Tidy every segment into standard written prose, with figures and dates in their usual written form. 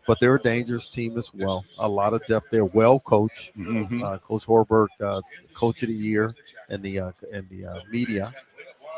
but they're a dangerous team as well. A lot of depth. They're well coached. Coach Horberg, coach of the year in the media,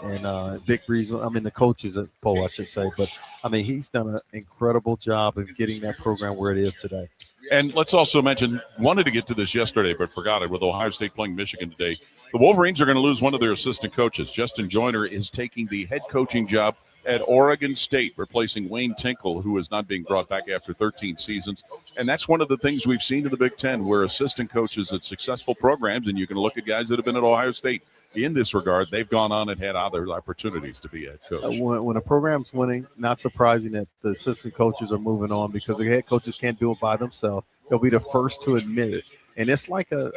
and big reason. I mean, the coaches at Poe, I should say, but I mean, he's done an incredible job of getting that program where it is today. And let's also mention, wanted to get to this yesterday, but forgot it with Ohio State playing Michigan today. The Wolverines are going to lose one of their assistant coaches. Justin Joyner is taking the head coaching job at Oregon State, replacing Wayne Tinkle, who is not being brought back after 13 seasons. And that's one of the things we've seen in the Big Ten, where assistant coaches at successful programs, and you can look at guys that have been at Ohio State in this regard, they've gone on and had other opportunities to be head coach. When a program's winning, not surprising that the assistant coaches are moving on because the head coaches can't do it by themselves. They'll be the first to admit it. And it's like a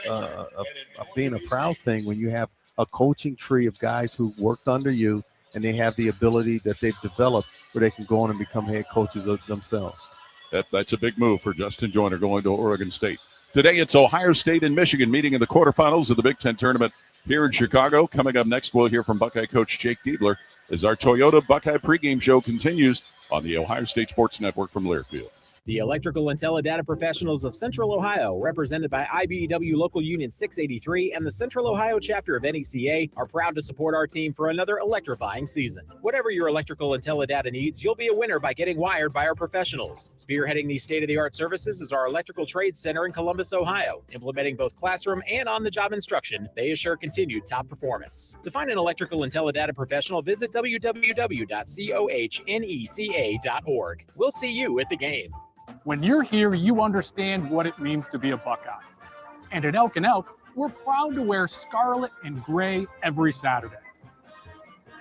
being a proud thing when you have a coaching tree of guys who worked under you and they have the ability that they've developed where they can go on and become head coaches of themselves. That's a big move for Justin Joyner going to Oregon State. Today it's Ohio State and Michigan meeting in the quarterfinals of the Big Ten tournament here in Chicago. Coming up next, we'll hear from Buckeye coach Jake Diebler as our Toyota Buckeye pregame show continues on the Ohio State Sports Network from Learfield. The Electrical and Teledata Professionals of Central Ohio, represented by IBEW Local Union 683 and the Central Ohio chapter of NECA, are proud to support our team for another electrifying season. Whatever your electrical and teledata needs, you'll be a winner by getting wired by our professionals. Spearheading these state-of-the-art services is our Electrical Trades Center in Columbus, Ohio. Implementing both classroom and on-the-job instruction, they assure continued top performance. To find an electrical and teledata professional, visit www.cohneca.org. We'll see you at the game. When you're here, you understand what it means to be a Buckeye. And at Elk & Elk, we're proud to wear scarlet and gray every Saturday.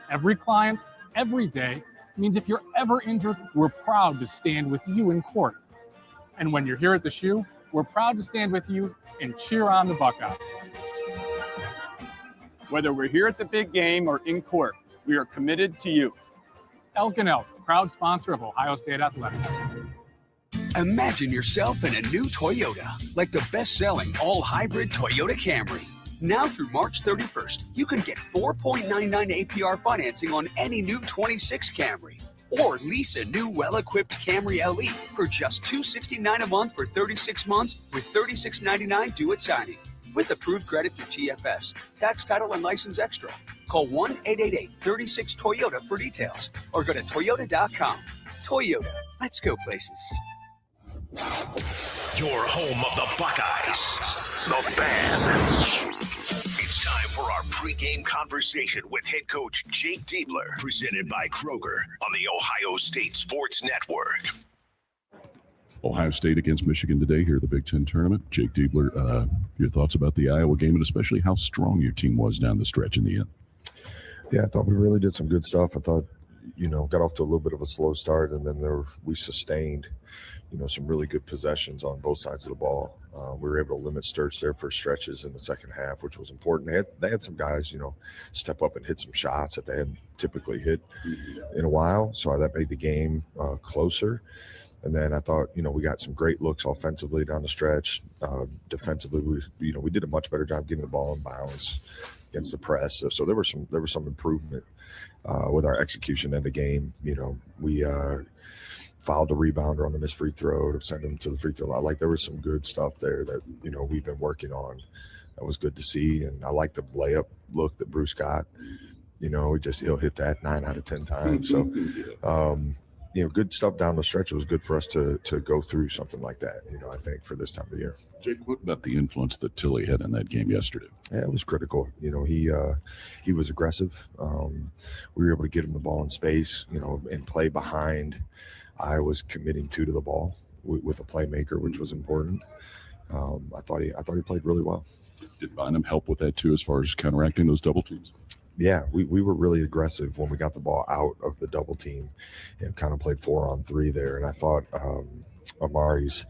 Every client, every day, means if you're ever injured, we're proud to stand with you in court. And when you're here at the shoe, we're proud to stand with you and cheer on the Buckeyes. Whether we're here at the big game or in court, we are committed to you. Elk & Elk, proud sponsor of Ohio State Athletics. Imagine yourself in a new Toyota, like the best-selling all-hybrid Toyota Camry. Now through March 31st, you can get 4.99 APR financing on any new 26 Camry. Or lease a new well-equipped Camry LE for just $269 a month for 36 months with $36.99 due at signing. With approved credit through TFS, tax, title, and license extra. Call 1-888-36-TOYOTA for details or go to Toyota.com. Toyota, let's go places. Your home of the Buckeyes, the Fan. It's time for our pregame conversation with head coach Jake Diebler, presented by Kroger on the Ohio State Sports Network. Ohio State against Michigan today here at the Big Ten tournament. Jake Diebler, your thoughts about the Iowa game and especially how strong your team was down the stretch in the end? Yeah, I thought we really did some good stuff. I thought, got off to a little bit of a slow start, and then we sustained, some really good possessions on both sides of the ball. We were able to limit Sturts there for stretches in the second half, which was important. They had some guys, step up and hit some shots that they hadn't typically hit in a while, so that made the game closer. And then I thought, we got some great looks offensively down the stretch. Defensively, we did a much better job getting the ball in bounds against the press. So there was some improvement with our execution in the game. We fouled the rebounder on the missed free throw to send him to the free throw line. Like, there was some good stuff there that, we've been working on. That was good to see. And I like the layup look that Bruce got. He'll hit that 9 out of 10 times. So, good stuff down the stretch. It was good for us to go through something like that, I think, for this time of year. Jake, what about the influence that Tilly had in that game yesterday? Yeah, it was critical. He was aggressive. We were able to get him the ball in space, and play behind. I was committing to the ball with a playmaker, which was important. I thought he played really well. Did Bynum help with that too, as far as counteracting those double teams? Yeah, we were really aggressive when we got the ball out of the double team and kind of played 4-on-3 there. And I thought Amari's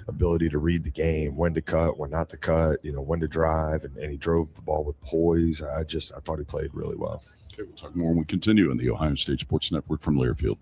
ability to read the game, when to cut, when not to cut, when to drive, and he drove the ball with poise. I thought he played really well. Okay, we'll talk more when we continue on the Ohio State Sports Network from Learfield.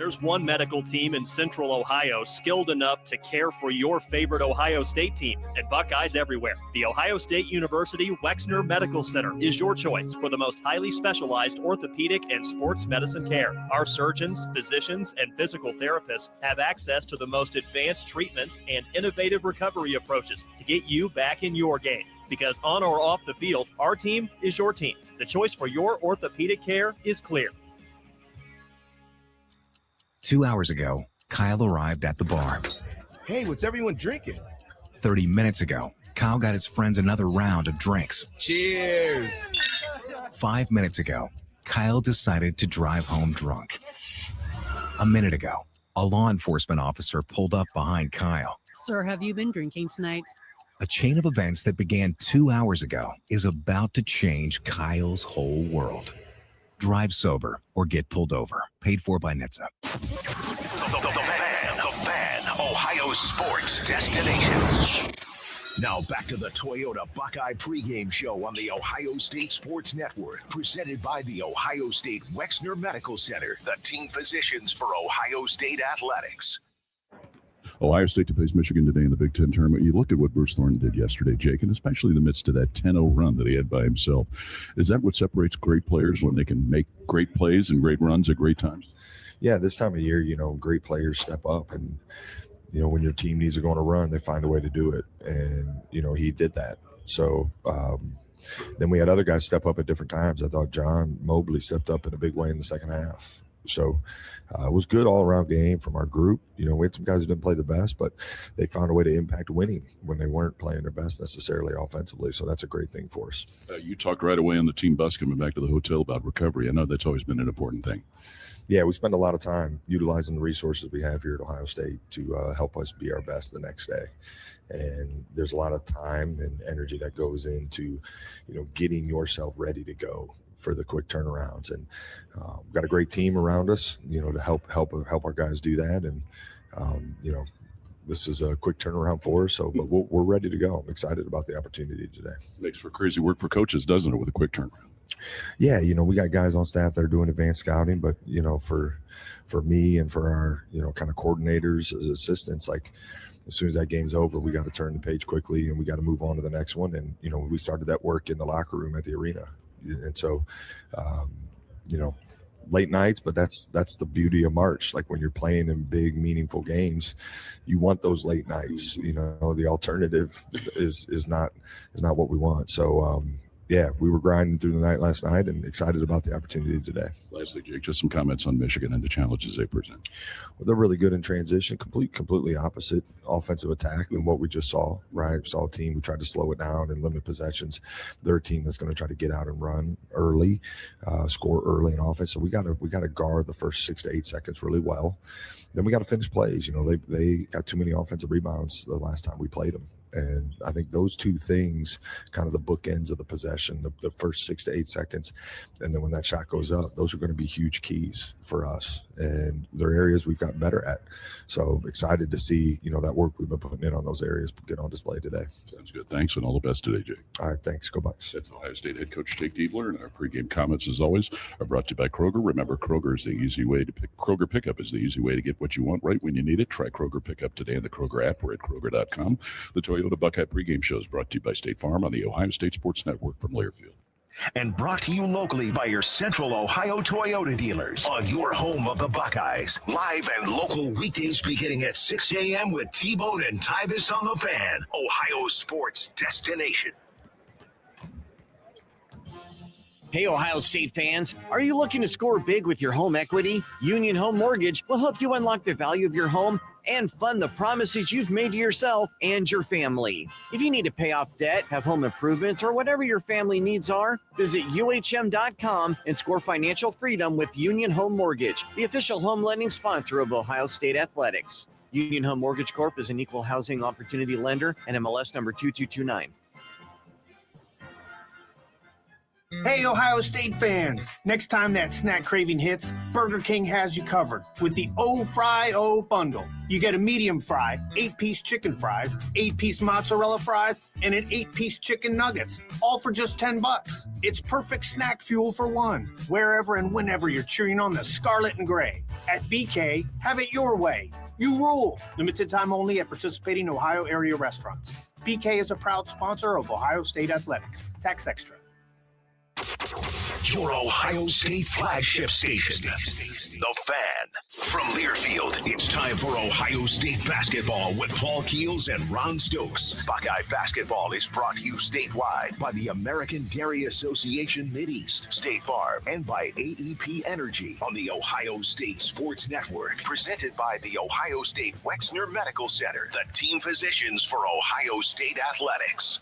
There's one medical team in Central Ohio skilled enough to care for your favorite Ohio State team, and Buckeyes everywhere. The Ohio State University Wexner Medical Center is your choice for the most highly specialized orthopedic and sports medicine care. Our surgeons, physicians, and physical therapists have access to the most advanced treatments and innovative recovery approaches to get you back in your game. Because on or off the field, our team is your team. The choice for your orthopedic care is clear. 2 hours ago, Kyle arrived at the bar. Hey, what's everyone drinking? 30 minutes ago, Kyle got his friends another round of drinks. Cheers! 5 minutes ago, Kyle decided to drive home drunk. A minute ago, a law enforcement officer pulled up behind Kyle. Sir, have you been drinking tonight? A chain of events that began 2 hours ago is about to change Kyle's whole world. Drive sober or get pulled over. Paid for by NHTSA. The Fan, Ohio sports destination. Now back to the Toyota Buckeye pregame show on the Ohio State Sports Network, presented by the Ohio State Wexner Medical Center, the team physicians for Ohio State athletics. Ohio State to face Michigan today in the Big Ten tournament. You look at what Bruce Thornton did yesterday, Jake, and especially in the midst of that 10-0 run that he had by himself. Is that what separates great players, when they can make great plays and great runs at great times? Yeah, this time of year, great players step up, and when your team needs to go on a run, they find a way to do it, and he did that. So then we had other guys step up at different times. I thought John Mobley stepped up in a big way in the second half. So it was good all-around game from our group. We had some guys who didn't play the best, but they found a way to impact winning when they weren't playing their best necessarily offensively. So that's a great thing for us. You talked right away on the team bus coming back to the hotel about recovery. I know that's always been an important thing. Yeah, we spend a lot of time utilizing the resources we have here at Ohio State to help us be our best the next day. And there's a lot of time and energy that goes into, getting yourself ready to go for the quick turnarounds. And we've got a great team around us, to help our guys do that. And, this is a quick turnaround for us. So, but we're ready to go. I'm excited about the opportunity today. Makes for crazy work for coaches, doesn't it, with a quick turnaround? Yeah, we got guys on staff that are doing advanced scouting, but for me and for our kind of coordinators as assistants, like as soon as that game's over, we got to turn the page quickly and we got to move on to the next one. And we started that work in the locker room at the arena, and so late nights, but that's the beauty of March. Like when you're playing in big, meaningful games, you want those late nights. The alternative is not what we want. So yeah, we were grinding through the night last night and excited about the opportunity today. Lastly, Jake, just some comments on Michigan and the challenges they present. Well, they're really good in transition, completely opposite offensive attack than what we just saw, right? Saw a team who tried to slow it down and limit possessions. They're a team that's going to try to get out and run early, score early in offense. So we got to guard the first 6 to 8 seconds really well. Then we got to finish plays. They got too many offensive rebounds the last time we played them. And I think those two things, kind of the bookends of the possession, the first 6 to 8 seconds, and then when that shot goes up, those are going to be huge keys for us. And they're areas we've gotten better at. So excited to see, that work we've been putting in on those areas get on display today. Sounds good. Thanks, and all the best today, Jake. All right, thanks. Go Bucks. That's Ohio State head coach Jake Diebler, and our pregame comments, as always, are brought to you by Kroger. Remember, Kroger is the easy way to pick. Kroger Pickup is the easy way to get what you want right when you need it. Try Kroger Pickup today in the Kroger app or at Kroger.com. The Toyota Buckeye pregame show is brought to you by State Farm on the Ohio State Sports Network from Learfield. And brought to you locally by your Central Ohio Toyota dealers on your home of the Buckeyes. Live and local weekdays beginning at 6 a.m. with T-Bone and Tybus on the Fan, Ohio sports destination. Hey, Ohio State fans, are you looking to score big with your home equity? Union Home Mortgage will help you unlock the value of your home and fund the promises you've made to yourself and your family. If you need to pay off debt, have home improvements, or whatever your family needs are, visit UHM.com and score financial freedom with Union Home Mortgage, the official home lending sponsor of Ohio State Athletics. Union Home Mortgage Corp. is an equal housing opportunity lender and MLS number 2229. Hey, Ohio State fans! Next time that snack craving hits, Burger King has you covered with the O-Fry-O bundle. You get a medium fry, 8-piece chicken fries, 8-piece mozzarella fries, and an 8-piece chicken nuggets, all for just $10. It's perfect snack fuel for one, wherever and whenever you're cheering on the Scarlet and Gray. At BK, have it your way. You rule. Limited time only at participating Ohio area restaurants. BK is a proud sponsor of Ohio State Athletics. Tax extra. Your Ohio State flagship station, The Fan. From Learfield, it's time for Ohio State basketball with Paul Keels and Ron Stokes. Buckeye basketball is brought to you statewide by the American Dairy Association Mideast, State Farm, and by AEP Energy on the Ohio State Sports Network. Presented by the Ohio State Wexner Medical Center, the team physicians for Ohio State Athletics.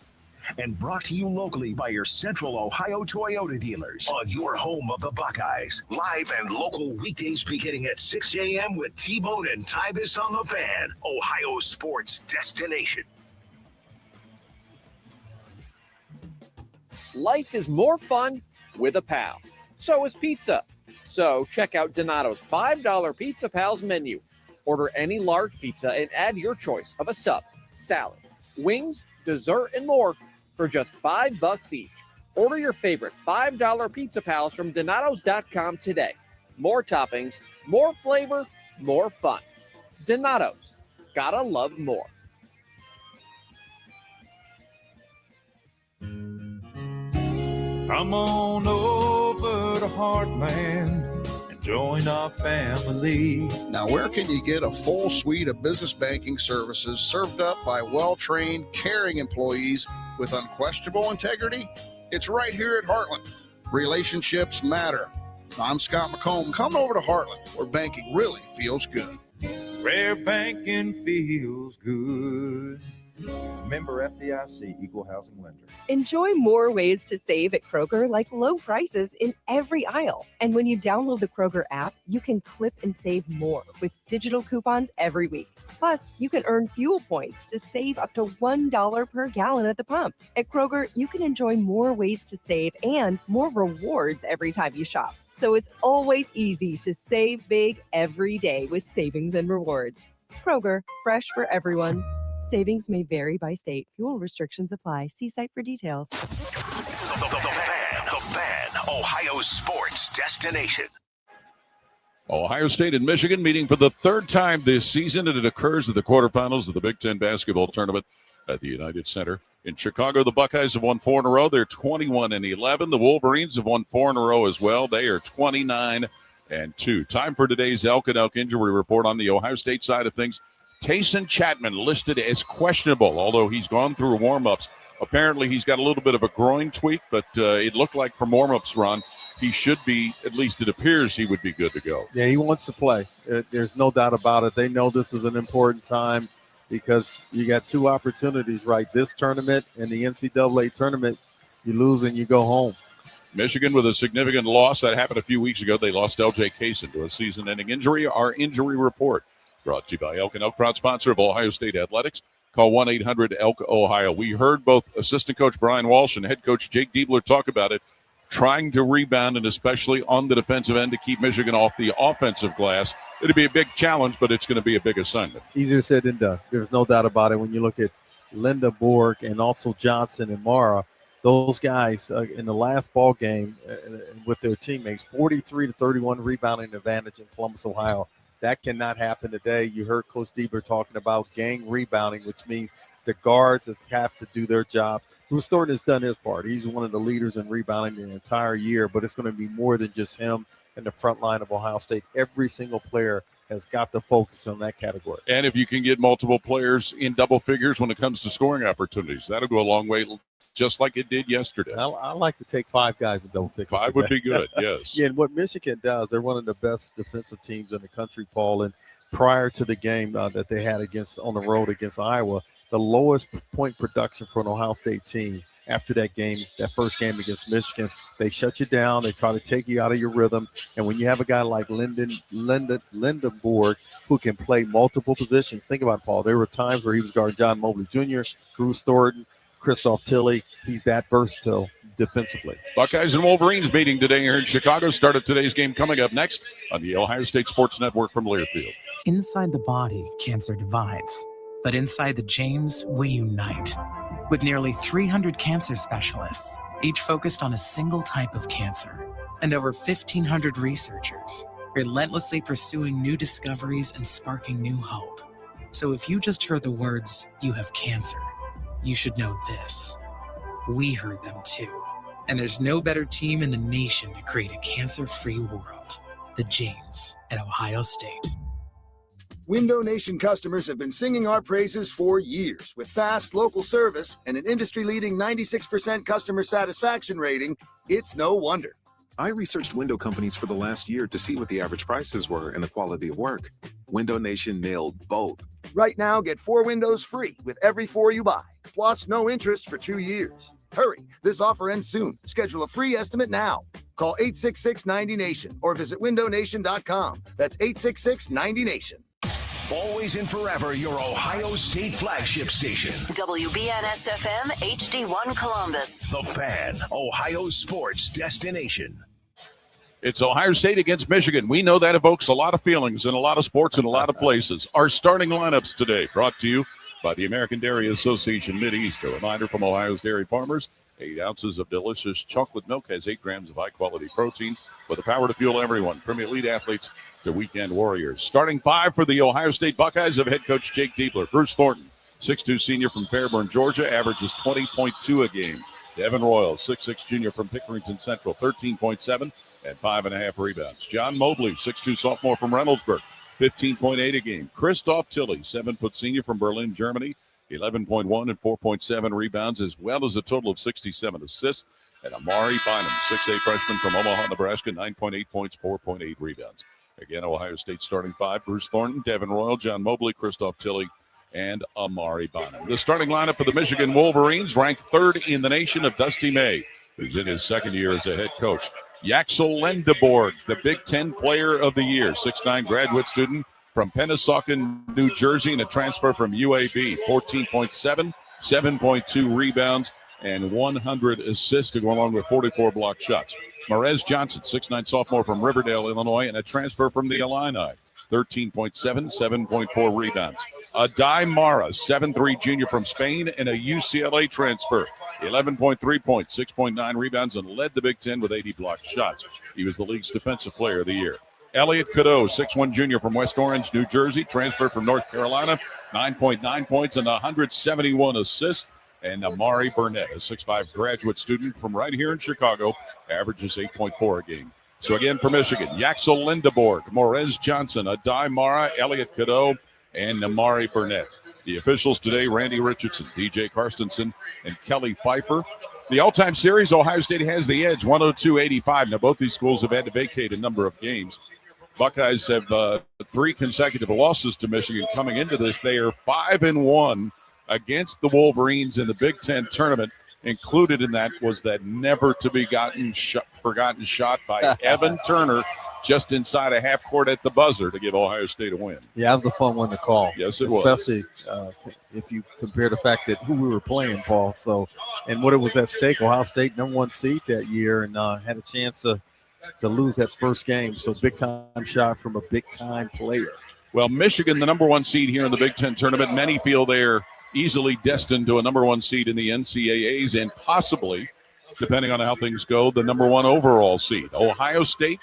And brought to you locally by your Central Ohio Toyota dealers on your home of the Buckeyes. Live and local weekdays beginning at 6 a.m. with T-Bone and Tybus on The Fan, Ohio sports destination. Life is more fun with a pal. So is pizza. So check out Donato's $5 Pizza Pals menu. Order any large pizza and add your choice of a sub, salad, wings, dessert, and more for just $5 each. Order your favorite $5 Pizza Pals from Donatos.com today. More toppings, more flavor, more fun. Donatos. Gotta love more. Come on over to Heartland and join our family. Now, where can you get a full suite of business banking services served up by well-trained, caring employees with unquestionable integrity? It's right here at Heartland. Relationships matter. I'm Scott McComb. Come over to Heartland, where banking really feels good. Where banking feels good. Member FDIC, Equal Housing Lender. Enjoy more ways to save at Kroger, like low prices in every aisle. And when you download the Kroger app, you can clip and save more with digital coupons every week. Plus, you can earn fuel points to save up to $1 per gallon at the pump. At Kroger, you can enjoy more ways to save and more rewards every time you shop. So it's always easy to save big every day with savings and rewards. Kroger, fresh for everyone. Savings may vary by state. Fuel restrictions apply. See site for details. The Fan, Ohio sports destination. Ohio State and Michigan meeting for the third time this season, and it occurs at the quarterfinals of the Big Ten basketball tournament at the United Center in Chicago. The Buckeyes have won 4 in a row. They're 21-11. The Wolverines have won 4 in a row as well. They are 29-2. Time for today's Elk and Elk injury report on the Ohio State side of things. Tayson Chapman listed as questionable, although he's gone through warm-ups. Apparently, he's got a little bit of a groin tweak, but it looked like from warm-ups, Ron, he should be, at least it appears he would be good to go. Yeah, he wants to play. There's no doubt about it. They know this is an important time because you got 2 opportunities, right? This tournament and the NCAA tournament, you lose and you go home. Michigan with a significant loss. That happened a few weeks ago. They lost L.J. Kaysen to a season-ending injury. Our injury report brought to you by Elk and Elk, proud sponsor of Ohio State Athletics. Call 1-800-ELK-OHIO. We heard both assistant coach Brian Walsh and head coach Jake Diebler talk about it, trying to rebound and especially on the defensive end to keep Michigan off the offensive glass. It'll be a big challenge, but it's going to be a big assignment. Easier said than done. There's no doubt about it. When you look at Linda Borg and also Johnson and Mara, those guys in the last ball game with their teammates, 43-31 rebounding advantage in Columbus, Ohio. That cannot happen today. You heard Coach Diebler talking about gang rebounding, which means the guards have to do their job. Bruce Thornton has done his part. He's one of the leaders in rebounding the entire year, but it's going to be more than just him in the front line of Ohio State. Every single player has got to focus on that category. And if you can get multiple players in double figures when it comes to scoring opportunities, that'll go a long way, just like it did yesterday. I like to take 5 guys in double figures. 5 would be good, yes. Yeah, and what Michigan does, they're one of the best defensive teams in the country, Paul. And prior to the game that they had on the road against Iowa, the lowest point production for an Ohio State team after that game, that first game against Michigan, they shut you down. They try to take you out of your rhythm. And when you have a guy like Linda Borg who can play multiple positions, think about it, Paul. There were times where he was guarding John Mobley Jr., Bruce Thornton, Christoph Tilley. He's that versatile defensively. Buckeyes and Wolverines meeting today here in Chicago. Started today's game coming up next on the Ohio State Sports Network from Learfield. Inside the body, cancer divides. But inside the James, we unite. With nearly 300 cancer specialists, each focused on a single type of cancer, and over 1,500 researchers, relentlessly pursuing new discoveries and sparking new hope. So if you just heard the words, "you have cancer," you should know this. We heard them too. And there's no better team in the nation to create a cancer-free world. The James at Ohio State. Window Nation customers have been singing our praises for years. With fast local service and an industry-leading 96% customer satisfaction rating, it's no wonder. I researched window companies for the last year to see what the average prices were and the quality of work. Window Nation nailed both. Right now, get 4 windows free with every 4 you buy, plus no interest for 2 years. Hurry, this offer ends soon. Schedule a free estimate now. Call 866-90NATION or visit windownation.com. That's 866-90NATION. Always and forever your Ohio State flagship station. WBNS-FM HD1 Columbus. The Fan, Ohio sports destination. It's Ohio State against Michigan. We know that evokes a lot of feelings in a lot of sports in a lot of places. Our starting lineups today brought to you by the American Dairy Association Mideast. A reminder from Ohio's dairy farmers, 8 ounces of delicious chocolate milk has 8 grams of high-quality protein with the power to fuel everyone, from elite athletes to weekend warriors. Starting 5 for the Ohio State Buckeyes of head coach Jake Diebler. Bruce Thornton, 6'2 senior from Fairburn, Georgia, averages 20.2 a game. Devin Royal, 6'6 junior from Pickerington Central, 13.7 and 5.5 rebounds. John Mobley, 6'2 sophomore from Reynoldsburg, 15.8 a game. Christoph Tilley, 7-foot senior from Berlin, Germany, 11.1 and 4.7 rebounds, as well as a total of 67 assists. And Amari Bynum, 6'8 freshman from Omaha, Nebraska, 9.8 points, 4.8 rebounds. Again, Ohio State starting 5, Bruce Thornton, Devin Royal, John Mobley, Christoph Tilley, and Amari Bynum. The starting lineup for the Michigan Wolverines, ranked 3rd in the nation, of Dusty May, who's in his 2nd year as a head coach. Yaxel Lendeborg, the Big Ten Player of the Year, 6'9 graduate student from Pennsauken, New Jersey, and a transfer from UAB, 14.7, 7.2 rebounds, and 100 assists to go along with 44 block shots. Marez Johnson, 6'9 sophomore from Riverdale, Illinois, and a transfer from the Illini, 13.7, 7.4 rebounds. Adai Mara, 7'3 junior from Spain, and a UCLA transfer, 11.3 points, 6.9 rebounds, and led the Big Ten with 80 blocked shots. He was the league's defensive player of the year. Elliot Cadeau, 6'1 junior from West Orange, New Jersey, transferred from North Carolina, 9.9 points and 171 assists. And Amari Burnett, a 6'5 graduate student from right here in Chicago, averages 8.4 a game. So again for Michigan, Yaxel Lindeborg, Morez Johnson, Adai Mara, Elliot Cadeau, and Amari Burnett. The officials today, Randy Richardson, DJ Karstensen, and Kelly Pfeiffer. The all-time series, Ohio State has the edge, 102-85. Now, both these schools have had to vacate a number of games. Buckeyes have 3 consecutive losses to Michigan coming into this. They are 5-1 against the Wolverines in the Big Ten tournament. Included in that was that forgotten shot by Evan Turner just inside a half court at the buzzer to give Ohio State a win. Yeah, that was a fun one to call. Yes, it was. Especially if you compare the fact that who we were playing, Paul. So, and what it was at stake. Ohio State #1 seed that year, and had a chance to lose that first game. So big time shot from a big time player. Well, Michigan, the #1 seed here in the Big Ten tournament. Many feel they're easily destined to a #1 seed in the NCAAs and possibly, depending on how things go, the #1 overall seed. Ohio State,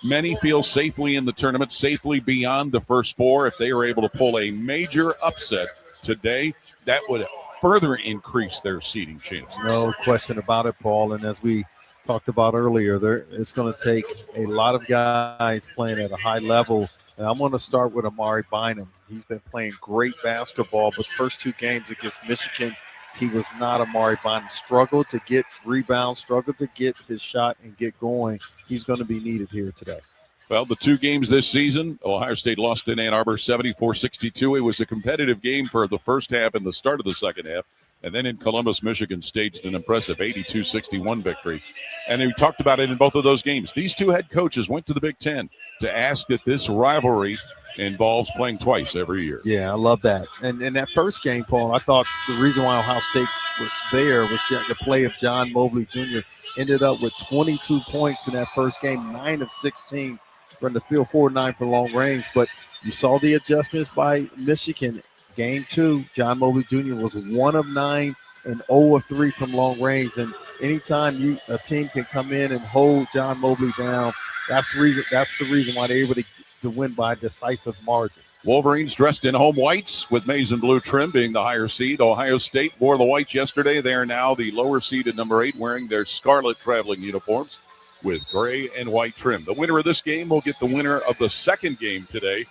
many feel safely in the tournament, safely beyond the first 4. If they are able to pull a major upset today, that would further increase their seeding chances. No question about it, Paul. And as we talked about earlier, it's going to take a lot of guys playing at a high level. And I'm going to start with Amari Bynum. He's been playing great basketball, but first 2 games against Michigan, he was not Amari Bynum. Struggled to get rebounds, struggled to get his shot and get going. He's going to be needed here today. Well, the 2 games this season, Ohio State lost in Ann Arbor 74-62. It was a competitive game for the first half and the start of the second half. And then in Columbus, Michigan staged an impressive 82-61 victory. And we talked about it in both of those games. These 2 head coaches went to the Big Ten to ask that this rivalry involves playing twice every year. Yeah, I love that. And in that first game, Paul, I thought the reason why Ohio State was there was the play of John Mobley Jr. Ended up with 22 points in that first game, 9 of 16 from the field, 4-9 for long range. But you saw the adjustments by Michigan. Game 2, John Mobley Jr. was 1 of 9 and 0 of 3 from long range. And anytime a team can come in and hold John Mobley down That's the reason why they're able to win by a decisive margin. Wolverines dressed in home whites with maize and blue trim being the higher seed. Ohio State wore the whites yesterday. They are now the lower seed at number 8, wearing their scarlet traveling uniforms with gray and white trim. The winner of this game will get the winner of the second game today,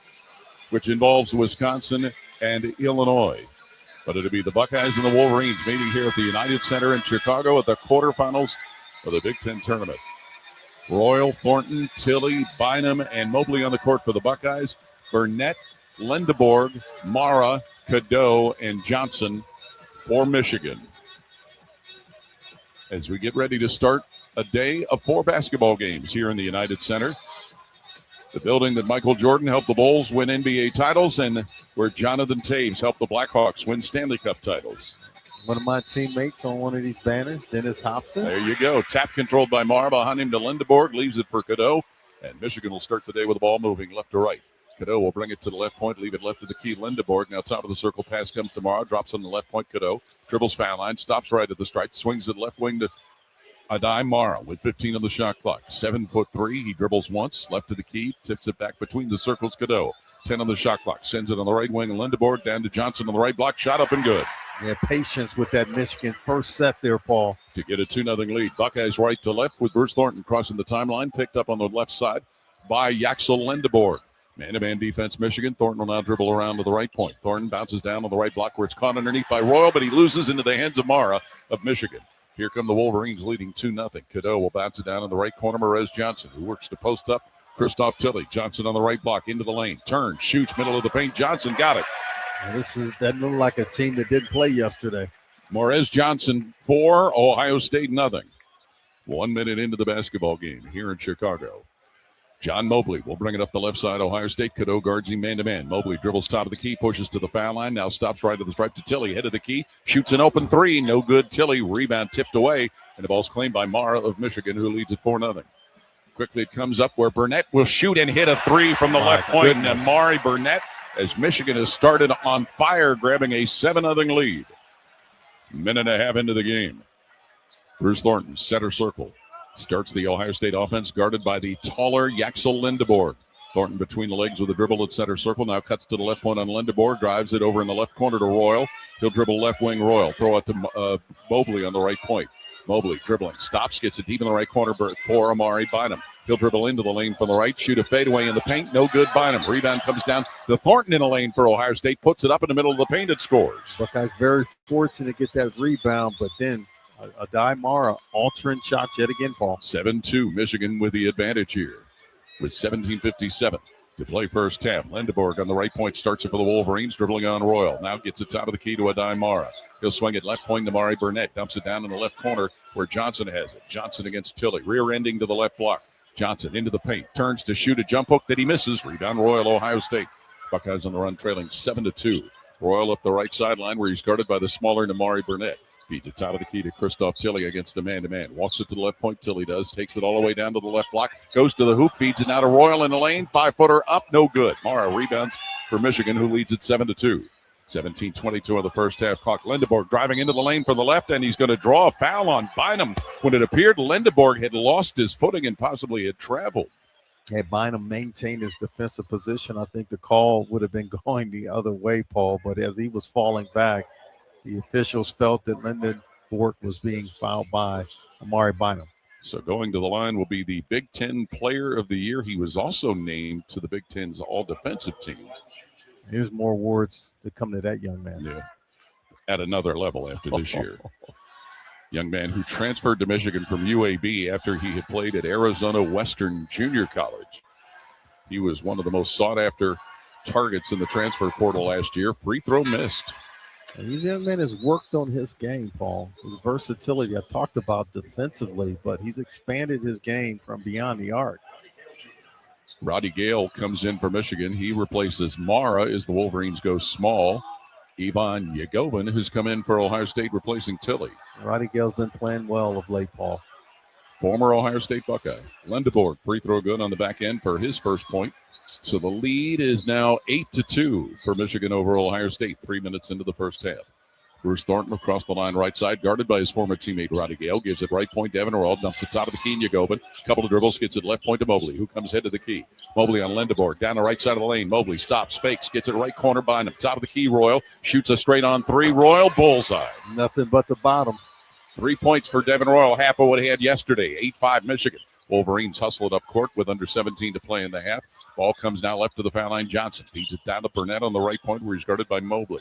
which involves Wisconsin and Illinois. But it'll be the Buckeyes and the Wolverines meeting here at the United Center in Chicago at the quarterfinals of the Big Ten tournament. Royal, Thornton, Tilley, Bynum, and Mobley on the court for the Buckeyes. Burnett, Lindeborg, Mara, Cadeau, and Johnson for Michigan. As we get ready to start a day of 4 basketball games here in the United Center. The building that Michael Jordan helped the Bulls win NBA titles and where Jonathan Taves helped the Blackhawks win Stanley Cup titles. One of my teammates on one of these banners, Dennis Hobson. There you go. Tap controlled by Mara behind him to Lindeborg, leaves it for Cadeau, and Michigan will start the day with the ball moving left to right. Cadeau will bring it to the left point, leave it left of the key. Lindeborg, now top of the circle, pass comes to Mara, drops on the left point. Cadeau dribbles foul line, stops right at the stripe, swings it left wing to Adai Mara with 15 on the shot clock. 7'3", he dribbles once, left of the key, tips it back between the circles. Cadeau, 10 on the shot clock, sends it on the right wing. Lindeborg down to Johnson on the right block, shot up and good. Yeah, patience with that Michigan first set there, Paul. To get a 2-0 lead. Buckeyes right to left with Bruce Thornton crossing the timeline, picked up on the left side by Yaxel Lindeborg. Man-to-man defense, Michigan. Thornton will now dribble around to the right point. Thornton bounces down on the right block where it's caught underneath by Royal, but he loses into the hands of Mara of Michigan. Here come the Wolverines leading 2-0. Cadeau will bounce it down in the right corner. Merez Johnson, who works to post up. Christoph Tilley. Johnson on the right block into the lane. Turns, shoots, middle of the paint. Johnson got it. And that looked like a team that didn't play yesterday. Merez Johnson 4, Ohio State 0. 1 minute into the basketball game here in Chicago. John Mobley will bring it up the left side. Ohio State. Cadeau guards him man-to-man. Mobley dribbles top of the key, pushes to the foul line. Now stops right at the stripe to Tilley. Head of the key. Shoots an open 3. No good. Tilley. Rebound tipped away. And the ball's claimed by Mara of Michigan, who leads at 4-0. Quickly it comes up where Burnett will shoot and hit a 3 from the left point. And Amari Burnett, as Michigan has started on fire, grabbing a 7-0 lead. Minute and a half into the game. Bruce Thornton, center circle. Starts the Ohio State offense, guarded by the taller Yaxel Lindeborg. Thornton between the legs with a dribble at center circle. Now cuts to the left point on Lindeborg. Drives it over in the left corner to Royal. He'll dribble left wing Royal. Throw it to Mobley on the right point. Mobley dribbling. Stops, gets it deep in the right corner for Amari Bynum. He'll dribble into the lane from the right. Shoot a fadeaway in the paint. No good. Bynum. Rebound comes down to Thornton in the lane for Ohio State. Puts it up in the middle of the paint and scores. Buckeyes very fortunate to get that rebound, but then Adai Mara altering shots yet again, Paul. 7-2, Michigan with the advantage here with 17:57 to play first half. Lindeborg on the right point starts it for the Wolverines, dribbling on Royal. Now gets it top of the key to Adai Mara. He'll swing it left point to Amari Burnett. Dumps it down in the left corner where Johnson has it. Johnson against Tilley. Rear ending to the left block. Johnson into the paint. Turns to shoot a jump hook that he misses. Rebound Royal, Ohio State. Buckeyes on the run trailing 7-2. Royal up the right sideline where he's guarded by the smaller Amari Burnett. Feeds it top of the key to Christoph Tilley against a man-to-man. Walks it to the left point. Tilley does. Takes it all the way down to the left block. Goes to the hoop. Feeds it now to Royal in the lane. 5-footer up. No good. Mara rebounds for Michigan, who leads at 7-2. 17:22 of the first half clock. Lindeborg driving into the lane for the left, and he's going to draw a foul on Bynum. When it appeared Lindeborg had lost his footing and possibly had traveled. Hey, Bynum maintained his defensive position. I think the call would have been going the other way, Paul, but as he was falling back, the officials felt that Lindeborg was being fouled by Amari Bynum. So going to the line will be the Big Ten Player of the Year. He was also named to the Big Ten's All-Defensive Team. Here's more awards that come to that young man. Yeah, at another level after this year. Young man who transferred to Michigan from UAB after he had played at Arizona Western Junior College. He was one of the most sought-after targets in the transfer portal last year. Free throw missed. And this young man has worked on his game, Paul. His versatility, I talked about defensively, but he's expanded his game from beyond the arc. Roddy Gale comes in for Michigan. He replaces Mara as the Wolverines go small. Ivan Yagovin, who's come in for Ohio State, replacing Tilley. Roddy Gale's been playing well of late, Paul. Former Ohio State Buckeye. Lindeborg, free throw good on the back end for his first point. So the lead is now 8-2 for Michigan over Ohio State, 3 minutes into the first half. Bruce Thornton across the line right side, guarded by his former teammate Roddy Gale. Gives it right point to Devin Royal. Dumps it top of the key, and Yagobin. Couple of dribbles, gets it left point to Mobley, who comes head to the key. Mobley on Lindeborg, down the right side of the lane. Mobley stops, fakes, gets it right corner behind him. Top of the key, Royal. Shoots a straight on three. Royal, bullseye. Nothing but the bottom. 3 points for Devin Royal, half of what he had yesterday. 8-5 Michigan. Wolverines hustle it up court with under 17 to play in the half. Ball comes now left to the foul line. Johnson feeds it down to Burnett on the right point where he's guarded by Mobley.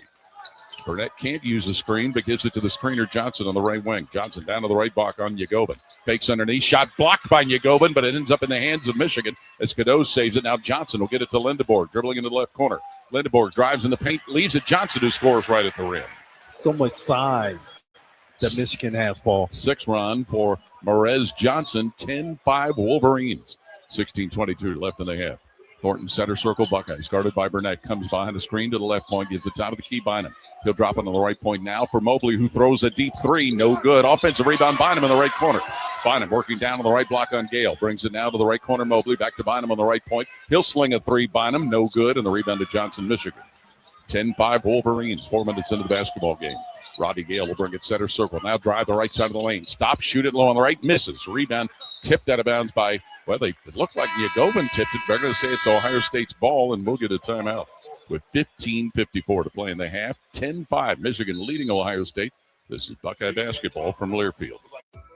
Burnett can't use the screen, but gives it to the screener Johnson on the right wing. Johnson down to the right block on Yagobin. Fakes underneath. Shot blocked by Yagobin, but it ends up in the hands of Michigan as Cadeau saves it. Now Johnson will get it to Lindeborg, dribbling into the left corner. Lindeborg drives in the paint, leaves it Johnson, who scores right at the rim. So much size that Michigan has, Paul. 6 run for Merez Johnson, 10-5 Wolverines. 16:22 left in the half. Thornton center circle, Buckeyes guarded by Burnett. Comes behind the screen to the left point, gives the top of the key Bynum. He'll drop it on the right point now for Mobley, who throws a deep three. No good. Offensive rebound, Bynum in the right corner. Bynum working down on the right block on Gale. Brings it now to the right corner, Mobley. Back to Bynum on the right point. He'll sling a three, Bynum. No good. And the rebound to Johnson, Michigan. 10-5 Wolverines. 4 minutes into the basketball game. Roddy Gale will bring it center circle. Now drive the right side of the lane. Stop, shoot it low on the right. Misses. Rebound tipped out of bounds by, well, it looked like Yagobin tipped it. They're going to say it's Ohio State's ball, and we'll get a timeout with 15:54 to play in the half. 10-5 Michigan leading Ohio State. This is Buckeye basketball from Learfield.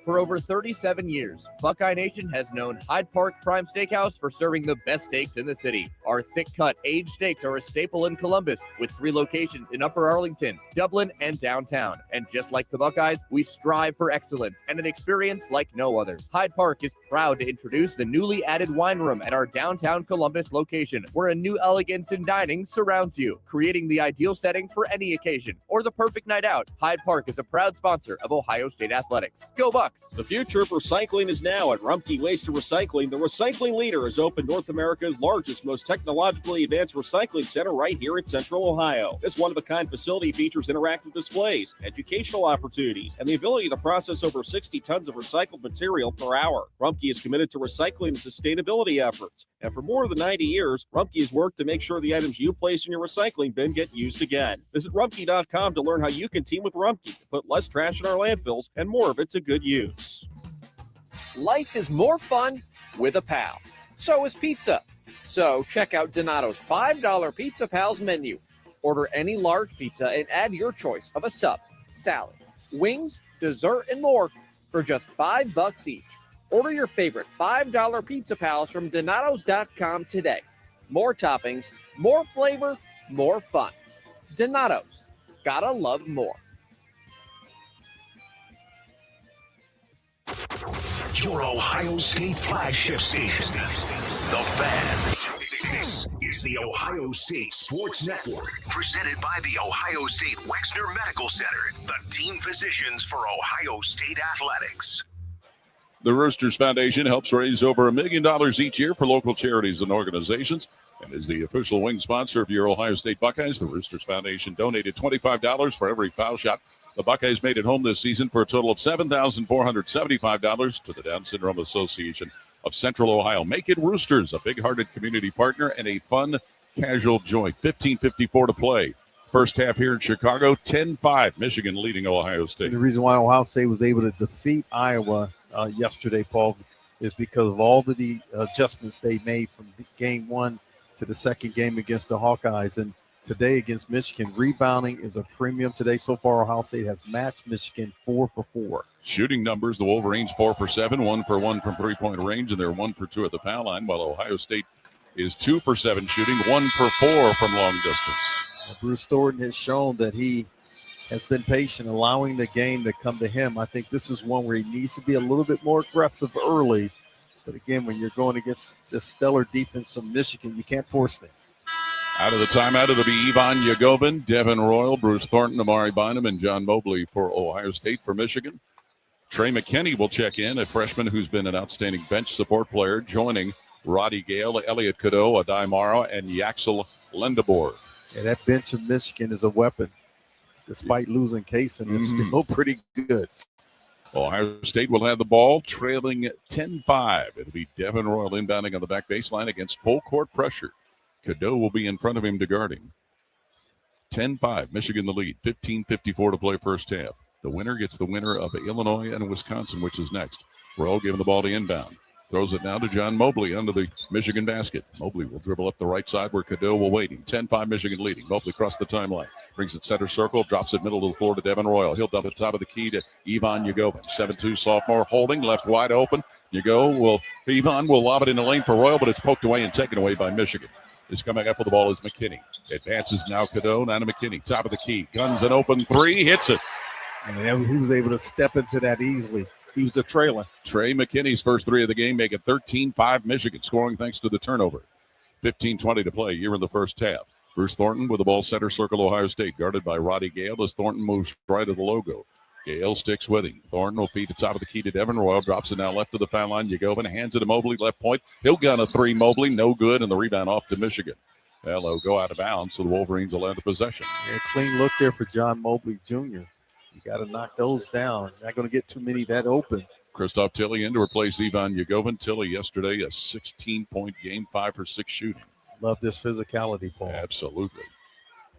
For over 37 years, Buckeye Nation has known Hyde Park Prime Steakhouse for serving the best steaks in the city. Our thick-cut, aged steaks are a staple in Columbus, with 3 locations in Upper Arlington, Dublin, and downtown. And just like the Buckeyes, we strive for excellence and an experience like no other. Hyde Park is proud to introduce the newly added wine room at our downtown Columbus location, where a new elegance in dining surrounds you, creating the ideal setting for any occasion or the perfect night out. Hyde Park is a proud sponsor of Ohio State Athletics. Go Bucks! The future of recycling is now at Rumpke Waste and Recycling. The recycling leader has opened North America's largest, most technologically advanced recycling center right here in Central Ohio. This one-of-a-kind facility features interactive displays, educational opportunities, and the ability to process over 60 tons of recycled material per hour. Rumpke is committed to recycling and sustainability efforts. And for more than 90 years, Rumpke has worked to make sure the items you place in your recycling bin get used again. Visit Rumpke.com to learn how you can team with Rumpke to put less trash in our landfills and more of it to good use. Life is more fun with a pal. So is pizza. So check out Donato's $5 Pizza Pals menu. Order any large pizza and add your choice of a sub, salad, wings, dessert, and more for just $5 each. Order your favorite $5 Pizza Pals from Donatos.com today. More toppings, more flavor, more fun. Donato's. Gotta love more. Your Ohio State flagship station, The Fan. This is the Ohio State Sports Network, presented by the Ohio State Wexner Medical Center, the team physicians for Ohio State athletics. The Roosters Foundation helps raise over $1 million each year for local charities and organizations, and is the official wing sponsor of your Ohio State Buckeyes. The Roosters Foundation donated $25 for every foul shot the Buckeyes made at home this season, for a total of $7,475 to the Down Syndrome Association of Central Ohio. Make it Roosters, a big-hearted community partner and a fun, casual joint. 15:54 to play. First half here in Chicago, 10-5, Michigan leading Ohio State. And the reason why Ohio State was able to defeat Iowa yesterday, Paul, is because of all of the adjustments they made from game 1 to the second game against the Hawkeyes. And today against Michigan, rebounding is a premium today. So far, Ohio State has matched Michigan 4 for 4. Shooting numbers, the Wolverines 4 for 7, 1 for 1 from three-point range, and they're 1 for 2 at the foul line, while Ohio State is 2 for 7 shooting, 1 for 4 from long distance. Bruce Thornton has shown that he has been patient, allowing the game to come to him. I think this is one where he needs to be a little bit more aggressive early. But again, when you're going against the stellar defense of Michigan, you can't force things. Out of the timeout, it'll be Ivan Yagobin, Devin Royal, Bruce Thornton, Amari Bynum, and John Mobley for Ohio State. For Michigan, Trey McKinney will check in, a freshman who's been an outstanding bench support player, joining Roddy Gale, Elliot Cadeau, Adai Mara, and Yaxel Lindeborg. Yeah, that bench of Michigan is a weapon. Despite losing Kaysen, it's still pretty good. Ohio State will have the ball, trailing 10-5. It'll be Devin Royal inbounding on the back baseline against full court pressure. Cadeau will be in front of him to guard him. 10-5, Michigan the lead. 15:54 to play first half. The winner gets the winner of Illinois and Wisconsin, which is next. Royal giving the ball to inbound. Throws it now to John Mobley under the Michigan basket. Mobley will dribble up the right side where Cadeau will wait him. 10-5 Michigan leading. Mobley across the timeline. Brings it center circle. Drops it middle of the floor to Devin Royal. He'll dump it top of the key to Ivan Yagovin. 7'2 sophomore holding. Left wide open. Ivan will lob it in the lane for Royal, but it's poked away and taken away by Michigan. Is coming up with the ball is McKinney. Advances now Cadeau. Now to McKinney. Top of the key. Guns an open three. Hits it. And he was able to step into that easily. He was a trailer. Trey McKinney's first three of the game make it 13-5 Michigan, scoring thanks to the turnover. 15:20 to play here in the first half. Bruce Thornton with the ball center circle, Ohio State, guarded by Roddy Gale as Thornton moves right of the logo. Gale sticks with him. Thornton will feed the top of the key to Devin Royal. Drops it now left of the foul line. Yagovin hands it to Mobley, left point. He'll gun a three. Mobley, no good, and the rebound off to Michigan. They'll go out of bounds, so the Wolverines will have the possession. Yeah, clean look there for John Mobley Jr. You got to knock those down. Not going to get too many that open. Christoph Tilly in to replace Ivan Yagovin. Tilly yesterday a 16-point game, 5 for 6 shooting. Love this physicality, Paul. Absolutely.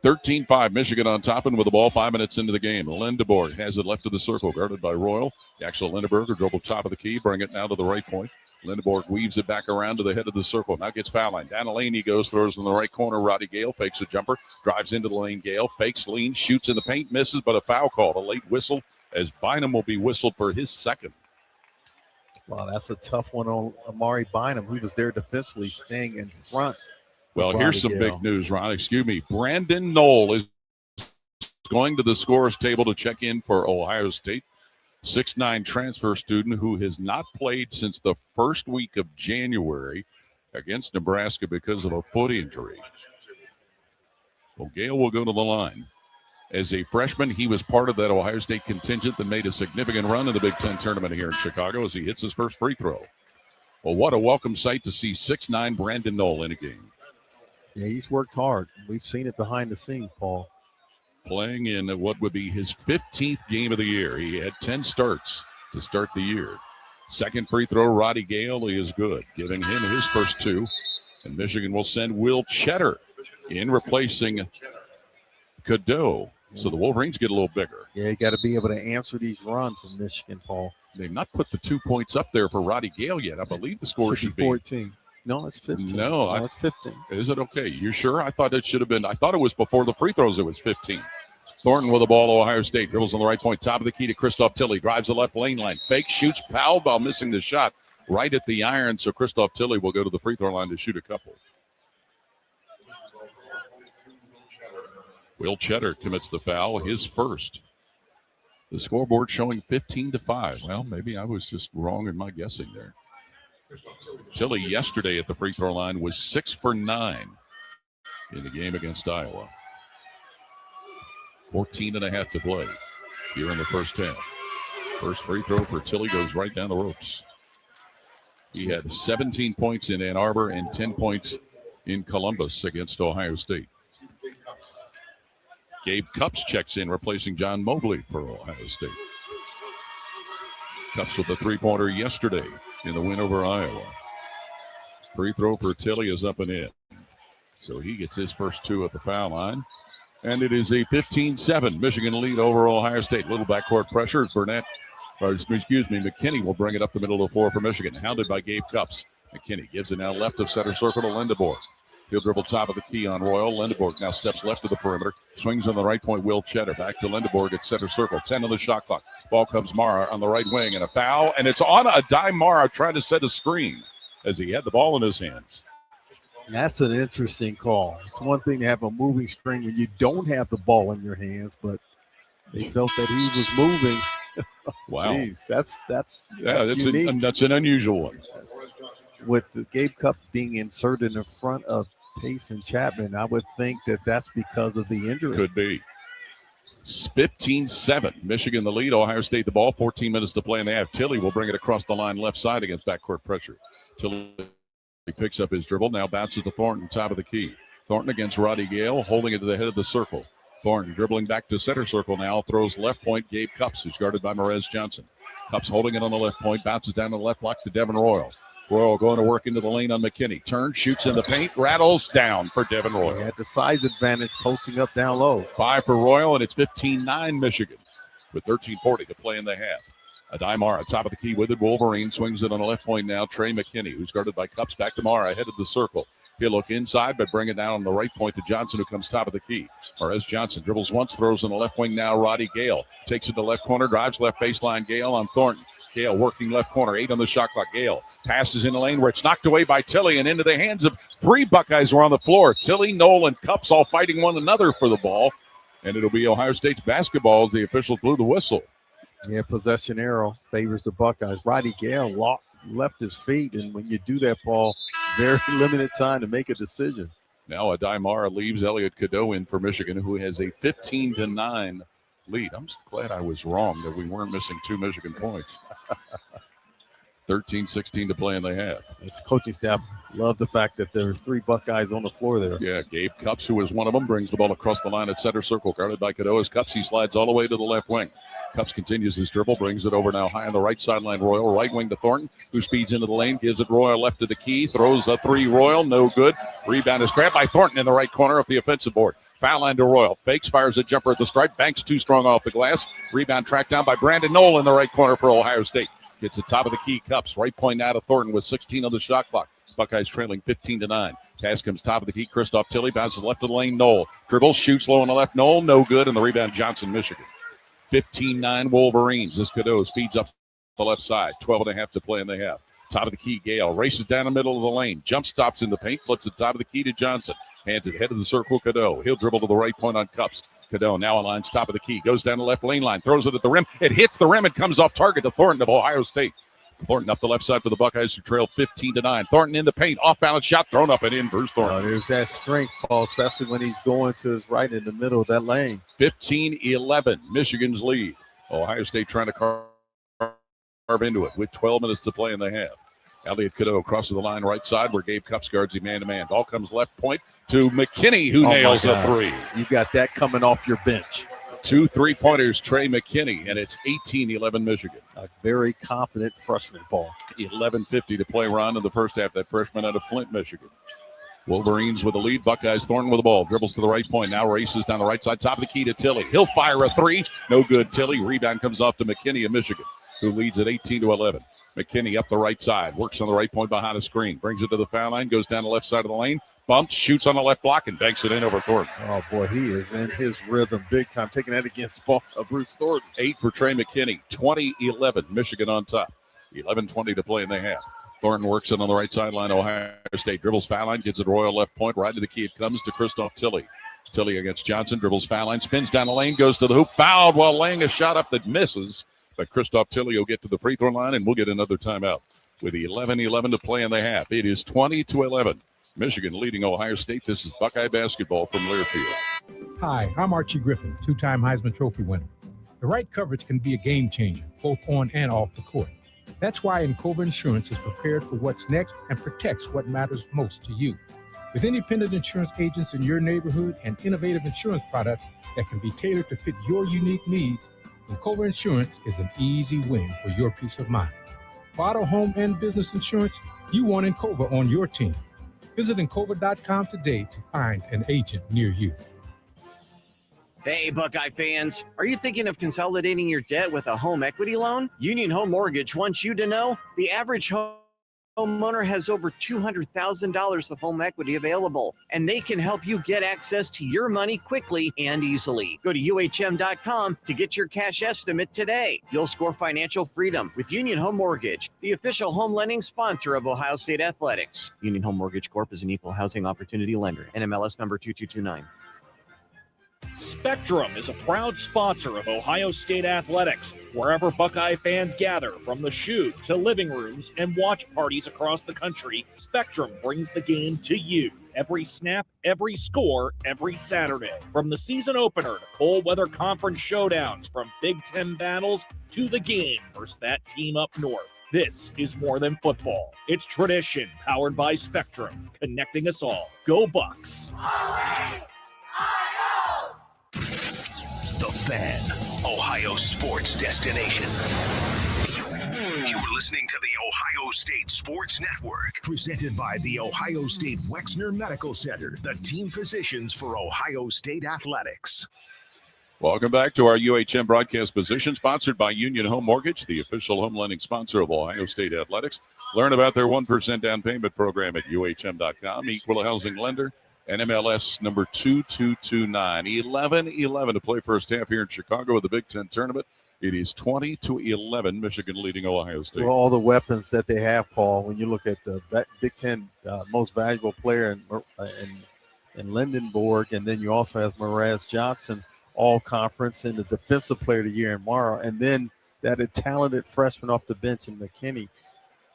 13-5, Michigan on top and with the ball 5 minutes into the game. Lindeborg has it left of the circle, guarded by Royal. Axel Lindeberg will dribble top of the key, bring it now to the right point. Lindeborg weaves it back around to the head of the circle. Now gets foul line. Down the lane he goes, throws in the right corner. Roddy Gale fakes a jumper, drives into the lane. Gale fakes, leans, shoots in the paint, misses, but a foul call. A late whistle as Bynum will be whistled for his second. Wow, that's a tough one on Amari Bynum. He was there defensively, staying in front. Well, here's some big news, Ron. Excuse me. Brandon Knoll is going to the scorer's table to check in for Ohio State. 6'9" transfer student who has not played since the first week of January against Nebraska because of a foot injury. Well, Gale will go to the line. As a freshman, he was part of that Ohio State contingent that made a significant run in the Big Ten tournament here in Chicago as he hits his first free throw. Well, what a welcome sight to see 6'9" Brandon Knoll in a game. Yeah, he's worked hard. We've seen it behind the scenes, Paul. Playing in what would be his 15th game of the year. He had 10 starts to start the year. Second free throw, Roddy Gale, he is good, giving him his first 2. And Michigan will send Will Cheddar in, replacing Cadeau. So the Wolverines get a little bigger. Yeah, you got to be able to answer these runs in Michigan, Paul. They've not put the 2 points up there for Roddy Gale yet. I believe the score should be 14. No, it's 15. No, it's 15. Is it okay? You sure? I thought it should have been. I thought it was before the free throws. It was 15. Thornton with the ball, Ohio State. Dribbles on the right point. Top of the key to Christoph Tilly. Drives the left lane line. Fake, shoots, fouled while missing the shot right at the iron. So Christoph Tilly will go to the free throw line to shoot a couple. Will Cheddar commits the foul, his first. The scoreboard showing 15-5. Well, maybe I was just wrong in my guessing there. Tilly yesterday at the free throw line was 6 for 9 in the game against Iowa. 14.5 to play here in the first half. First free throw for Tilly goes right down the ropes. He had 17 points in Ann Arbor and 10 points in Columbus against Ohio State. Gabe Cupps checks in, replacing John Mobley for Ohio State. Cupps with the three-pointer yesterday in the win over Iowa. Free throw for Tilly is up and in. So he gets his first 2 at the foul line. And it is a 15-7 Michigan lead over Ohio State. Little backcourt pressure as McKinney will bring it up the middle of the floor for Michigan. Hounded by Gabe Cupps. McKinney gives it now left of center circle to Lindeborg. He'll dribble top of the key on Royal. Lindeborg now steps left of the perimeter. Swings on the right point, Will Cheddar. Back to Lindeborg at center circle. 10 on the shot clock. Ball comes Mara on the right wing and a foul. And it's on a dime. Mara trying to set a screen as he had the ball in his hands. That's an interesting call. It's one thing to have a moving screen when you don't have the ball in your hands, but they felt that he was moving. Wow. Jeez, that's unique. That's an unusual one. With the Gabe Cup being inserted in front of Payson Chapman, I would think that that's because of the injury. Could be. 15-7. Michigan the lead. Ohio State the ball. 14 minutes to play, and they have Tilly will bring it across the line left side against backcourt pressure. Tilly picks up his dribble. Now bounces to Thornton, top of the key. Thornton against Roddy Gale, holding it to the head of the circle. Thornton dribbling back to center circle now. Throws left point, Gabe Cupps, who's guarded by Merez Johnson. Cupps holding it on the left point. Bounces down to the left block to Devin Royal. Royal going to work into the lane on McKinney. Turns, shoots in the paint, rattles down for Devin Royal. He had the size advantage posting up down low. 5 for Royal, and it's 15-9 Michigan with 13:40 to play in the half. Adai top of the key with it. Wolverine swings it on the left point now. Trey McKinney, who's guarded by Cups. Back to Mara, ahead of the circle. He'll look inside, but bring it down on the right point to Johnson, who comes top of the key. Perez Johnson dribbles once, throws on the left wing now. Roddy Gale takes it to left corner, drives left baseline. Gale on Thornton. Gale working left corner, 8 on the shot clock. Gale passes in the lane where it's knocked away by Tilly and into the hands of 3 Buckeyes who are on the floor. Tilly, Nolan, Cups all fighting one another for the ball. And it'll be Ohio State's basketball as the officials blew the whistle. Yeah, possession arrow favors the Buckeyes. Roddy Gale left his feet, and when you do that, Paul, very limited time to make a decision. Now Adai leaves Elliot Cadeau in for Michigan, who has a 15-9 lead. I'm just glad I was wrong that we weren't missing 2 Michigan points. 13-16 to play in the half. Its coaching staff love the fact that there are 3 Buckeyes on the floor there. Yeah, Gabe Cups, who is one of them, brings the ball across the line at center circle, guarded by Cadeau. As Cups, he slides all the way to the left wing. Cups continues his dribble, brings it over now high on the right sideline. Royal, right wing to Thornton, who speeds into the lane, gives it Royal left to the key, throws a 3 Royal, no good. Rebound is grabbed by Thornton in the right corner of the offensive board. Foul line to Royal. Fakes, fires a jumper at the stripe. Banks too strong off the glass. Rebound tracked down by Brandon Knoll in the right corner for Ohio State. Gets the top of the key. Cups, right point out of Thornton with 16 on the shot clock. Buckeyes trailing 15-9. Pass comes top of the key. Christoph Tilly bounces left of the lane. Knoll dribbles, shoots low on the left. Knoll, no good. And the rebound, Johnson, Michigan. 15-9 Wolverines. This Cadeau speeds up the left side. 12.5 to play in the half. Top of the key, Gale races down the middle of the lane. Jump stops in the paint. Flips it top of the key to Johnson. Hands it head of the circle, Cadeau. He'll dribble to the right point on Cups. Cadeau now aligns top of the key. Goes down the left lane line. Throws it at the rim. It hits the rim. It comes off target to Thornton of Ohio State. Thornton up the left side for the Buckeyes, who trail 15-9. Thornton in the paint. Off-balance shot thrown up and in. Bruce Thornton. There's that strength, Paul, especially when he's going to his right in the middle of that lane. 15-11. Michigan's lead. Ohio State trying to carve into it with 12 minutes to play in the half. Elliot Cadeau crosses the line right side where Gabe Cups guards him man-to-man. Ball comes left point to McKinney, who nails a 3. You got that coming off your bench. 2 3-pointers, Trey McKinney, and it's 18-11 Michigan. A very confident freshman ball. 11:50 to play, Ron, in the first half. That freshman out of Flint, Michigan. Wolverines with the lead. Buckeyes, Thornton with the ball. Dribbles to the right point. Now races down the right side. Top of the key to Tilly. He'll fire a 3. No good, Tilly. Rebound comes off to McKinney of Michigan, who leads at 18-11. McKinney up the right side. Works on the right point behind a screen. Brings it to the foul line. Goes down the left side of the lane. Bumps, shoots on the left block, and banks it in over Thornton. Oh, boy, he is in his rhythm big time, taking that against Bruce Thornton. 8 for Trey McKinney. 20-11. Michigan on top. 11:20 to play in the half. Thornton works it on the right sideline. Ohio State dribbles foul line, gets it Royal left point. Right to the key it comes to Christoph Tilly. Tilly against Johnson, dribbles foul line, spins down the lane, goes to the hoop, fouled while laying a shot up that misses. But Christoph Tilly will get to the free throw line, and we'll get another timeout. With 11-11 to play in the half. It is 20-11. Michigan leading Ohio State. This is Buckeye basketball from Learfield. Hi, I'm Archie Griffin, 2-time Heisman Trophy winner. The right coverage can be a game changer, both on and off the court. That's why Encova Insurance is prepared for what's next and protects what matters most to you. With independent insurance agents in your neighborhood and innovative insurance products that can be tailored to fit your unique needs, Encova Insurance is an easy win for your peace of mind. For auto, home, and business insurance, you want Encova on your team. Visit Encova.com today to find an agent near you. Hey, Buckeye fans. Are you thinking of consolidating your debt with a home equity loan? Union Home Mortgage wants you to know the average homeowner has over $200,000 of home equity available, and they can help you get access to your money quickly and easily. Go to UHM.com to get your cash estimate today. You'll score financial freedom with Union Home Mortgage, the official home lending sponsor of Ohio State Athletics. Union Home Mortgage Corp. is an equal housing opportunity lender. NMLS number 2229. Spectrum is a proud sponsor of Ohio State Athletics. Wherever Buckeye fans gather, from the shoe to living rooms and watch parties across the country, Spectrum brings the game to you. Every snap, every score, every Saturday. From the season opener to cold weather conference showdowns, from Big Ten battles to the game versus that team up north. This is more than football. It's tradition powered by Spectrum, connecting us all. Go Bucks! The Fan, Ohio sports destination. You're listening to the Ohio State Sports Network, presented by the Ohio State Wexner Medical Center, the team physicians for Ohio State athletics. Welcome back to our UHM broadcast position, sponsored by Union Home Mortgage, the official home lending sponsor of Ohio State athletics. Learn about their 1% down payment program at UHM.com. Equal housing lender, NMLS number 2229. 11-11 to play first half here in Chicago with the Big Ten tournament. It is 20-11, Michigan leading Ohio State. Well, all the weapons that they have, Paul, when you look at the Big Ten most valuable player in Lindenborg, and then you also have Mraz Johnson, all conference, and the defensive player of the year in Morrow, and then that talented freshman off the bench in McKinney.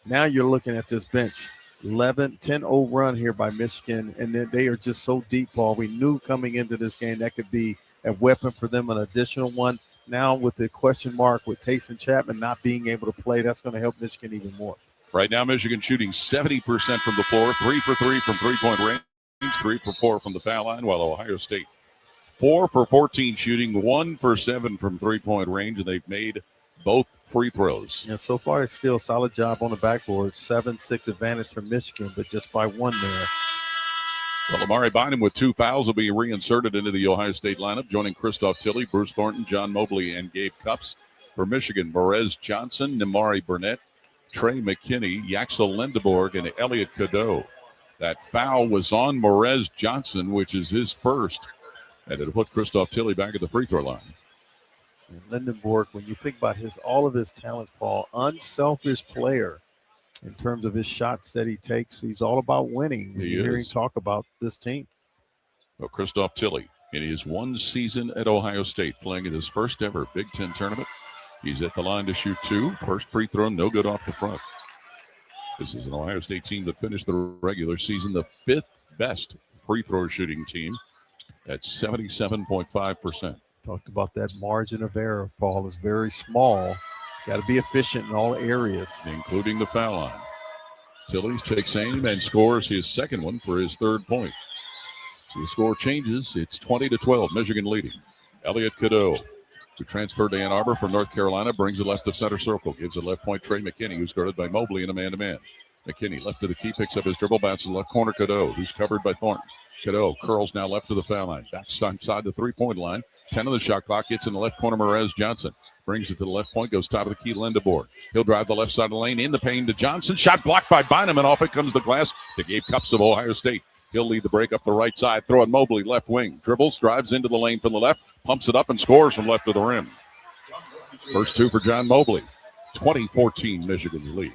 Now you're looking at this bench. 10-0 run here by Michigan, and then they are just so deep, Paul. We knew coming into this game that could be a weapon for them, an additional one. Now with the question mark with Taysom Chapman not being able to play, that's going to help Michigan even more. Right now, Michigan shooting 70% from the floor, 3 for 3 from three-point range, 3 for 4 from the foul line, while Ohio State 4 for 14 shooting, 1 for 7 from three-point range, and they've made both free throws. Yeah, so far it's still a solid job on the backboard. 7-6 advantage for Michigan, but just by one there. Well, Amari Bynum with 2 fouls will be reinserted into the Ohio State lineup, joining Christoph Tilley, Bruce Thornton, John Mobley, and Gabe Cupps. For Michigan, Mraz Johnson, Nimari Burnett, Trey McKinney, Yaxel Lindeborg, and Elliot Cadeau. That foul was on Mraz Johnson, which is his first, and it'll put Christoph Tilley back at the free throw line. And Lindenborg, when you think about all of his talents, Paul, unselfish player in terms of his shots that he takes. He's all about winning. When you hear him talk about this team. Well, Christoph Tilley, in his one season at Ohio State, playing in his first ever Big Ten tournament. He's at the line to shoot 2. First free throw, no good off the front. This is an Ohio State team that finished the regular season the 5th best free throw shooting team at 77.5%. Talked about that margin of error, Paul, is very small. Got to be efficient in all areas, including the foul line. Tilley takes aim and scores his second one for his 3rd point. So the score changes. It's 20-12, Michigan leading. Elliot Cadeau, who transferred to Ann Arbor from North Carolina, brings it left of center circle. Gives a left point Trey McKinney, who's guarded by Mobley in a man-to-man. McKinney left to the key, picks up his dribble, bounces left corner. Cadeau, who's covered by Thornton. Cadeau curls now left to the foul line. Backside the three-point line. 10 on the shot clock. Gets in the left corner. Mraz Johnson brings it to the left point. Goes top of the key. Lindeborg. He'll drive the left side of the lane. In the paint to Johnson. Shot blocked by Bynum, and off it comes the glass to Gabe Cupps of Ohio State. He'll lead the break up the right side. Throwing Mobley left wing. Dribbles, drives into the lane from the left. Pumps it up and scores from left to the rim. First 2 for John Mobley. 20-14 Michigan's lead.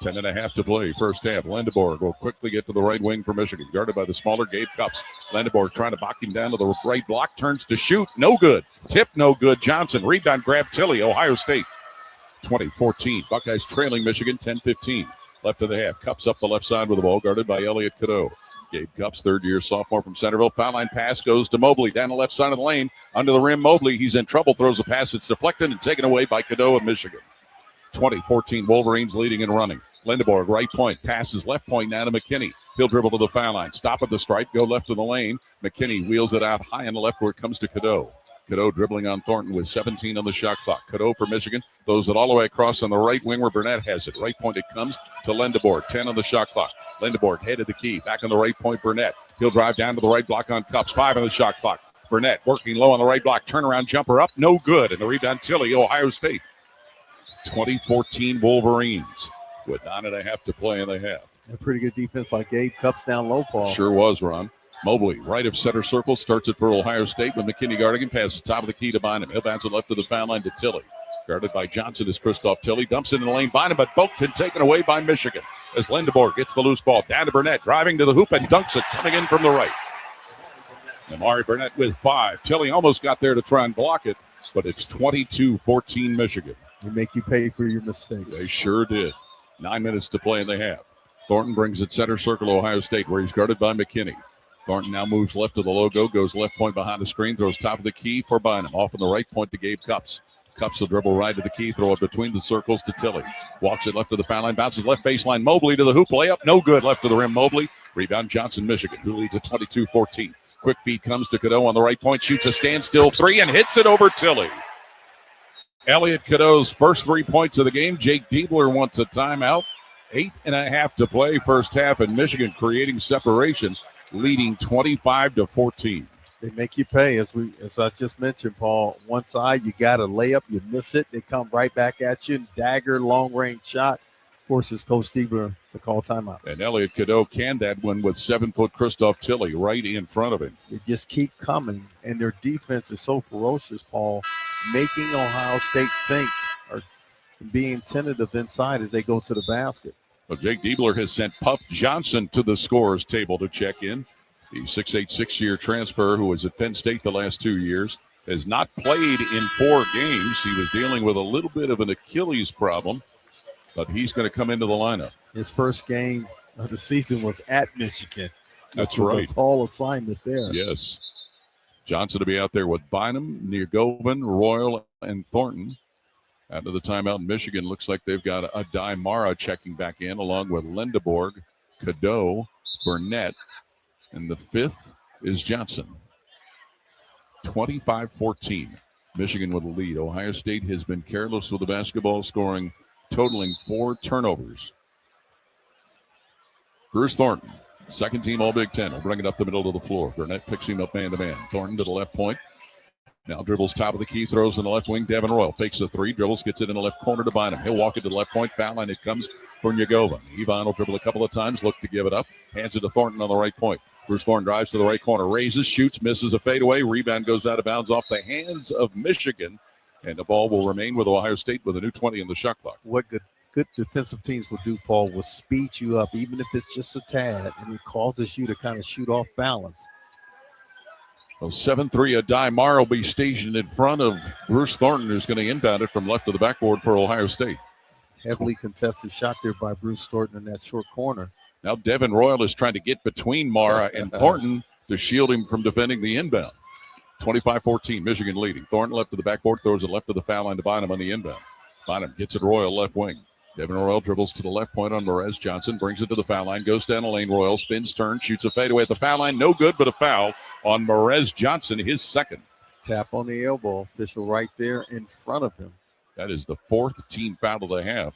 10.5 to play, first half. Lindeborg will quickly get to the right wing for Michigan, guarded by the smaller Gabe Cupps. Lindeborg trying to box him down to the right block, turns to shoot, no good. Tip, no good. Johnson, rebound, grab Tilley, Ohio State. 20-14, Buckeyes trailing Michigan 10-15. Left of the half, Cupps up the left side with the ball, guarded by Elliot Cadeau. Gabe Cupps, 3rd-year sophomore from Centerville. Foul line pass goes to Mobley, down the left side of the lane. Under the rim, Mobley, he's in trouble, throws a pass. It's deflected and taken away by Cadeau of Michigan. 20-14, Wolverines leading and running. Lindeborg, right point, passes left point now to McKinney. He'll dribble to the foul line. Stop at the stripe, go left of the lane. McKinney wheels it out high on the left where it comes to Cadeau. Cadeau dribbling on Thornton with 17 on the shot clock. Cadeau for Michigan throws it all the way across on the right wing where Burnett has it. Right point it comes to Lindeborg, 10 on the shot clock. Lindeborg headed the key, back on the right point, Burnett. He'll drive down to the right block on Cupps, 5 on the shot clock. Burnett working low on the right block, turnaround jumper up, no good. And the rebound, Tilley, Ohio State. 20-14 Wolverines. With 9.5 to play in the half. A pretty good defense by Gabe Cupps down low, Paul. Sure was, Ron. Mobley, right of center circle, starts it for Ohio State with McKinney guarding him, passes top of the key to Bynum. He'll bounce it left to the foul line to Tilley. Guarded by Johnson is Christoph Tilley. Dumps it in the lane. Bynum, but poked and taken away by Michigan. As Lindeborg gets the loose ball. Down to Burnett, driving to the hoop and dunks it, coming in from the right. Amari Burnett with 5. Tilley almost got there to try and block it, but it's 22-14 Michigan. They make you pay for your mistakes. They sure did. 9 minutes to play in the half. Thornton brings it center circle, Ohio State, where he's guarded by McKinney. Thornton now moves left of the logo, goes left point behind the screen, throws top of the key for Bynum. Off on the right point to Gabe Cupps. Cupps will dribble right to the key, throw it between the circles to Tilley. Walks it left of the foul line, bounces left baseline. Mobley to the hoop, layup, no good. Left of the rim, Mobley. Rebound, Johnson, Michigan, who leads at 22-14. Quick feed comes to Cadeau on the right point, shoots a standstill 3 and hits it over Tilley. Elliott Cadeau's first 3 points of the game. Jake Diebler wants a timeout. 8.5 to play first half, and Michigan creating separation, leading 25-14. They make you pay, as I just mentioned, Paul. One side, you got a layup, you miss it, they come right back at you. Dagger, long-range shot, forces Coach Diebler to call timeout. And Elliott Cadeau canned that one with 7-foot Christoph Tilley right in front of him. They just keep coming, and their defense is so ferocious, Paul, making Ohio State think or being tentative inside as they go to the basket. Well, Jake Diebler has sent Puff Johnson to the scorer's table to check in. The 6'8", 6-year transfer who was at Penn State the last 2 years has not played in 4 games. He was dealing with a little bit of an Achilles problem, but he's going to come into the lineup. His first game of the season was at Michigan. That's right. right. A tall assignment there. Yes. Johnson to be out there with Bynum, Neergovan, Royal, and Thornton. Out of the timeout in Michigan, looks like they've got Adai Mara checking back in, along with Lindeborg, Cadeau, Burnett, and the 5th is Johnson. 25-14. Michigan with the lead. Ohio State has been careless with the basketball, scoring, totaling 4 turnovers. Bruce Thornton, second team All-Big Ten, will bring it up the middle of the floor. Burnett picks him up man-to-man. Thornton to the left point. Now dribbles top of the key, throws in the left wing. Devin Royal fakes a 3, dribbles, gets it in the left corner to Bynum. He'll walk it to the left point, foul line. It comes for Neergovan. Yvonne will dribble a couple of times, look to give it up. Hands it to Thornton on the right point. Bruce Thornton drives to the right corner, raises, shoots, misses a fadeaway. Rebound goes out of bounds off the hands of Michigan. And the ball will remain with Ohio State with a new 20 in the shot clock. What good defensive teams will do, Paul, will speed you up, even if it's just a tad, and it causes you to kind of shoot off balance. So 7-3, Adai Mara will be stationed in front of Bruce Thornton, who's going to inbound it from left of the backboard for Ohio State. Heavily contested shot there by Bruce Thornton in that short corner. Now Devin Royal is trying to get between Mara and Thornton to shield him from defending the inbound. 25-14, Michigan leading. Thornton left of the backboard, throws it left of the foul line to Bynum on the inbound. Bynum gets it Royal left wing. Devin Royal dribbles to the left point on Perez Johnson, brings it to the foul line, goes down the lane. Royal spins, turns, shoots a fadeaway at the foul line. No good, but a foul on Perez Johnson, his second. Tap on the elbow, official right there in front of him. That is the 4th team foul of the half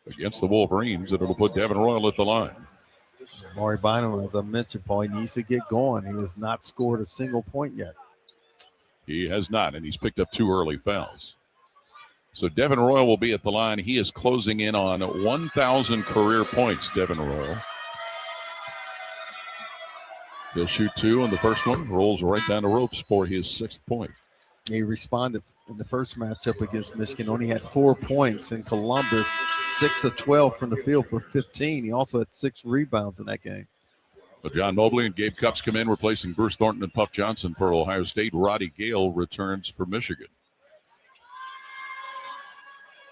against the Wolverines, and it'll put Devin Royal at the line. Maury Bynum, as I mentioned, Paul, he needs to get going. He has not scored a single point yet. He has not, and he's picked up 2 early fouls. So Devin Royal will be at the line. He is closing in on 1,000 career points, Devin Royal. He'll shoot 2 on the first one, rolls right down the ropes for his 6th point. He responded in the first matchup against Michigan, only had 4 points. In Columbus, 6 of 12 from the field for 15. He also had 6 rebounds in that game. But John Mobley and Gabe Cupps come in, replacing Bruce Thornton and Puff Johnson for Ohio State. Roddy Gale returns for Michigan.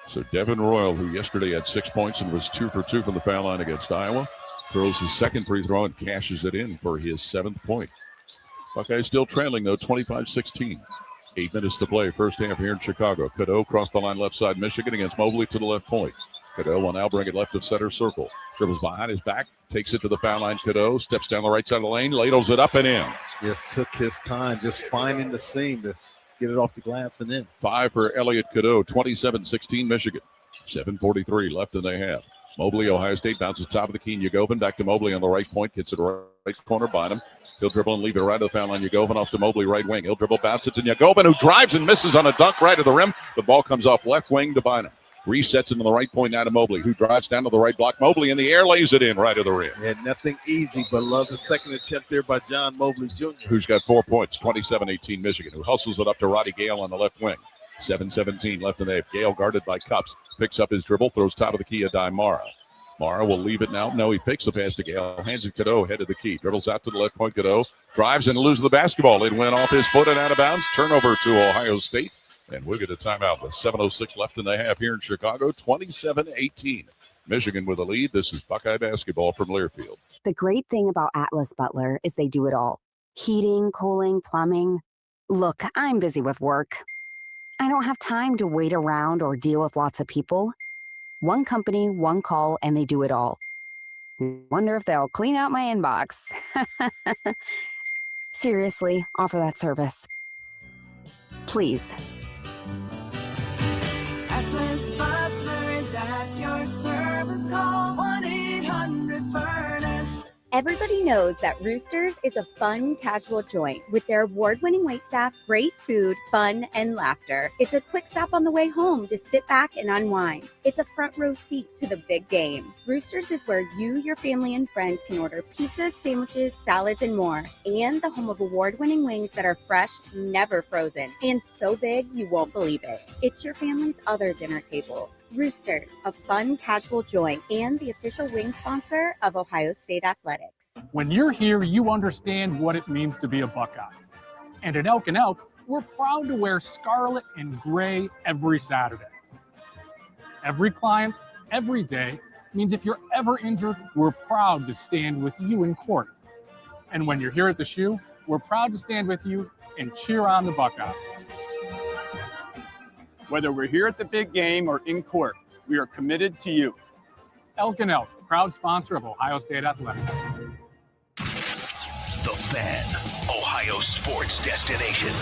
So Devin Royal, who yesterday had 6 points and was 2 for 2 from the foul line against Iowa, throws his second free throw and cashes it in for his 7th point. Buckeyes still trailing, though, 25-16. 8 minutes to play, first half here in Chicago. Cadeau crossed the line left side, Michigan against Mobley to the left point. Cadeau will now bring it left of center circle. Dribbles behind his back, takes it to the foul line. Cadeau steps down the right side of the lane, ladles it up and in. Just took his time, just finding the seam to get it off the glass and in. 5 for Elliott Cadeau, 27-16 Michigan. 7:43 left in the half. Mobley, Ohio State bounces top of the key. Neergovan back to Mobley on the right point. Gets it right corner, Bynum. He'll dribble and leave it right to the foul line. Neergovan off to Mobley, right wing. He'll dribble, bounce it to Neergovan, who drives and misses on a dunk right of the rim. The ball comes off left wing to Bynum. Resets into the right point now to Mobley, who drives down to the right block. Mobley in the air, lays it in right of the rim. Had nothing easy, but love the second attempt there by John Mobley Jr. Who's got 4 points, 27-18 Michigan, who hustles it up to Roddy Gale on the left wing. 7:17 left in the half. Gale guarded by Cupps. Picks up his dribble, throws top of the key, Adai Mara. Mara will leave it now. No, he fakes the pass to Gale. Hands it Cadeau, head of the key. Dribbles out to the left point. Cadeau drives and loses the basketball. It went off his foot and out of bounds. Turnover to Ohio State. And we'll get a timeout with 7:06 left in the half here in Chicago. 27-18. Michigan with a lead. This is Buckeye basketball from Learfield. The great thing about Atlas Butler is they do it all. Heating, cooling, plumbing. Look, I'm busy with work. I don't have time to wait around or deal with lots of people. One company, one call, and they do it all. Wonder if they'll clean out my inbox. Seriously, offer that service. Please. Alice Butler is at your service. Call 1-800-FURNACE. Everybody knows that Roosters is a fun, casual joint with their award-winning waitstaff, great food, fun, and laughter. It's a quick stop on the way home to sit back and unwind. It's a front row seat to the big game. Roosters is where you, your family, and friends can order pizzas, sandwiches, salads, and more. And the home of award-winning wings that are fresh, never frozen, and so big you won't believe it. It's your family's other dinner table. Roosters, a fun, casual joint, and the official wing sponsor of Ohio State Athletics. When you're here, you understand what it means to be a Buckeye. And at Elk & Elk, we're proud to wear scarlet and gray every Saturday. Every client, every day, means if you're ever injured, we're proud to stand with you in court. And when you're here at the shoe, we're proud to stand with you and cheer on the Buckeyes. Whether we're here at the big game or in court, we are committed to you. Elk & Elk, proud sponsor of Ohio State Athletics. The Fan, Ohio sports destination.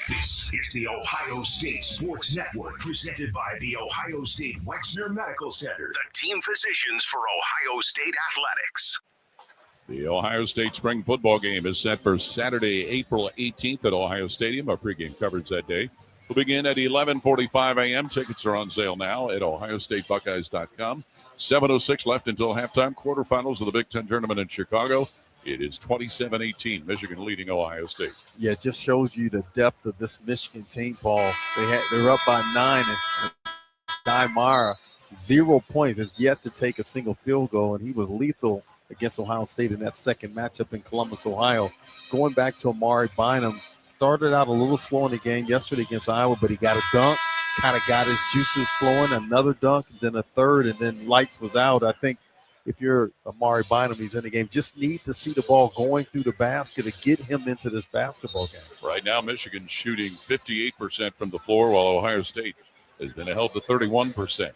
This is the Ohio State Sports Network, presented by the Ohio State Wexner Medical Center, the team physicians for Ohio State Athletics. The Ohio State spring football game is set for Saturday, April 18th at Ohio Stadium. Our pregame coverage that day will begin at 11:45 a.m. Tickets are on sale now at ohiostatebuckeyes.com. 7:06 left until halftime. Quarterfinals of the Big Ten tournament in Chicago. It is 27-18, Michigan leading Ohio State. Yeah, it just shows you the depth of this Michigan team, Paul. They're up by 9, and Guy Mara, 0 points, has yet to take a single field goal, and he was lethal against Ohio State in that second matchup in Columbus, Ohio. Going back to Amari Bynum, started out a little slow in the game yesterday against Iowa, but he got a dunk, kind of got his juices flowing, another dunk, then a third, and then lights was out. I think if you're Amari Bynum, he's in the game, just need to see the ball going through the basket to get him into this basketball game. Right now, Michigan's shooting 58% from the floor, while Ohio State has been held to 31%.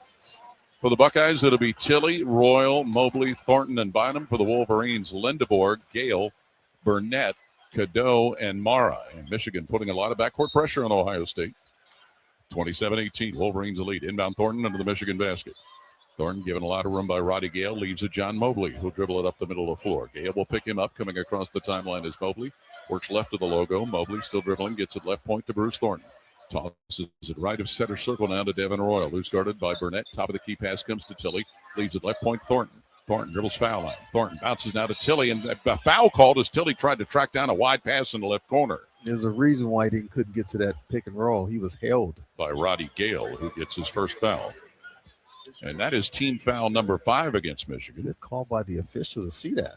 For the Buckeyes, it'll be Tilley, Royal, Mobley, Thornton, and Bynum. For the Wolverines, Lindeborg, Gale, Burnett, Cadeau, and Mara. And Michigan putting a lot of backcourt pressure on Ohio State. 27-18, Wolverines lead. Inbound Thornton under the Michigan basket. Thornton given a lot of room by Roddy Gale, leaves to John Mobley, who'll dribble it up the middle of the floor. Gale will pick him up, coming across the timeline is Mobley. Works left of the logo. Mobley still dribbling, gets it left point to Bruce Thornton. Tosses it right of center circle now to Devin Royal. Loose guarded by Burnett. Top of the key pass comes to Tilley. Leaves it left point Thornton. Thornton dribbles foul line. Thornton bounces now to Tilley, and a foul called as Tilley tried to track down a wide pass in the left corner. There's a reason why he couldn't get to that pick and roll. He was held by Roddy Gale, who gets his first foul. And that is team foul number 5 against Michigan. Good call by the official to see that.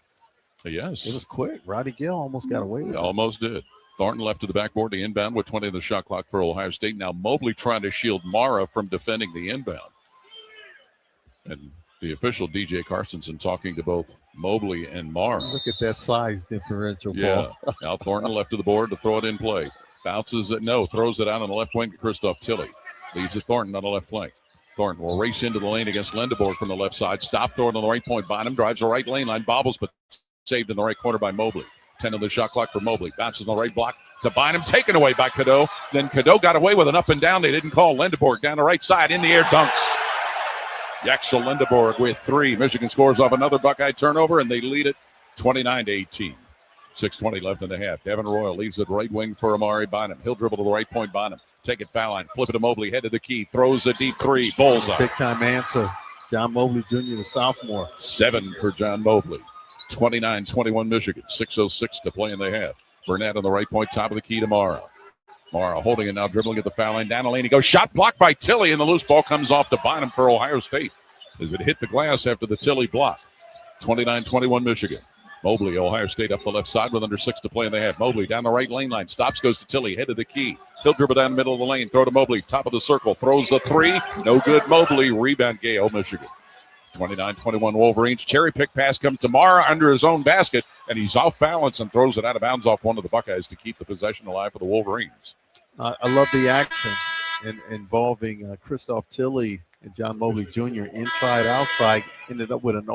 Yes. It was quick. Roddy Gale almost got away with it. Almost did. Thornton left to the backboard to inbound with 20 on the shot clock for Ohio State. Now Mobley trying to shield Mara from defending the inbound. And the official, DJ Carsonson, talking to both Mobley and Mara. Look at that size differential, Paul. Yeah. Now Thornton left to the board to throw it in play. Bounces it, throws it out on the left wing to Christoph Tilley. Leaves it Thornton on the left flank. Thornton will race into the lane against Lindeborg from the left side. Stop Thornton on the right point. Bynum drives the right lane line, bobbles, but saved in the right corner by Mobley. 10 on the shot clock for Mobley. Bounces on the right block to Bynum, taken away by Cadeau. Then Cadeau got away with an up and down. They didn't call. Lindeborg down the right side, in the air, dunks. Yaxel Lindeborg with 3. Michigan scores off another Buckeye turnover, and they lead it 29-18. 6:20 left in the half. Devin Royal leaves it right wing for Amari Bynum. He'll dribble to the right point, Bynum. Take it foul line. Flip it to Mobley. Head to the key. Throws a deep 3. Bullseye. Big time answer. John Mobley Jr., the sophomore. 7 for John Mobley. 29-21 Michigan. 6:06 to play in the half. Burnett on the right point. Top of the key to Mara. Mara holding it now. Dribbling at the foul line. Down the lane he goes. Shot blocked by Tilley, and the loose ball comes off to Bynum for Ohio State as it hit the glass after the Tilley block. 29-21 Michigan. Mobley, Ohio State up the left side with under 6 to play in the half. Mobley down the right lane line. Stops, goes to Tilley. Head to the key. He'll dribble down the middle of the lane. Throw to Mobley. Top of the circle. Throws the 3. No good. Mobley. Rebound Gale, Michigan. 29-21 Wolverines. Cherry pick pass comes to Mara under his own basket, and he's off balance and throws it out of bounds off one of the Buckeyes to keep the possession alive for the Wolverines. I love the action involving Christoph Tilley and John Mobley Jr. inside, outside. Ended up with an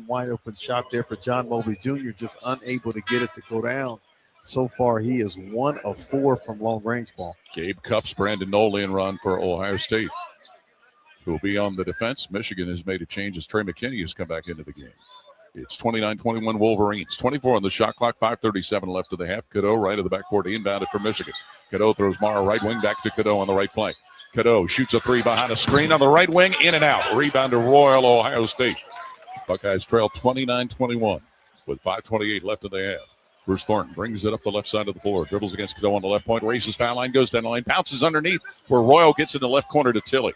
wide open shot there for John Mobley Jr., just unable to get it to go down. So far, he is 1 of 4 from long range ball. Gabe Cups, Brandon Noley, and run for Ohio State, who will be on the defense. Michigan has made a change as Trey McKinney has come back into the game. It's 29-21 Wolverines. 24 on the shot clock, 5:37 left of the half. Cadeau right of the backboard, inbounded for Michigan. Cadeau throws Mara right wing back to Cadeau on the right flank. Cadeau shoots a three behind a screen on the right wing, in and out. Rebound to Royal Ohio State. Buckeyes trail 29-21 with 5:28 left of the half. Bruce Thornton brings it up the left side of the floor. Dribbles against Cadeau on the left point. Races foul line, goes down the lane, bounces underneath where Royal gets in the left corner to Tilley.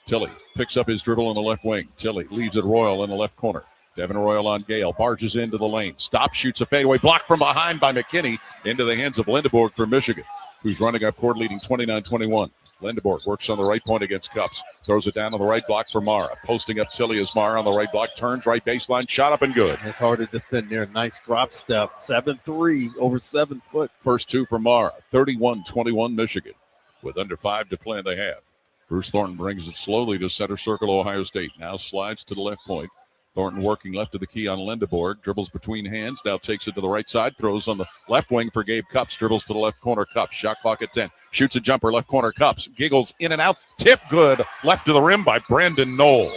Tilley picks up his dribble in the left wing. Tilley leaves it Royal in the left corner. Devin Royal on Gale. Barges into the lane. Stops, shoots a fadeaway. Blocked from behind by McKinney into the hands of Lindeborg for Michigan, who's running up court leading 29-21. Lindeborg works on the right point against Cups. Throws it down on the right block for Mara. Posting up Tilley as Mara on the right block. Turns right baseline. Shot up and good. It's hard to defend there. Nice drop step. 7-3 over 7 foot. First two for Mara. 31-21 Michigan with under 5 to play in the half. Bruce Thornton brings it slowly to center circle Ohio State. Now slides to the left point. Thornton working left of the key on Lindeborg. Dribbles between hands. Now takes it to the right side. Throws on the left wing for Gabe Cups. Dribbles to the left corner. Cups. Shot clock at 10. Shoots a jumper. Left corner. Cups. Giggles in and out. Tip good. Left to the rim by Brandon Knoll.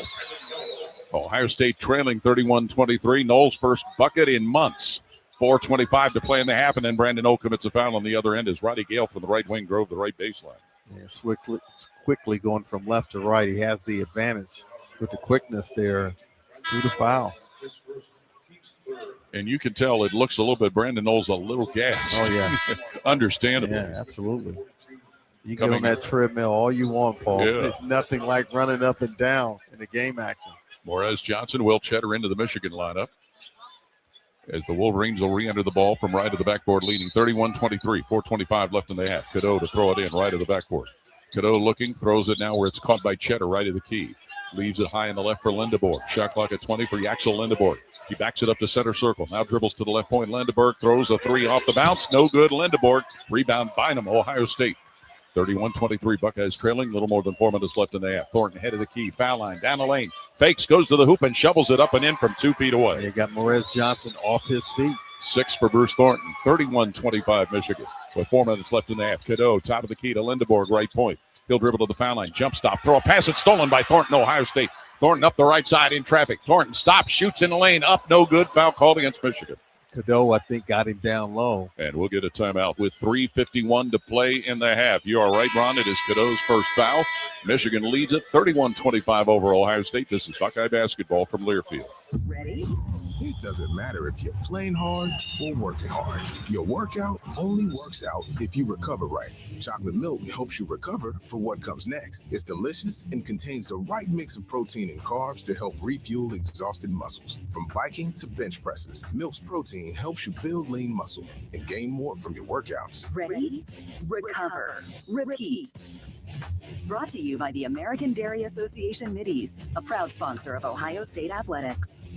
Ohio State trailing 31-23. Knoll's first bucket in months. 4:25 to play in the half. And then Brandon Knoll commits a foul on the other end as Roddy Gale from the right wing drove the right baseline. Yeah, quickly going from left to right. He has the advantage with the quickness there. Through the foul. And you can tell it looks a little bit, Brandon Knoll's a little gassed. Oh, yeah. Understandable. Yeah, absolutely. You get on that treadmill all you want, Paul. Yeah. It's nothing like running up and down in the game action. Morez Johnson, Will Cheddar into the Michigan lineup as the Wolverines will re-enter the ball from right of the backboard, leading 31-23. 4:25 left in the half. Cadeau to throw it in right of the backboard. Cadeau looking, throws it now where it's caught by Cheddar right of the key. Leaves it high in the left for Lindeborg. Shot clock at 20 for Yaxel Lindeborg. He backs it up to center circle. Now dribbles to the left point. Lindeborg throws a three off the bounce. No good. Lindeborg. Rebound Bynum, Ohio State. 31-23. Buckeyes trailing. A little more than 4 minutes left in the half. Thornton head of the key. Foul line. Down the lane. Fakes. Goes to the hoop and shovels it up and in from 2 feet away. You got Morez Johnson off his feet. 6 for Bruce Thornton. 31-25 Michigan. With 4 minutes left in the half. Cadeau top of the key to Lindeborg. Right point. He'll dribble to the foul line. Jump stop. Throw a pass. It's stolen by Thornton, Ohio State. Thornton up the right side in traffic. Thornton stops, shoots in the lane. Up, no good. Foul called against Michigan. Cadeau, I think, got him down low. And we'll get a timeout with 3:51 to play in the half. You are right, Ron. It is Cadeau's first foul. Michigan leads it 31-25 over Ohio State. This is Buckeye basketball from Learfield. Ready? It doesn't matter if you're playing hard or working hard. Your workout only works out if you recover right. Chocolate milk helps you recover for what comes next. It's delicious and contains the right mix of protein and carbs to help refuel exhausted muscles. From biking to bench presses, Milk's protein helps you build lean muscle and gain more from your workouts. Ready? Recover. Repeat. Brought to you by the American Dairy Association Mideast, a proud sponsor of Ohio State Athletics.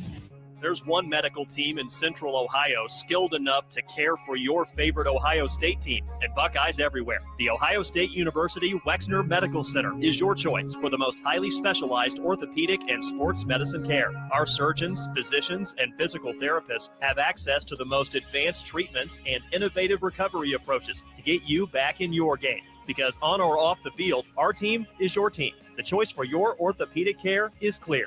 There's one medical team in Central Ohio skilled enough to care for your favorite Ohio State team, and Buckeyes everywhere. The Ohio State University Wexner Medical Center is your choice for the most highly specialized orthopedic and sports medicine care. Our surgeons, physicians, and physical therapists have access to the most advanced treatments and innovative recovery approaches to get you back in your game. Because on or off the field, our team is your team. The choice for your orthopedic care is clear.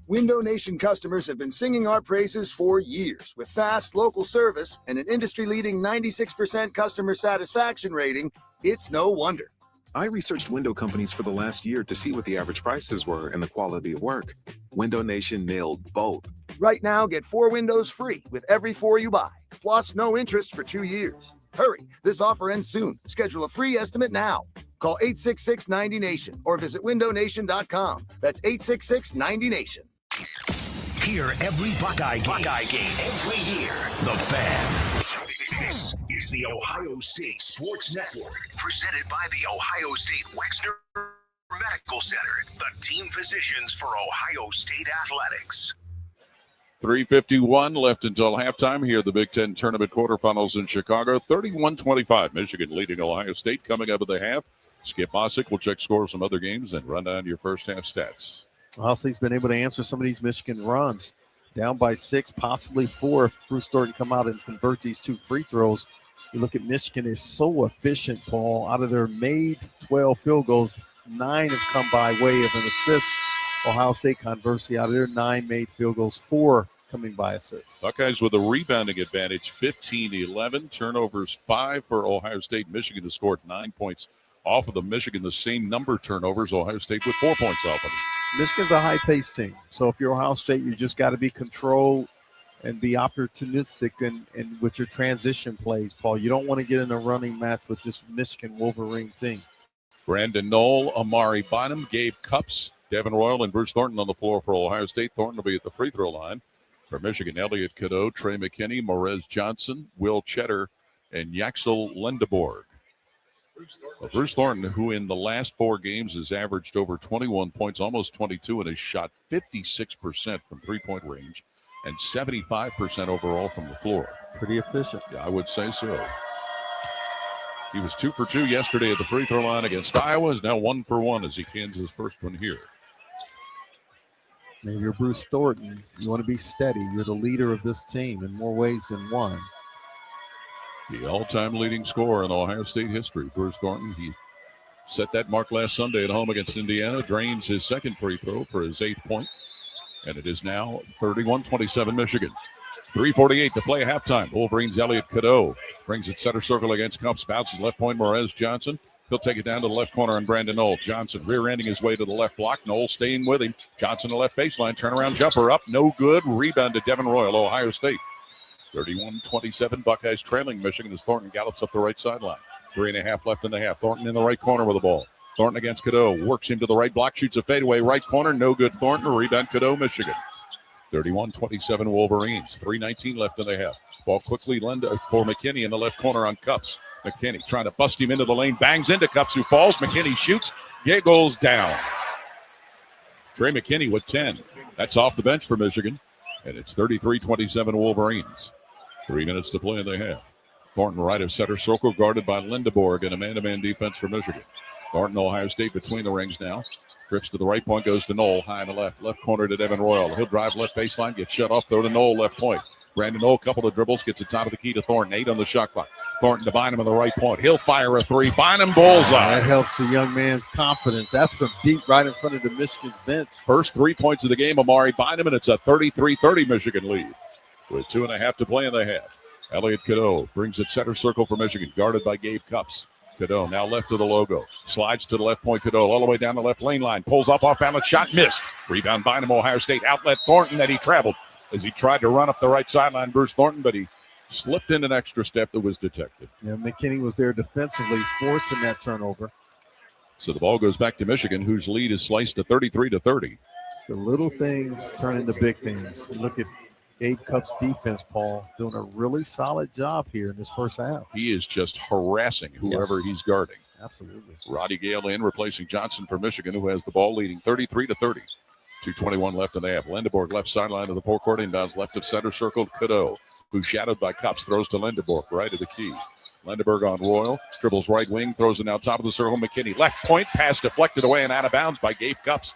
Window Nation customers have been singing our praises for years. With fast local service and an industry-leading 96% customer satisfaction rating, it's no wonder. I researched window companies for the last year to see what the average prices were and the quality of work. Window Nation nailed both. Right now, get 4 windows free with every 4 you buy, plus no interest for 2 years. Hurry, this offer ends soon. Schedule a free estimate now. Call 866-90NATION or visit windownation.com. That's 866-90NATION. Hear every Buckeye game every year. The Fan. This is the Ohio State Sports Network, presented by the Ohio State Wexner Medical Center, the team physicians for Ohio State athletics. 3:51 left until halftime here. The Big Ten Tournament quarterfinals in Chicago. 31-25. Michigan leading Ohio State coming up at the half. Skip Bosick will check scores from other games and run down your first half stats. Also, he's been able to answer some of these Michigan runs. down by 6, possibly 4 if Bruce Thornton come out and convert these 2 free throws. You look at Michigan, is so efficient, Paul. Out of their made 12 field goals, 9 have come by way of an assist. Ohio State, conversely, out of their 9 made field goals, 4 coming by assists. Buckeyes with a rebounding advantage, 15-11. Turnovers 5 for Ohio State. Michigan has scored 9 points off of the Michigan. The same number of turnovers. Ohio State with 4 points off of it. Michigan's a high-paced team. So if you're Ohio State, you just got to be controlled and be opportunistic and with your transition plays, Paul. You don't want to get in a running match with this Michigan Wolverine team. Brandon Knoll, Amari Bynum, Gabe Cupps, Devin Royal, and Bruce Thornton on the floor for Ohio State. Thornton will be at the free throw line. For Michigan, Elliott Cadeau, Trey McKinney, Morez Johnson, Will Cheddar, and Yaxel Lendeborg. Bruce Thornton, who in the last 4 games has averaged over 21 points, almost 22, and has shot 56% from three-point range and 75% overall from the floor. Pretty efficient. Yeah, I would say so. He was 2 for 2 yesterday at the free throw line against Iowa. Is now 1 for 1 as he cans his first one here. Maybe you're Bruce Thornton. You want to be steady. You're the leader of this team in more ways than one. The all-time leading scorer in Ohio State history, Bruce Thornton. He set that mark last Sunday at home against Indiana. Drains his second free throw for his 8th point. And it is now 31-27 Michigan. 3:48 to play at halftime. Wolverines' Elliott Cadeau brings it center circle against Cupps. Bounces left point, Morez Johnson. He'll take it down to the left corner on Brandon Knoll. Johnson rear-ending his way to the left block. Knoll staying with him. Johnson to left baseline. Turnaround jumper up. No good. Rebound to Devin Royal, Ohio State. 31-27. Buckeyes trailing Michigan as Thornton gallops up the right sideline. 3.5 left in the half. Thornton in the right corner with the ball. Thornton against Cadeau. Works him to the right block. Shoots a fadeaway right corner. No good. Thornton. Rebound Cadeau, Michigan. 31-27 Wolverines. 3:19 left in the half. Ball quickly for McKinney in the left corner on Cupps. McKinney trying to bust him into the lane. Bangs into Cupps, who falls. McKinney shoots. Giggles down. Trey McKinney with 10. That's off the bench for Michigan. And it's 33-27 Wolverines. 3 minutes to play in the half. Thornton right of center circle, guarded by Lindeborg, and a man-to-man defense for Michigan. Thornton, Ohio State between the rings now. Drifts to the right point, goes to Knoll, high on the left. Left corner to Devin Royal. He'll drive left baseline, get shut off, throw to Knoll, left point. Brandon Knoll, couple of dribbles, gets the top of the key to Thornton. 8 on the shot clock. Thornton to Bynum on the right point. He'll fire a 3. Bynum bullseye. That helps the young man's confidence. That's from deep right in front of the Michigan's bench. First 3 points of the game, Amari Bynum, and it's a 33-30 Michigan lead. With 2.5 to play in the half. Elliott Cadeau brings it center circle for Michigan, guarded by Gabe Cupps. Cadeau now left of the logo. Slides to the left point. Cadeau all the way down the left lane line. Pulls up off balance. Shot missed. Rebound Bynum, Ohio State. Outlet Thornton that he traveled as he tried to run up the right sideline. Bruce Thornton, but he slipped in an extra step that was detected. Yeah, McKinney was there defensively, forcing that turnover. So the ball goes back to Michigan, whose lead is sliced to 33-30. The little things turn into big things. Look at Gabe Cupps' defense, Paul, doing a really solid job here in this first half. He is just harassing whoever he's guarding. Absolutely. Roddy Gale in, replacing Johnson for Michigan, who has the ball leading 33-30. 2:21 left in the half. Lindeborg left sideline of the forecourt, inbounds left of center circle. Cadeau, who's shadowed by Cupps, throws to Lindeborg, right of the key. Lindeborg on Royal, dribbles right wing, throws it out top of the circle. McKinney left point, pass deflected away and out of bounds by Gabe Cupps.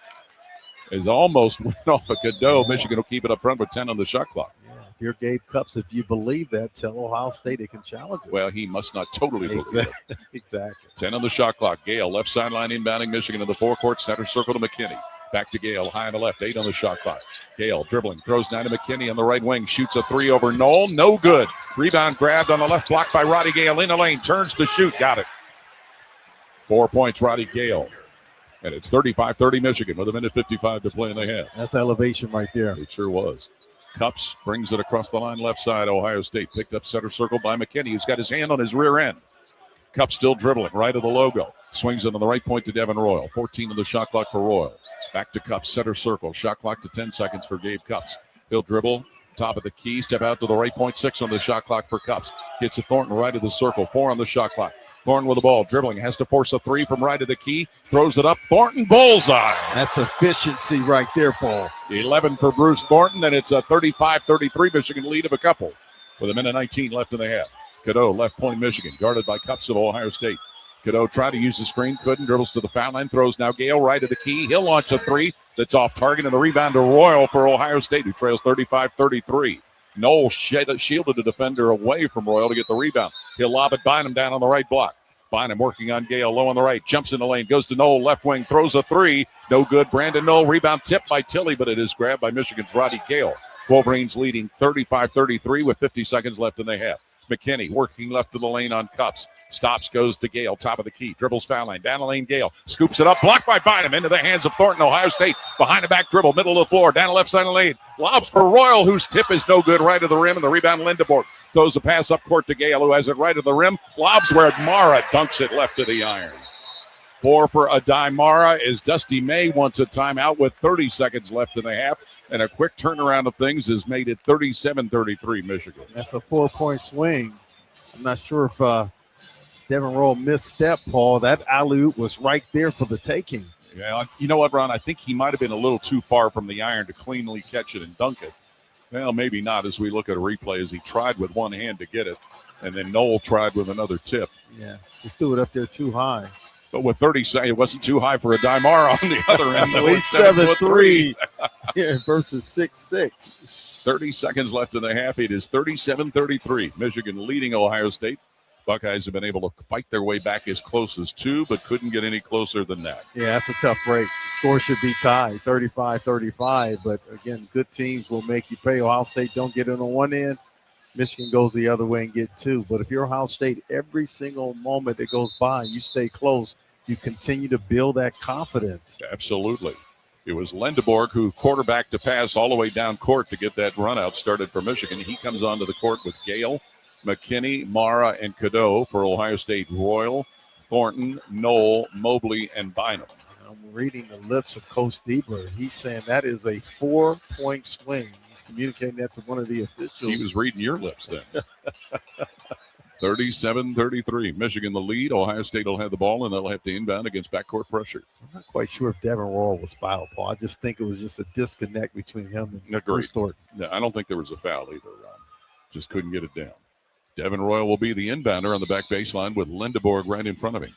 Is almost went off of Cadeau. Michigan will keep it up front with 10 on the shot clock. If you're Gabe Cupps, if you believe that, tell Ohio State it can challenge it. Well, he must not totally believe it. Exactly. 10 on the shot clock. Gale, left sideline inbounding Michigan in the forecourt, center circle to McKinney. Back to Gale, high on the left, 8 on the shot clock. Gale dribbling, throws down to McKinney on the right wing, shoots a 3 over Knoll, no good. Rebound grabbed on the left block by Roddy Gale in the lane, turns to shoot, got it. 4 points, Roddy Gale. And it's 35-30 Michigan with 1:55 to play in the half. That's elevation right there. It sure was. Cupps brings it across the line left side. Ohio State picked up center circle by McKinney, who's got his hand on his rear end. Cupps still dribbling right of the logo. Swings it on the right point to Devin Royal. 14 on the shot clock for Royal. Back to Cupps, center circle. Shot clock to 10 seconds for Gabe Cupps. He'll dribble, top of the key, step out to the right point. 6 on the shot clock for Cupps. Hits a Thornton right of the circle. 4 on the shot clock. Thornton with the ball, dribbling, has to force a 3 from right of the key, throws it up. Thornton bullseye. That's efficiency right there, Paul. 11 for Bruce Thornton, and it's a 35-33 Michigan lead of a couple with 1:19 left in the half. Cadeau, left point Michigan, guarded by Cupps of Ohio State. Cadeau tried to use the screen, couldn't. Dribbles to the foul line, throws now. Gale right of the key. He'll launch a three that's off target, and the rebound to Royal for Ohio State, who trails 35-33. Knoll shielded the defender away from Royal to get the rebound. He'll lob it, Bynum down on the right block. Bynum working on Gale, low on the right, jumps in the lane, goes to Knoll, left wing, throws a three. No good. Brandon Knoll, rebound tipped by Tilley, but it is grabbed by Michigan's Roddy Gale. Wolverines leading 35-33 with 50 seconds left in the half. McKinney working left of the lane on Cups. Stops, goes to Gale, top of the key. Dribbles foul line, down the lane, Gale. Scoops it up, blocked by Bynum, into the hands of Thornton, Ohio State. Behind the back dribble, middle of the floor, down the left side of the lane. Lobs for Royal, whose tip is no good, right of the rim, and the rebound Lindeborg. Throws a pass up court to Gale, who has it right of the rim. Lobs where Mara dunks it left of the iron. 4 for Adai Mara as Dusty May wants a timeout with 30 seconds left in the half. And a quick turnaround of things has made it 37-33 Michigan. That's a 4-point swing. I'm not sure if Devin Roll misstep, Paul. That alley-oop was right there for the taking. Yeah, you know what, Ron? I think he might have been a little too far from the iron to cleanly catch it and dunk it. Well, maybe not as we look at a replay, as he tried with one hand to get it, and then Knoll tried with another tip. Yeah, just threw it up there too high. But with 30 seconds, it wasn't too high for Adai Mara on the other end. At least 7'3" yeah, versus 6'6". 30 seconds left in the half. It is 37-33. Michigan leading Ohio State. Buckeyes have been able to fight their way back as close as 2, but couldn't get any closer than that. Yeah, that's a tough break. Score should be tied, 35-35. But, again, good teams will make you pay. Ohio State don't get in on one end. Michigan goes the other way and get 2. But if you're Ohio State, every single moment that goes by, you stay close, you continue to build that confidence. Absolutely. It was Lindeborg who quarterbacked to pass all the way down court to get that run out started for Michigan. He comes onto the court with Gale, McKinney, Mara, and Cadeau for Ohio State. Royal, Thornton, Knoll, Mobley, and Bynum. I'm reading the lips of Coach Diebler. He's saying that is a 4-point swing. He's communicating that to one of the officials. He was reading your lips then. 37-33. Michigan the lead. Ohio State will have the ball, and they'll have to inbound against backcourt pressure. I'm not quite sure if Devin Royal was fouled, Paul. I just think it was just a disconnect between him and Bruce Thornton. No, I don't think there was a foul either, Ron. Just couldn't get it down. Devin Royal will be the inbounder on the back baseline with Lindeborg right in front of him.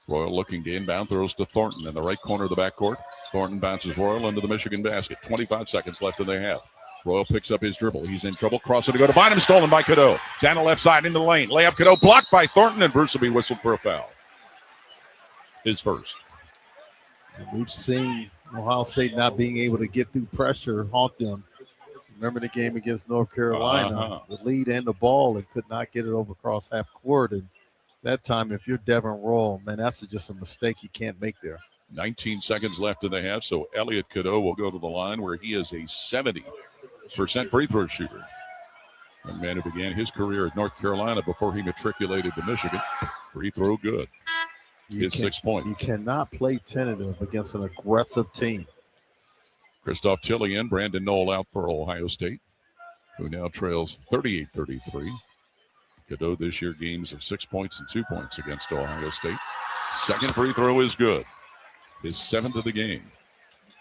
Royal looking to inbound, throws to Thornton in the right corner of the backcourt. Thornton bounces Royal into the Michigan basket. 25 seconds left in the half. Royal picks up his dribble. He's in trouble. Crossing to go to Bynum, stolen by Cadeau. Down the left side into the lane. Layup Cadeau blocked by Thornton, and Bruce will be whistled for a foul. His first. And we've seen Ohio State not being able to get through pressure haunt them. Remember the game against North Carolina, the lead and the ball, and could not get it over across half court. And that time, if you're Devin Royal, man, that's just a mistake you can't make there. 19 seconds left in the half, so Elliot Cadeau will go to the line where he is a 70% free throw shooter. A man who began his career at North Carolina before he matriculated to Michigan. Free throw good. His 6 points. You cannot play tentative against an aggressive team. Christoph Tilley in, Brandon Knoll out for Ohio State, who now trails 38-33. Cadeau this year games of 6 points and 2 points against Ohio State. Second free throw is good. His 7th of the game.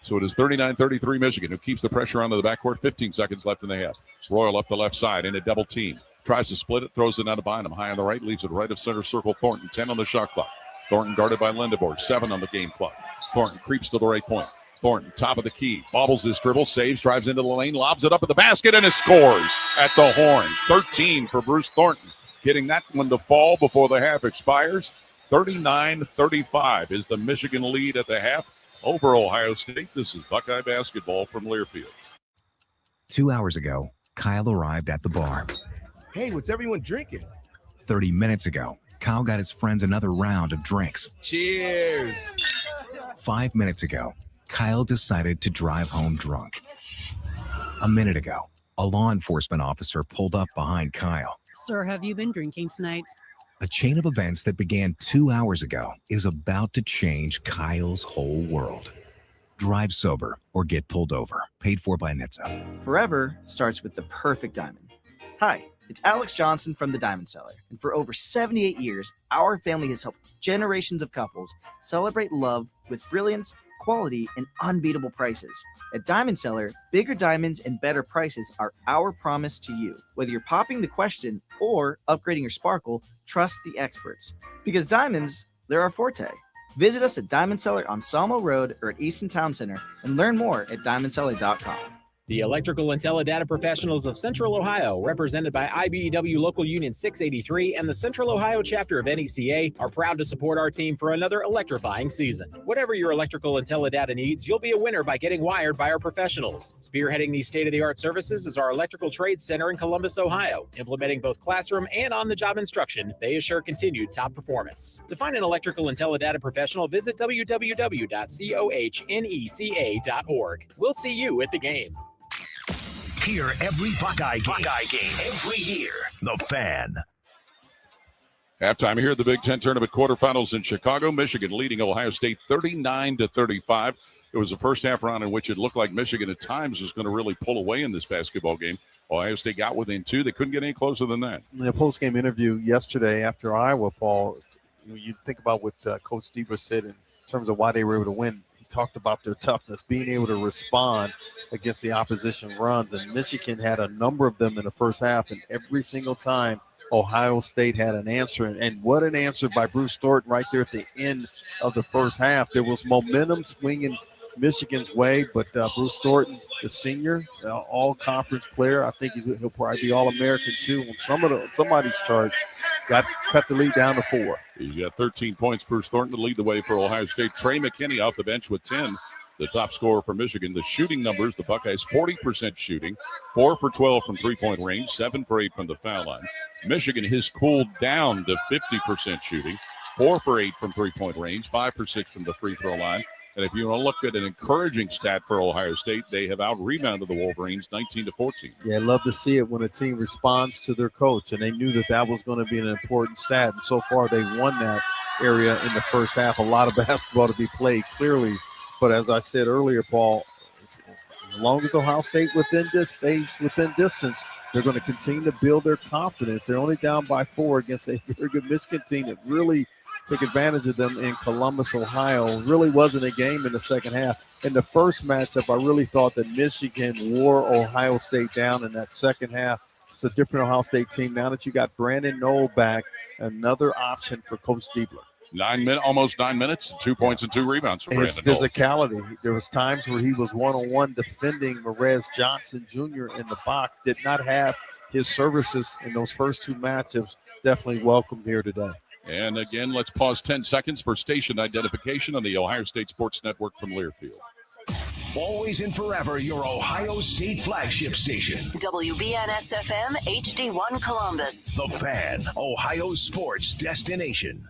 So it is 39-33 Michigan, who keeps the pressure onto the backcourt. 15 seconds left in the half. Royal up the left side in a double team. Tries to split it, throws it out of Bynum. High on the right, leaves it right of center circle. Thornton, 10 on the shot clock. Thornton guarded by Lindeborg, 7 on the game clock. Thornton creeps to the right point. Thornton, top of the key, bobbles his dribble, saves, drives into the lane, lobs it up at the basket, and it scores at the horn. 13 for Bruce Thornton, getting that one to fall before the half expires. 39-35 is the Michigan lead at the half over Ohio State. This is Buckeye basketball from Learfield. 2 hours ago, Kyle arrived at the bar. Hey, what's everyone drinking? 30 minutes ago, Kyle got his friends another round of drinks. Cheers! 5 minutes ago, Kyle decided to drive home drunk. A minute ago, a law enforcement officer pulled up behind Kyle. Sir, have you been drinking tonight? A chain of events that began 2 hours ago is about to change Kyle's whole world. Drive sober or get pulled over. Paid for by NHTSA. Forever starts with the perfect diamond. Hi, it's Alex Johnson from the Diamond Cellar. And for over 78 years, our family has helped generations of couples celebrate love with brilliance, quality, and unbeatable prices. At Diamond Cellar, bigger diamonds and better prices are our promise to you. Whether you're popping the question or upgrading your sparkle, trust the experts. Because diamonds They're our forte. Visit us at Diamond Cellar on Sawmill Road or at Easton Town Center and learn more at diamondcellar.com. The Electrical and Teledata Professionals of Central Ohio, represented by IBEW Local Union 683 and the Central Ohio chapter of NECA, are proud to support our team for another electrifying season. Whatever your electrical and teledata needs, you'll be a winner by getting wired by our professionals. Spearheading these state-of-the-art services is our Electrical Trades Center in Columbus, Ohio. Implementing both classroom and on-the-job instruction, they assure continued top performance. To find an electrical and teledata professional, visit www.cohneca.org. We'll see you at the game. Hear every Buckeye game every year. The Fan. Halftime here at the Big Ten Tournament quarterfinals in Chicago. Michigan leading Ohio State 39-35. It was the first half round in which it looked like Michigan at times was going to really pull away in this basketball game. Ohio State got within 2. They couldn't get any closer than that. In the post-game interview yesterday after Iowa, Paul, you think about what Coach Diebler said in terms of why they were able to win. He talked about their toughness, being able to respond against the opposition runs. And Michigan had a number of them in the first half, and every single time Ohio State had an answer. And what an answer by Bruce Thornton right there at the end of the first half. There was momentum swinging Michigan's way, but Bruce Thornton, the senior, all-conference player, I think he'll probably be All-American too. When somebody's chart cut the lead down to 4. He's got 13 points. Bruce Thornton to lead the way for Ohio State. Trey McKinney off the bench with 10. The top scorer for Michigan. The shooting numbers, the Buckeyes 40% shooting, 4 for 12 from three-point range, 7 for 8 from the foul line. Michigan has cooled down to 50% shooting, 4 for 8 from three-point range, 5 for 6 from the free throw line. And if you want to look at an encouraging stat for Ohio State, they have out-rebounded the Wolverines 19-14. Yeah, I love to see it when a team responds to their coach, and they knew that was going to be an important stat. And so far, they won that area in the first half. A lot of basketball to be played, clearly. But as I said earlier, Paul, as long as Ohio State stays within distance, they're going to continue to build their confidence. They're only down by 4 against a very good Michigan team that really took advantage of them in Columbus, Ohio. Really wasn't a game in the second half. In the first matchup, I really thought that Michigan wore Ohio State down. In that second half, it's a different Ohio State team. Now that you got Brandon Knoll back, another option for Coach Diebler. Almost 9 minutes, 2 points and 2 rebounds for His Brandon Knoll. physicality. There was times where he was one-on-one defending Marez Johnson Jr. in the box. Did not have his services in those first 2 matchups. Definitely welcomed here today. And again, let's pause 10 seconds for station identification on the Ohio State Sports Network from Learfield. Always and forever your Ohio State flagship station. WBNS-FM HD1 Columbus. The Fan, Ohio sports destination.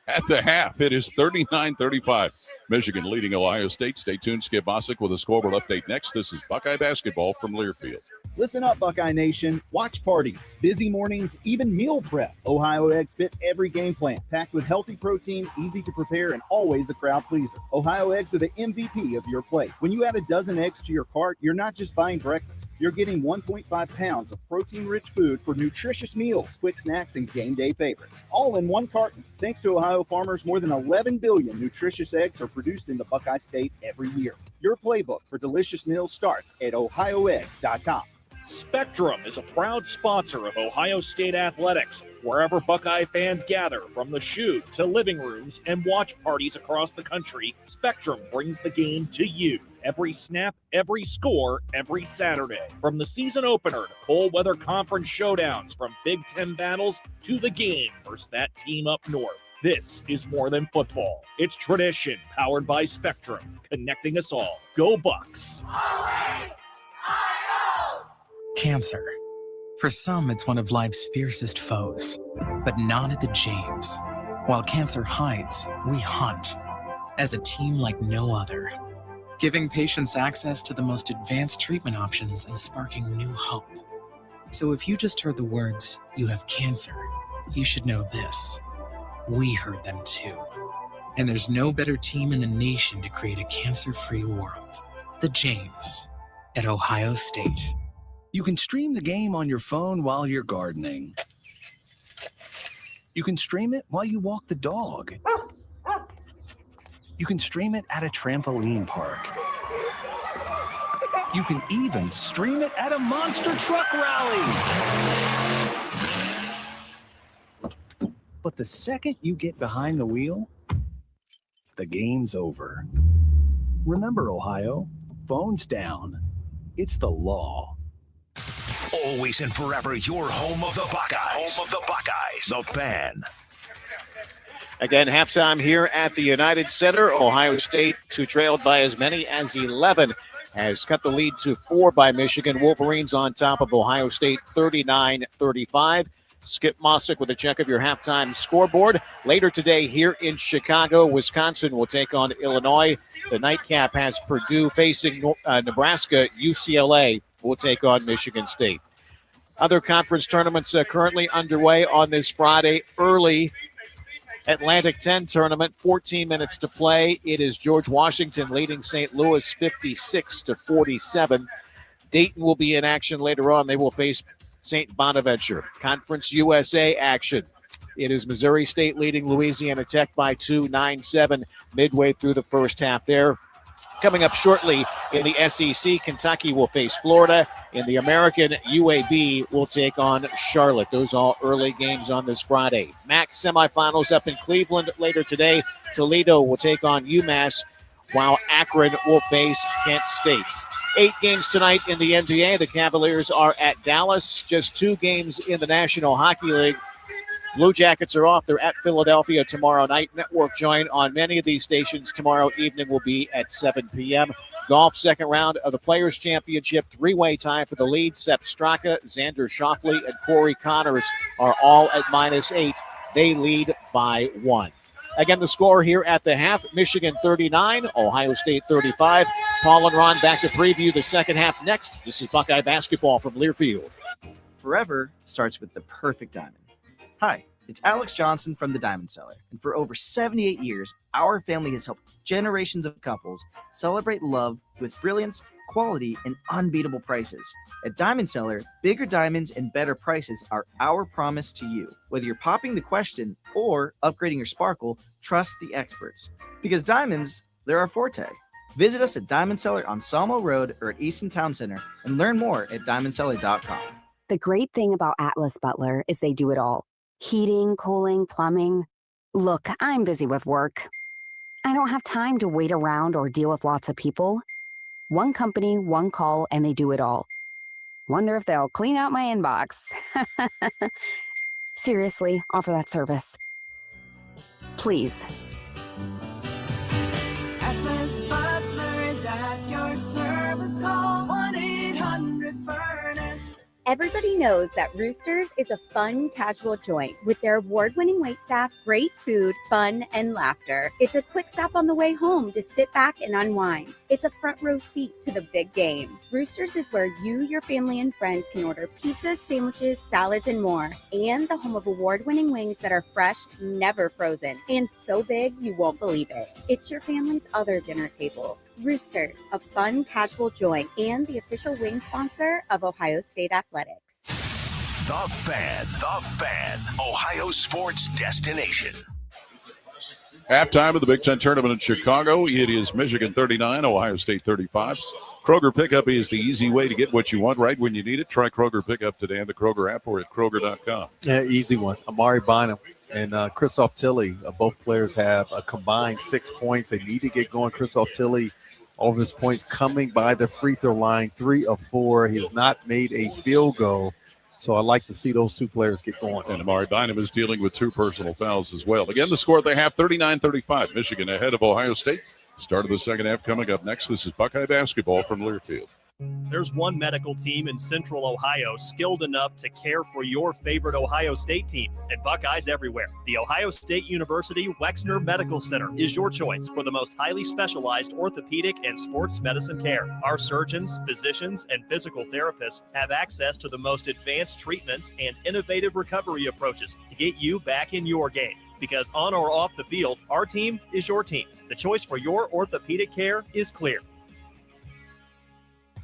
At the half, it is 39-35. Michigan leading Ohio State. Stay tuned. Skip Bosick with a scoreboard update next. This is Buckeye basketball from Learfield. Listen up, Buckeye Nation. Watch parties, busy mornings, even meal prep. Ohio Eggs fit every game plan, packed with healthy protein, easy to prepare, and always a crowd pleaser. Ohio Eggs are the MVP of your plate. When you add a dozen eggs to your cart, you're not just buying breakfast. You're getting 1.5 pounds of protein-rich food for nutritious meals, quick snacks, and game day favorites. All in one carton. Thanks to Ohio farmers, more than 11 billion nutritious eggs are produced in the Buckeye State every year. Your playbook for delicious meals starts at ohioeggs.com. Spectrum is a proud sponsor of Ohio State athletics. Wherever Buckeye fans gather, from the shoot to living rooms and watch parties across the country, Spectrum brings the game to you. Every snap, every score, every Saturday. From the season opener to cold weather conference showdowns, from Big Ten battles to the game versus that team up north. This is more than football. It's tradition powered by Spectrum, connecting us all. Go Bucks! Cancer. For some, it's one of life's fiercest foes, but not at the James. While cancer hides, we hunt as a team like no other, giving patients access to the most advanced treatment options and sparking new hope. So if you just heard the words, "you have cancer," you should know this. We heard them too. And there's no better team in the nation to create a cancer-free world. The James at Ohio State. You can stream the game on your phone while you're gardening. You can stream it while you walk the dog. You can stream it at a trampoline park. You can even stream it at a monster truck rally. But the second you get behind the wheel, the game's over. Remember, Ohio, phones down. It's the law. Always and forever your home of the Buckeyes. Home of the Buckeyes. The Fan. Again, halftime here at the United Center. Ohio State, who trailed by as many as 11, has cut the lead to 4 by Michigan. Wolverines on top of Ohio State 39-35. Skip Mossick with a check of your halftime scoreboard. Later today here in Chicago, Wisconsin will take on Illinois. The nightcap has Purdue facing Nebraska. UCLA will take on Michigan State. Other conference tournaments currently underway on this Friday. Early Atlantic 10 tournament, 14 minutes to play. It is George Washington leading St. Louis 56-47. Dayton will be in action later on. They will face St. Bonaventure. Conference USA action. It is Missouri State leading Louisiana Tech by 2, 9-7, midway through the first half there. Coming up shortly in the SEC, Kentucky will face Florida. In the American, UAB will take on Charlotte. Those all early games on this Friday. MAC semifinals up in Cleveland later today. Toledo will take on UMass, while Akron will face Kent State. 8 games tonight in the NBA. The Cavaliers are at Dallas. Just 2 games in the National Hockey League. Blue Jackets are off. They're at Philadelphia tomorrow night. Network join on many of these stations tomorrow evening will be at 7 p.m. Golf second round of the Players' Championship. 3-way tie for the lead. Sepp Straka, Xander Schauffele, and Corey Connors are all at -8. They lead by 1. Again, the score here at the half, Michigan 39, Ohio State 35. Paul and Ron back to preview the second half next. This is Buckeye basketball from Learfield. Forever starts with the perfect diamond. Hi, it's Alex Johnson from the Diamond Cellar, and for over 78 years, our family has helped generations of couples celebrate love with brilliance, quality, and unbeatable prices. At Diamond Cellar, bigger diamonds and better prices are our promise to you. Whether you're popping the question or upgrading your sparkle, trust the experts. Because diamonds, they're our forte. Visit us at Diamond Cellar on Sawmill Road or at Easton Town Center and learn more at diamondcellar.com. The great thing about Atlas Butler is they do it all. Heating, cooling, plumbing. Look, I'm busy with work. I don't have time to wait around or deal with lots of people. One company, one call, and they do it all. Wonder if they'll clean out my inbox. Seriously, offer that service. Please. Atlas Butler is at your service. Call 1-800-FURNACE. Everybody knows that Roosters is a fun, casual joint with their award-winning waitstaff, great food, fun, and laughter. It's a quick stop on the way home to sit back and unwind. It's a front row seat to the big game. Roosters is where you, your family, and friends can order pizzas, sandwiches, salads, and more. And the home of award-winning wings that are fresh, never frozen, and so big you won't believe it. It's your family's other dinner table. Roosters, a fun, casual joint, and the official wing sponsor of Ohio State Athletics. The Fan, Ohio sports destination. Halftime of the Big Ten tournament in Chicago. It is Michigan 39, Ohio State 35. Kroger Pickup is the easy way to get what you want right when you need it. Try Kroger Pickup today on the Kroger app or at Kroger.com. Yeah, easy one. Amari Bynum and Christoph Tilley, both players have a combined 6 points. They need to get going. Christoph Tilley, all of his points coming by the free throw line, 3 of 4. He has not made a field goal. So I like to see those two players get going. And Amari Bynum is dealing with 2 personal fouls as well. Again, the score they have 39-35. Michigan ahead of Ohio State. Start of the second half coming up next. This is Buckeye basketball from Learfield. There's one medical team in Central Ohio skilled enough to care for your favorite Ohio State team, and Buckeyes everywhere. The Ohio State University Wexner Medical Center is your choice for the most highly specialized orthopedic and sports medicine care. Our surgeons, physicians, and physical therapists have access to the most advanced treatments and innovative recovery approaches to get you back in your game. Because on or off the field, our team is your team. The choice for your orthopedic care is clear.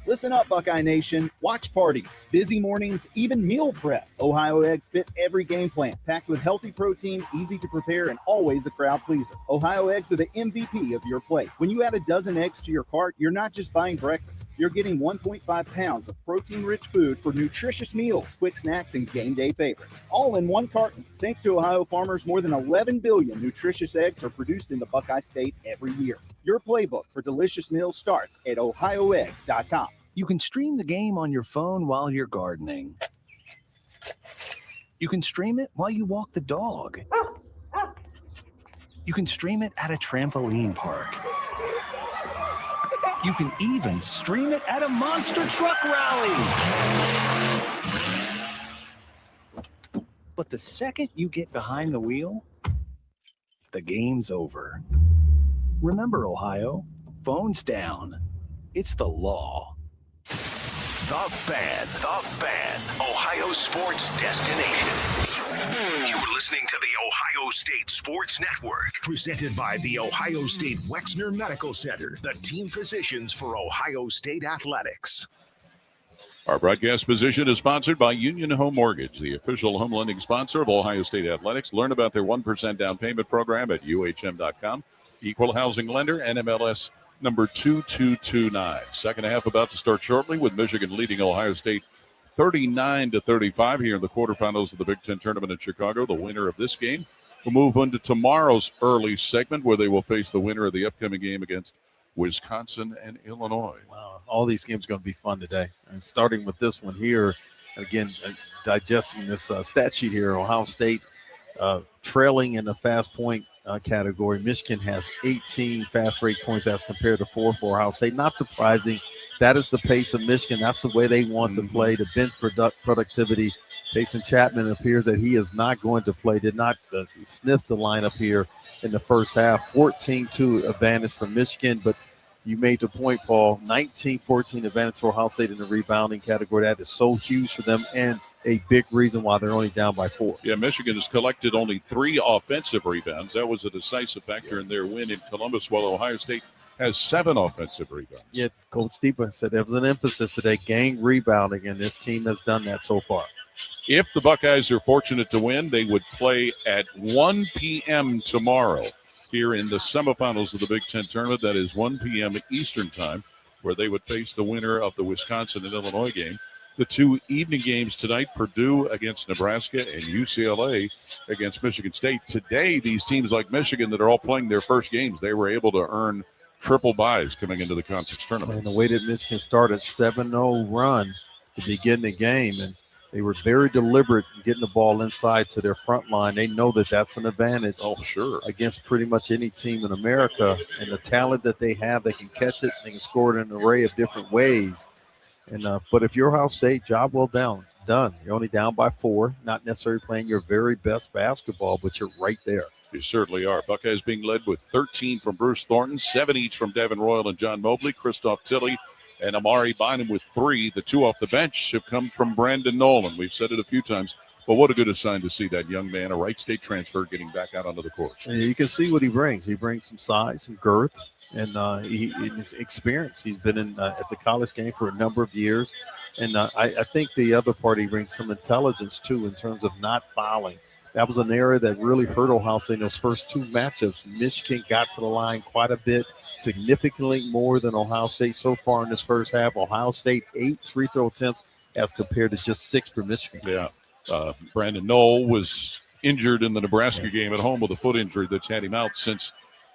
Listen up, Buckeye Nation. Watch parties, busy mornings, even meal prep. Ohio eggs fit every game plan, packed with healthy protein, easy to prepare, and always a crowd pleaser. Ohio eggs are the MVP of your plate. When you add a dozen eggs to your cart, you're not just buying breakfast. You're getting 1.5 pounds of protein-rich food for nutritious meals, quick snacks, and game day favorites. All in one carton. Thanks to Ohio farmers, more than 11 billion nutritious eggs are produced in the Buckeye State every year. Your playbook for delicious meals starts at ohioeggs.com. You can stream the game on your phone while you're gardening. You can stream it while you walk the dog. You can stream it at a trampoline park. You can even stream it at a monster truck rally. But the second you get behind the wheel, the game's over. Remember, Ohio, phones down. It's the law. The Fan, Ohio sports destination. You're listening to the Ohio State Sports Network, presented by the Ohio State Wexner Medical Center, the team physicians for Ohio State athletics. Our broadcast position is sponsored by Union Home Mortgage, the official home lending sponsor of Ohio State athletics. Learn about their 1% down payment program at uhm.com. Equal housing lender, NMLS number 2229. Second half about to start shortly with Michigan leading Ohio State 39-35 here in the quarterfinals of the Big Ten tournament in Chicago. The winner of this game will move on to tomorrow's early segment where they will face the winner of the upcoming game against Wisconsin and Illinois. Wow, all these games are going to be fun today. And starting with this one here, again, digesting this stat sheet here, Ohio State trailing in the fast point category. Michigan has 18 fast break points as compared to 4 for Ohio State. Not surprising. That is the pace of Michigan. That's the way they want to play. The bench productivity. Jason Chapman appears that he is not going to play. Did not sniff the lineup here in the first half. 14-2 advantage for Michigan, but you made the point, Paul. 19-14 advantage for Ohio State in the rebounding category. That is so huge for them and a big reason why they're only down by 4. Yeah, Michigan has collected only 3 offensive rebounds. That was a decisive factor in their win in Columbus, while Ohio State has 7 offensive rebounds. Yet Coach Steeper said there was an emphasis today, gang rebounding, and this team has done that so far. If the Buckeyes are fortunate to win, they would play at 1 p.m. tomorrow here in the semifinals of the Big Ten tournament. That is 1 p.m. Eastern time, where they would face the winner of the Wisconsin and Illinois game. The 2 evening games tonight, Purdue against Nebraska and UCLA against Michigan State. Today, these teams like Michigan that are all playing their first games, they were able to earn triple byes coming into the conference tournament. And the way that Michigan started, 7-0 run to begin the game, and they were very deliberate in getting the ball inside to their front line. They know that that's an advantage. Oh, sure. Against pretty much any team in America. And the talent that they have, they can catch it. They can score it in an array of different ways. And but if you're Ohio State, job well done. You're only down by 4, not necessarily playing your very best basketball, but you're right there. You certainly are. Buckeyes being led with 13 from Bruce Thornton, 7 each from Devin Royal and John Mobley, Christoph Tilley, and Amari Bynum with 3. The 2 off the bench have come from Brandon Nolan. We've said it a few times, but what a good sign to see that young man, a Wright State transfer, getting back out onto the court. And you can see what he brings. He brings some size, some girth, and his experience. He's been in at the college game for a number of years. And I think the other part, he brings some intelligence, too, in terms of not fouling. That was an area that really hurt Ohio State in those first 2 matchups. Michigan got to the line quite a bit, significantly more than Ohio State so far in this first half. Ohio State 8 free throw attempts as compared to just 6 for Michigan. Yeah. Brandon Knoll was injured in the Nebraska game at home with a foot injury that's had him out since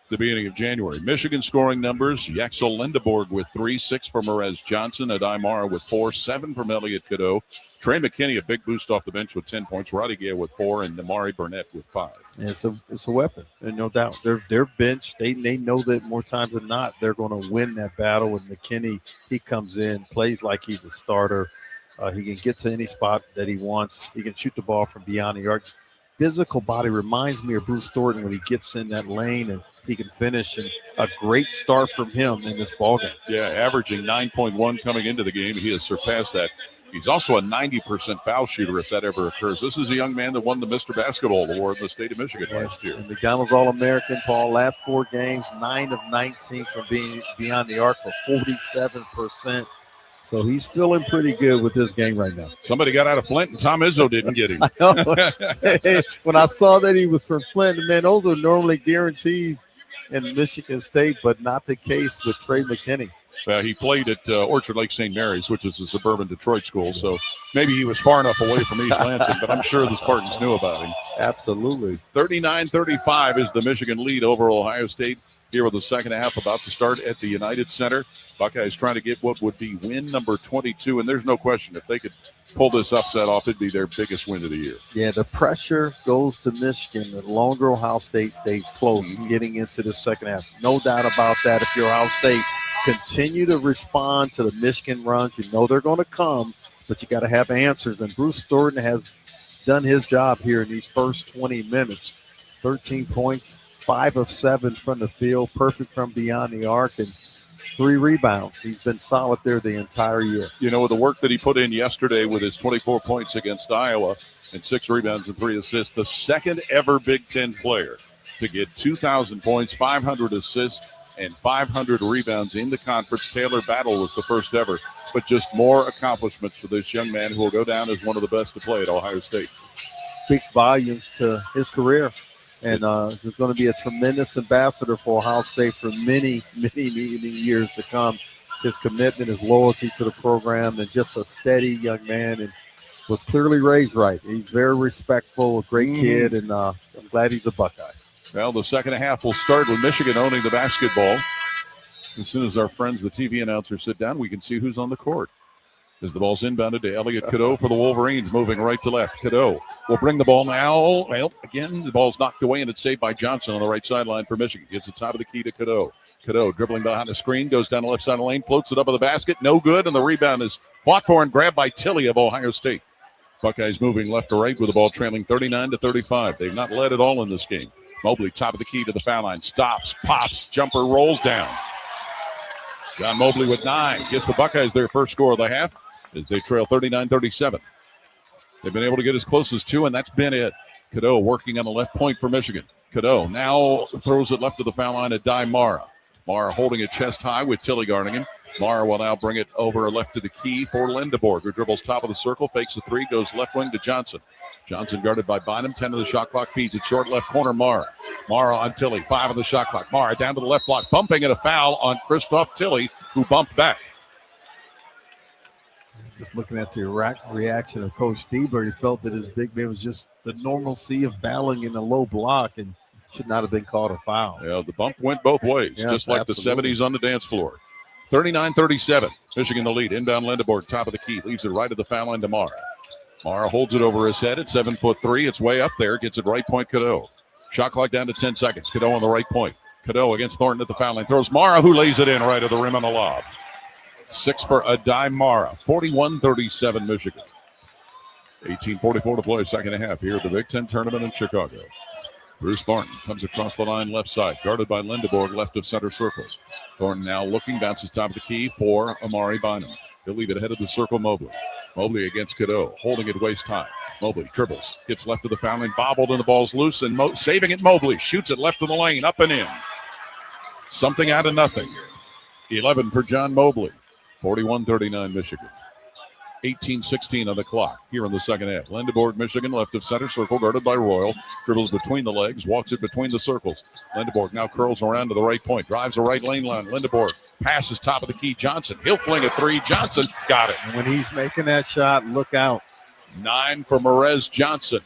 the beginning of January. Michigan scoring numbers, Yaxel Lindeborg with 3, 6 for Merez Johnson, Adai Mara with 4, 7 from Elliott Cadeau, Trey McKinney, a big boost off the bench with 10 points, Roddy Gale with 4, and Namari Burnett with 5. Yeah, it's a weapon, and no doubt. Their bench, they know that more times than not they're going to win that battle. With McKinney, he comes in, plays like he's a starter. He can get to any spot that he wants. He can shoot the ball from beyond the arc. Physical body reminds me of Bruce Thornton when he gets in that lane and he can finish. And a great start from him in this ballgame. Yeah, averaging 9.1 coming into the game. He has surpassed that. He's also a 90% foul shooter if that ever occurs. This is a young man that won the Mr. Basketball Award in the state of Michigan last year. And McDonald's All-American, Paul, last 4 games, 9 of 19 from being beyond the arc for 47%. So he's feeling pretty good with this game right now. Somebody got out of Flint, and Tom Izzo didn't get him. I know. When I saw that he was from Flint, man, those are normally guarantees in Michigan State, but not the case with Trey McKinney. He played at Orchard Lake St. Mary's, which is a suburban Detroit school, so maybe he was far enough away from East Lansing, but I'm sure the Spartans knew about him. Absolutely. 39-35 is the Michigan lead over Ohio State. Here with the second half about to start at the United Center. Buckeyes trying to get what would be win number 22, and there's no question if they could pull this upset off, it'd be their biggest win of the year. Yeah, the pressure goes to Michigan. The longer Ohio State stays close getting into the second half. No doubt about that. If you're Ohio State, continue to respond to the Michigan runs. You know they're going to come, but you got to have answers. And Bruce Thornton has done his job here in these first 20 minutes. 13 points. 5 of 7 from the field, perfect from beyond the arc, and 3 rebounds. He's been solid there the entire year. You know, with the work that he put in yesterday with his 24 points against Iowa and 6 rebounds and 3 assists, the second ever Big Ten player to get 2,000 points, 500 assists, and 500 rebounds in the conference. Taylor Battle was the first ever, but just more accomplishments for this young man who will go down as one of the best to play at Ohio State. Speaks volumes to his career. And he's going to be a tremendous ambassador for Ohio State for many, many years to come. His commitment, his loyalty to the program, and just a steady young man, and was clearly raised right. He's very respectful, a great kid, and I'm glad he's a Buckeye. Well, the second half will start with Michigan owning the basketball. As soon as our friends, the TV announcers, sit down, we can see who's on the court. As the ball's inbounded to Elliott Cadeau for the Wolverines, moving right to left. Cadeau will bring the ball now. Well, again, the ball's knocked away, and it's saved by Johnson on the right sideline for Michigan. Gets the top of the key to Cadeau. Cadeau dribbling behind the screen, goes down the left side of the lane, floats it up with the basket. No good, and the rebound is fought for and grabbed by Tilley of Ohio State. Buckeyes moving left to right with the ball trailing 39-35. They've not led at all in this game. Mobley, top of the key to the foul line. Stops, pops, jumper, rolls down. John Mobley with 9. Gets the Buckeyes their first score of the half as they trail 39-37. They've been able to get as close as 2, and that's been it. Cadeau working on the left point for Michigan. Cadeau now throws it left to the foul line at Di Mara. Mara holding it chest high with Tilley guarding him. Mara will now bring it over left to the key for Lindeborg, who dribbles top of the circle, fakes the 3, goes left wing to Johnson. Johnson guarded by Bynum, 10 of the shot clock, feeds it short left corner, Mara. Mara on Tilley, 5 on the shot clock. Mara down to the left block, bumping and a foul on Christoph Tilley, who bumped back. Just looking at the reaction of Coach Stieber, he felt that his big man was just the normalcy of battling in a low block and should not have been called a foul. Yeah, the bump went both ways, Yes, just like absolutely. the 70s on the dance floor. 39-37, Michigan the lead. Inbound Lindeborg, top of the key, leaves it right at the foul line to Mara. Mara holds it over his head at 7'3". It's way up there, gets it right point Cadeau. Shot clock down to 10 seconds. Cadeau on the right point. Cadeau against Thornton at the foul line. Throws Mara, who lays it in right at the rim on the lob. 6 for Adai Mara. 41-37 Michigan. 18:44 to play second half here at the Big Ten tournament in Chicago. Bruce Thornton comes across the line left side, guarded by Lindeborg, left of center circle. Thornton now looking, bounces top of the key for Amari Bynum. He'll leave it ahead of the circle, Mobley. Mobley against Cadeau, holding it waist high. Mobley dribbles, gets left of the foul line, bobbled, and the ball's loose, and saving it Mobley. Shoots it left of the lane, up and in. Something out of nothing. 11 for John Mobley. 41-39 Michigan. 18:16 on the clock here in the second half. Lindeborg, Michigan, left of center circle, guarded by Royal. Dribbles between the legs, walks it between the circles. Lindeborg now curls around to the right point, drives the right lane line. Lindeborg passes top of the key. Johnson, he'll fling a 3. Johnson got it. And when he's making that shot, look out. 9 for Merez Johnson.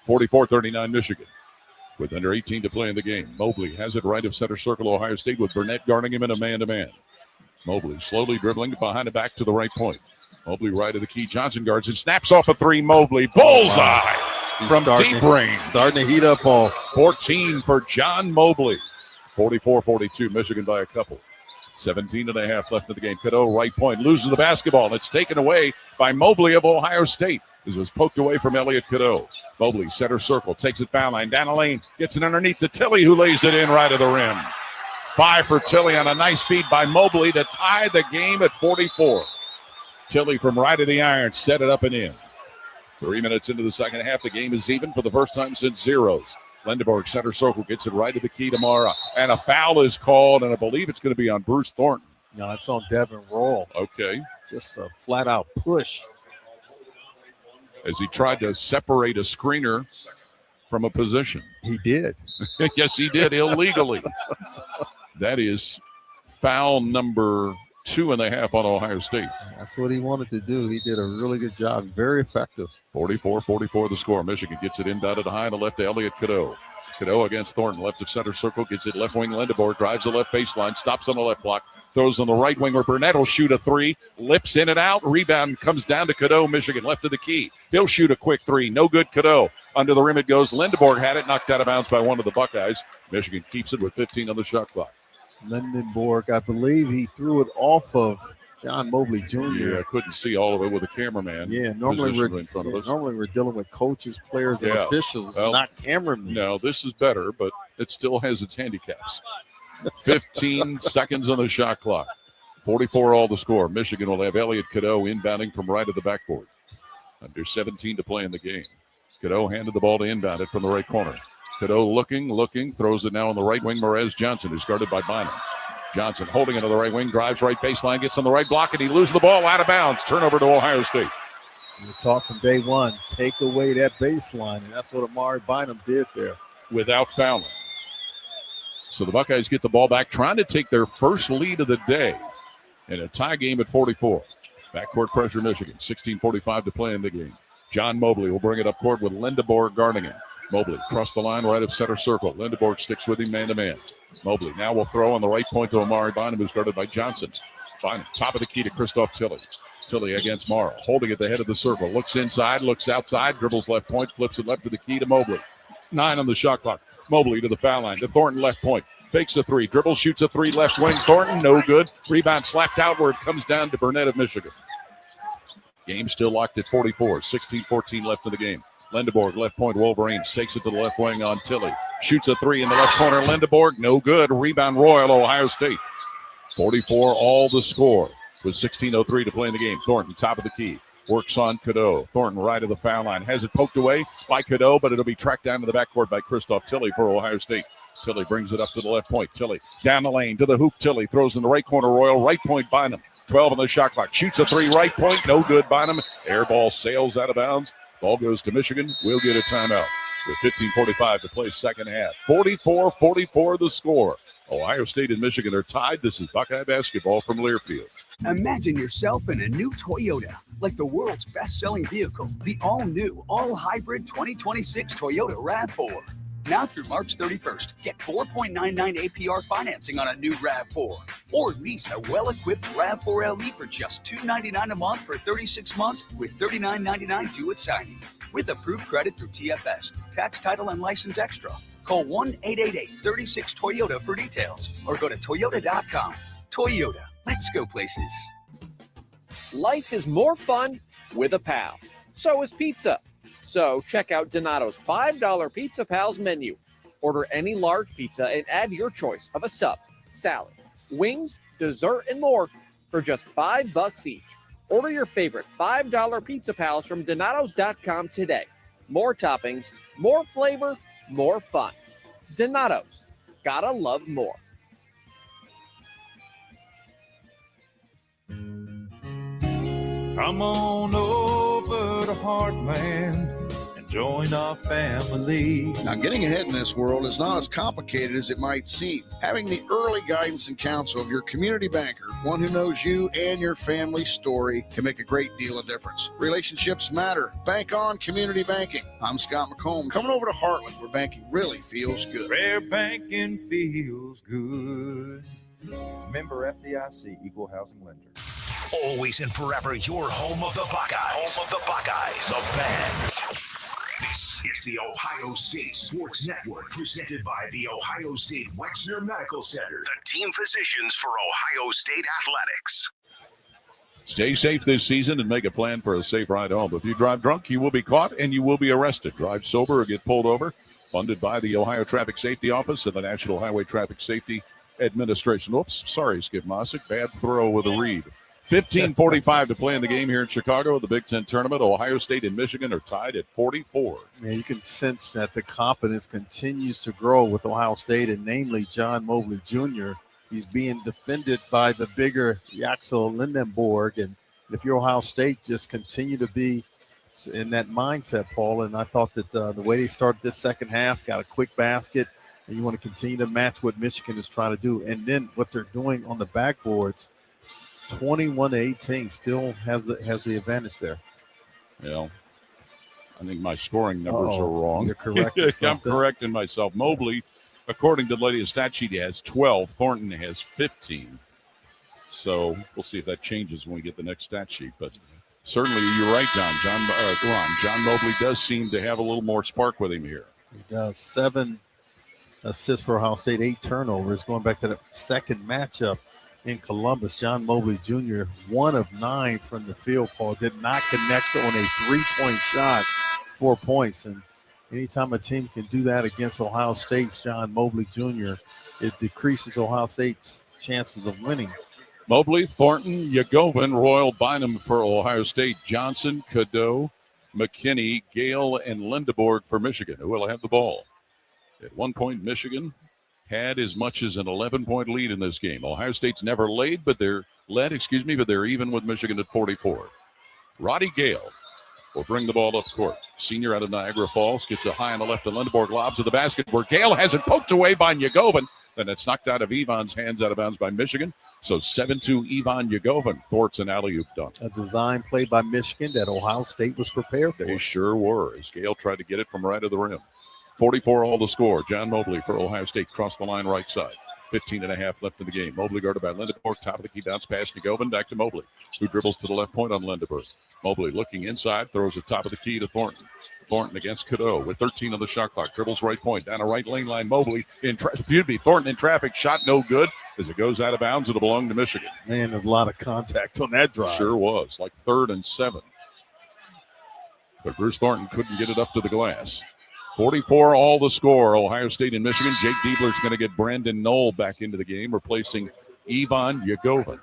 44-39 Michigan. With under 18 to play in the game. Mobley has it right of center circle, Ohio State, with Burnett guarding him in a man-to-man. Mobley slowly dribbling behind the back to the right point. Mobley right of the key. Johnson guards and snaps off a 3. Mobley bullseye from deep range. Starting to heat up all. 14 for John Mobley. 44-42. Michigan by a couple. 17.5 left in the game. Cadeau right point loses the basketball, and it's taken away by Mobley of Ohio State. This was poked away from Elliott Cadeau. Mobley center circle, takes it foul line down the lane, gets it underneath to Tilley, who lays it in right of the rim. 5 for Tilley on a nice feed by Mobley to tie the game at 44. Tilley from right of the iron set it up and in. 3 minutes into the second half, the game is even for the first time since zeros. Lindeborg center circle gets it right to the key to Mara, and a foul is called, and I believe it's going to be on Bruce Thornton. No, it's on Devin Roll. Okay. Just a flat-out push. As he tried to separate a screener from a position. He did. Yes, he did, illegally. That is foul number 2.5 on Ohio State. That's what he wanted to do. He did a really good job. Very effective. 44-44 the score. Michigan gets it inbounded high to left to Elliott Cadeau. Cadeau against Thornton, left of center circle, gets it left wing. Lindeborg drives the left baseline, stops on the left block, throws on the right wing where Burnett will shoot a three, lips in and out, rebound comes down to Cadeau. Michigan left of the key. He'll shoot a quick three. No good, Cadeau. Under the rim it goes. Lindeborg had it, knocked out of bounds by one of the Buckeyes. Michigan keeps it with 15 on the shot clock. Lindenborg, I believe he threw it off of John Mobley Jr. Yeah, I couldn't see all of it with a cameraman. Yeah, normally in front of us. we're dealing with coaches, players, and officials, not cameramen. No, this is better, but it still has its handicaps. 15 seconds on the shot clock. 44 all the score. Michigan will have Elliott Cadeau inbounding from right of the backboard. Under 17 to play in the game. Cadeau handed the ball to inbound it from the right corner. Cadeau looking, throws it now on the right wing. Merez Johnson, who's guarded by Bynum. Johnson holding it on the right wing, drives right baseline, gets on the right block, and he loses the ball out of bounds. Turnover to Ohio State. We talked from day one, take away that baseline, and that's what Amari Bynum did there. Without fouling. So the Buckeyes get the ball back, trying to take their first lead of the day in a tie game at 44. Backcourt pressure, Michigan. 16:45 to play in the game. John Mobley will bring it up court with Lindeborg guarding him. Mobley across the line right of center circle. Lindeborg sticks with him man-to-man. Mobley now will throw on the right point to Amari Bynum, who's guarded by Johnson. Bynum, top of the key to Christoph Tilley. Tilley against Morrow, holding at the head of the circle. Looks inside, looks outside, dribbles left point, flips it left to the key to Mobley. 9 on the shot clock. Mobley to the foul line, to Thornton left point. Fakes a three, dribbles, shoots a three, left wing. Thornton, no good. Rebound slapped outward, comes down to Burnett of Michigan. Game still locked at 44. 16-14 left in the game. Lindeborg, left point, Wolverines, takes it to the left wing on Tilley. Shoots a three in the left corner, Lindeborg, no good. Rebound Royal, Ohio State. 44 all the score with 16:03 to play in the game. Thornton, top of the key, works on Cadeau. Thornton right of the foul line, has it poked away by Cadeau, but it'll be tracked down to the backcourt by Christoph Tilley for Ohio State. Tilley brings it up to the left point. Tilley down the lane to the hoop. Tilley throws in the right corner, Royal, right point Bynum. 12 on the shot clock, shoots a three, right point, no good. Bynum, air ball sails out of bounds. Ball goes to Michigan. We'll get a timeout with 15:45 to play second half. 44-44 the score. Ohio State and Michigan are tied. This is Buckeye basketball from Learfield. Imagine yourself in a new Toyota, like the world's best-selling vehicle, the all-new, all-hybrid 2026 Toyota RAV4. Now through March 31st, get 4.99 APR financing on a new RAV4. Or lease a well-equipped RAV4 LE for just $299 a month for 36 months with $39.99 due at signing. With approved credit through TFS, tax, title, and license extra. Call 1-888-36-TOYOTA for details or go to Toyota.com. Toyota, let's go places. Life is more fun with a pal. So is pizza. So check out Donato's $5 Pizza Pals menu. Order any large pizza and add your choice of a sub, salad, wings, dessert, and more for just $5 each. Order your favorite $5 Pizza Pals from Donatos.com today. More toppings, more flavor, more fun. Donato's. Gotta love more. Come on over to Heartland and join our family. Now, getting ahead in this world is not as complicated as it might seem. Having the early guidance and counsel of your community banker, one who knows you and your family's story, can make a great deal of difference. Relationships matter. Bank on community banking. I'm Scott McComb. Coming over to Heartland, where banking really feels good. Where banking feels good. Member FDIC, Equal Housing Lender. Always and forever your home of the Buckeyes. Home of the Buckeyes, the fan. This is the Ohio State Sports Network, presented by the Ohio State Wexner Medical Center, the team physicians for Ohio State athletics. Stay safe this season and make a plan for a safe ride home. If you drive drunk, you will be caught and you will be arrested. Drive sober or get pulled over. Funded by the Ohio Traffic Safety Office and the National Highway Traffic Safety Administration. Oops, sorry, Skip Mossick. Bad throw with a read. 15:45 to play in the game here in Chicago. The Big Ten tournament. Ohio State and Michigan are tied at 44. Yeah, you can sense that the confidence continues to grow with Ohio State, and namely John Mobley Jr. he's being defended by the bigger Yaxel Lindenborg. And if you're Ohio State, just continue to be in that mindset, Paul. And I thought that the way they started this second half, got a quick basket, and you want to continue to match what Michigan is trying to do. And then what they're doing on the backboards, 21-18, still has the advantage there. Well, I think my scoring numbers are wrong. You're correct. I'm correcting myself. Mobley, according to the latest stat sheet, has 12. Thornton has 15. So we'll see if that changes when we get the next stat sheet. But certainly, you're right, John. John Mobley does seem to have a little more spark with him here. He does. 7 assists for Ohio State, 8 turnovers. Going back to the second matchup in Columbus, John Mobley Jr., 1 of 9 from the field, Paul, did not connect on a 3-point shot, 4 points. And anytime a team can do that against Ohio State's John Mobley Jr., it decreases Ohio State's chances of winning. Mobley, Thornton, Yagovin, Royal, Bynum for Ohio State, Johnson, Cadeau, McKinney, Gale, and Lindeborg for Michigan, who will have the ball. At one point, Michigan had as much as an 11-point lead in this game. Ohio State's never led, but they're even with Michigan at 44. Roddy Gale will bring the ball up court. Senior out of Niagara Falls gets a high on the left to Lindeborg, lobs to the basket where Gale has it poked away by Yagovin. Then it's knocked out of Yvonne's hands, out of bounds by Michigan. So 7-2 Yvonne Yagovin thwarts an alley-oop dunk. A design play by Michigan that Ohio State was prepared for. They sure were, as Gale tried to get it from right of the rim. 44 all the score. John Mobley for Ohio State crossed the line right side. 15.5 left in the game. Mobley guarded by Lindeborg. Top of the key bounce pass to Yagovin. Back to Mobley, who dribbles to the left point on Lindeborg. Mobley looking inside, throws it top of the key to Thornton. Thornton against Cadeau with 13 on the shot clock. Dribbles right point down a right lane line. Mobley Thornton in traffic. Shot no good as it goes out of bounds. It'll belong to Michigan. Man, there's a lot of contact on that drive. Sure was, like 3rd and 7. But Bruce Thornton couldn't get it up to the glass. 44 all the score. Ohio State and Michigan. Jake Diebler's going to get Brandon Knoll back into the game, replacing Yvonne Yagovin.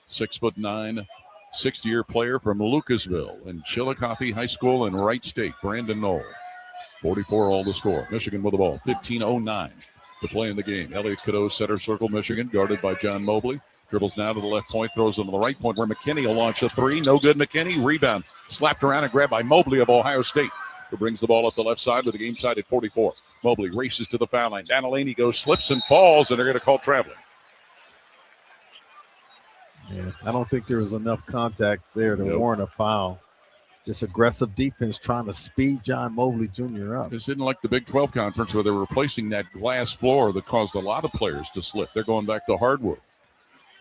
6'9", 6th-year player from Lucasville and Chillicothe High School in Wright State, Brandon Knoll. 44 all the score. Michigan with the ball. 15:09 to play in the game. Elliot Cadeau, center circle, Michigan, guarded by John Mobley. Dribbles now to the left point, throws it to the right point where McKinney will launch a 3. No good, McKinney. Rebound. Slapped around and grabbed by Mobley of Ohio State, who brings the ball up the left side with the game side at 44. Mobley races to the foul line. Down the lane he goes, slips and falls, and they're going to call traveling. Yeah, I don't think there was enough contact there to warrant a foul. Just aggressive defense trying to speed John Mobley Jr. up. This isn't like the Big 12 conference where they're replacing that glass floor that caused a lot of players to slip. They're going back to hardwood.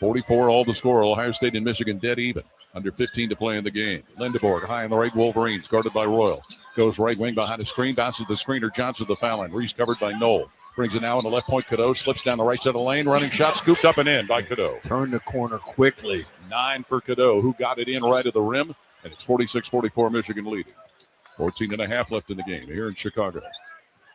44 all the score. Ohio State and Michigan dead even. Under 15 to play in the game. Lindeborg high on the right, Wolverines guarded by Royal. Goes right wing behind the screen, bounces the screener, Johnson to the foul line. Reese covered by Knoll. Brings it now on the left point. Cadeau slips down the right side of the lane. Running shot scooped up and in by Cadeau. Turn the corner quickly. 9 for Cadeau, who got it in right at the rim. And it's 46-44 Michigan leading. 14.5 left in the game here in Chicago.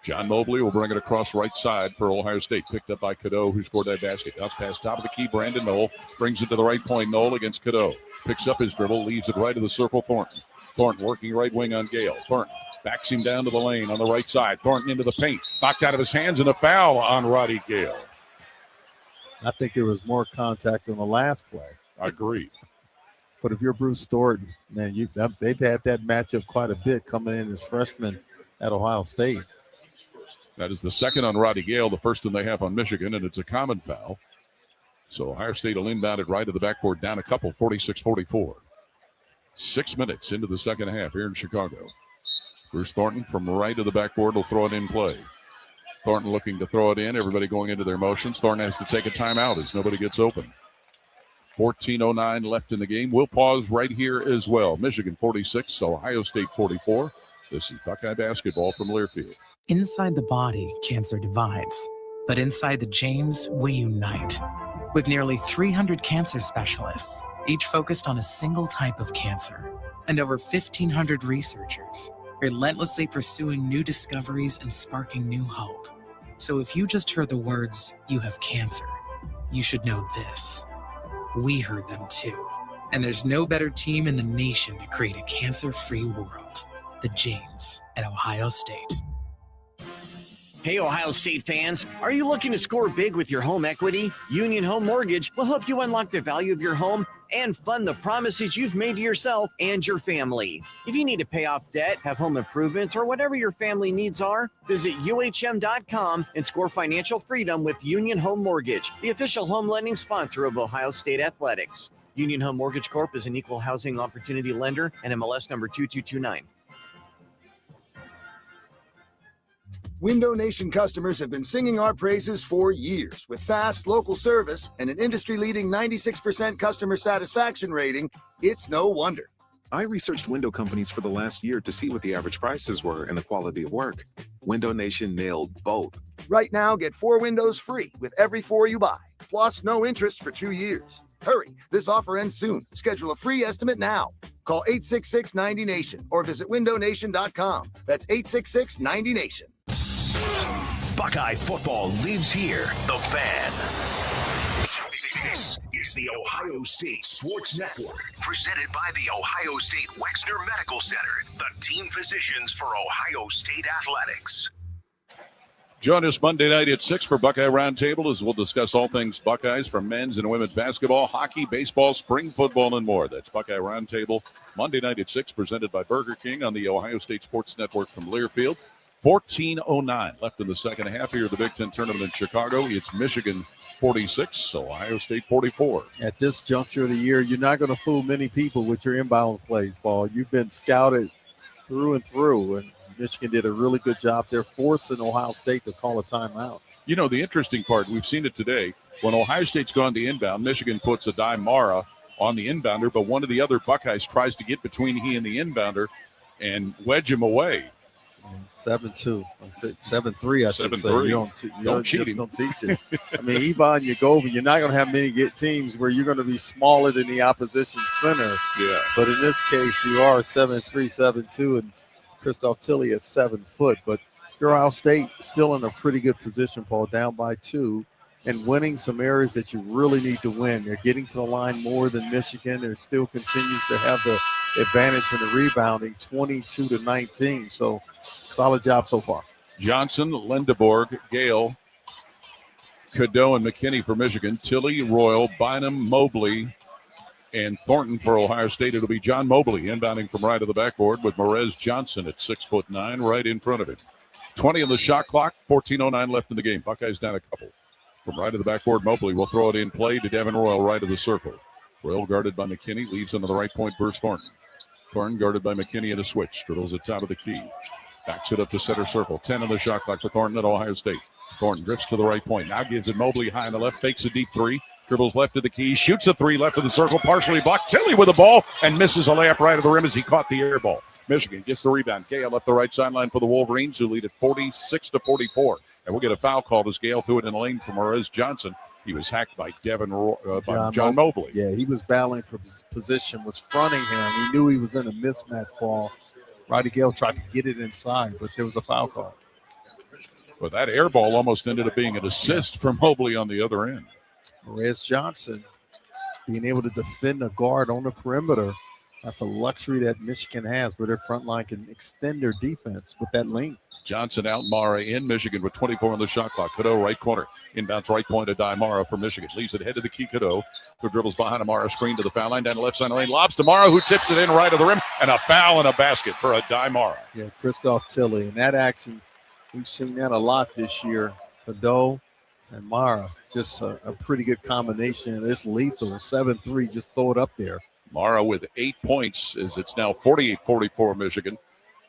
John Mobley will bring it across right side for Ohio State. Picked up by Cadeau, who scored that basket. Bounce pass top of the key. Brandon Knoll brings it to the right point. Knoll against Cadeau. Picks up his dribble, leaves it right of the circle. Thornton. Thornton working right wing on Gale. Thornton backs him down to the lane on the right side. Thornton into the paint. Knocked out of his hands and a foul on Roddy Gale. I think there was more contact on the last play. I agree. But if you're Bruce Thornton, man, they've had that matchup quite a bit coming in as freshmen at Ohio State. That is the second on Roddy Gale, the first one they have on Michigan, and it's a common foul. So Ohio State will inbound it right to the backboard, down a couple, 46-44. 6 minutes into the second half here in Chicago. Bruce Thornton from right of the backboard will throw it in play. Thornton looking to throw it in, everybody going into their motions. Thornton has to take a timeout as nobody gets open. 14:09 left in the game. We'll pause right here as well. Michigan 46, Ohio State 44. This is Buckeye basketball from Learfield. Inside the body, cancer divides. But inside the James, we unite. With nearly 300 cancer specialists, each focused on a single type of cancer. And over 1,500 researchers, relentlessly pursuing new discoveries and sparking new hope. So if you just heard the words, "you have cancer," you should know this. We heard them too. And there's no better team in the nation to create a cancer-free world. The James at Ohio State. Hey, Ohio State fans, are you looking to score big with your home equity? Union Home Mortgage will help you unlock the value of your home and fund the promises you've made to yourself and your family. If you need to pay off debt, have home improvements, or whatever your family needs are, visit UHM.com and score financial freedom with Union Home Mortgage, the official home lending sponsor of Ohio State Athletics. Union Home Mortgage Corp. is an equal housing opportunity lender and MLS number 2229. Window Nation customers have been singing our praises for years. With fast local service and an industry-leading 96% customer satisfaction rating, it's no wonder. I researched window companies for the last year to see what the average prices were and the quality of work. Window Nation nailed both. Right now, get 4 windows free with every 4 you buy, plus no interest for 2 years. Hurry, this offer ends soon. Schedule a free estimate now. Call 866-90NATION or visit windownation.com. That's 866-90NATION. Buckeye football lives here. The Fan. This is the Ohio State Sports Network, presented by the Ohio State Wexner Medical Center, the team physicians for Ohio State athletics. Join us Monday night at 6 for Buckeye Roundtable as we'll discuss all things Buckeyes from men's and women's basketball, hockey, baseball, spring football, and more. That's Buckeye Roundtable Monday night at 6, presented by Burger King on the Ohio State Sports Network from Learfield. 14:09 left in the second half here of the Big Ten tournament in Chicago. It's Michigan 46, Ohio State 44. At this juncture of the year, you're not going to fool many people with your inbound plays, Paul. You've been scouted through and through, and Michigan did a really good job there forcing Ohio State to call a timeout. You know, the interesting part, we've seen it today, when Ohio State's gone to inbound, Michigan puts a Adai Mara on the inbounder, but one of the other Buckeyes tries to get between he and the inbounder and wedge him away. 7-2, 7-3. I should say. 7-3. You Don't cheat him. Don't teach it. I mean, Ivan Yagovin, you're not going to have many teams where you're going to be smaller than the opposition center. Yeah. But in this case, you are 7-3, 7-2, and Christoph Tilley at 7 foot. But Ohio State still in a pretty good position, Paul, down by 2, and winning some areas that you really need to win. They're getting to the line more than Michigan. There still continues to have the advantage in the rebounding, 22-19. So solid job so far. Johnson, Lindeborg, Gale, Cadeau, and McKinney for Michigan. Tilley, Royal, Bynum, Mobley, and Thornton for Ohio State. It'll be John Mobley inbounding from right of the backboard with Morez Johnson at 6'9" right in front of him. 20 on the shot clock, 14:09 left in the game. Buckeyes down a couple. From right of the backboard, Mobley will throw it in play to Devin Royal right of the circle. Royal guarded by McKinney, leaves into the right point, burst Thornton. Thornton guarded by McKinney at a switch. Dribbles at top of the key. Backs it up to center circle. 10 on the shot clock for Thornton at Ohio State. Thornton drifts to the right point. Now gives it Mobley high on the left. Fakes a deep 3. Dribbles left of the key. Shoots a 3 left of the circle. Partially blocked. Tilley with the ball and misses a layup right of the rim as he caught the air ball. Michigan gets the rebound. Gale up the right sideline for the Wolverines, who lead at 46-44. And we'll get a foul called as Gale threw it in the lane for Morez Johnson. He was hacked by John Mobley. Yeah, he was battling for position, was fronting him. He knew he was in a mismatch ball. Roddy Gale tried to get it inside, but there was a foul call. But that air ball almost ended up being an assist from Mobley on the other end. Morez Johnson being able to defend a guard on the perimeter. That's a luxury that Michigan has, where their front line can extend their defense with that length. Johnson out, Mara in. Michigan with 24 on the shot clock. Cadeau right corner. Inbounds right point to Adai Mara for Michigan. Leaves it head to the key. Cadeau, who dribbles behind Amara. Screen to the foul line. Down the left side of the lane. Lobs to Mara, who tips it in right of the rim. And a foul and a basket for Adai Mara. Yeah, Christoph Tilley. And that action, we've seen that a lot this year. Cadeau and Mara, just a pretty good combination. It's lethal. 7-3, just throw it up there. Mara with 8 points as it's now 48-44 Michigan.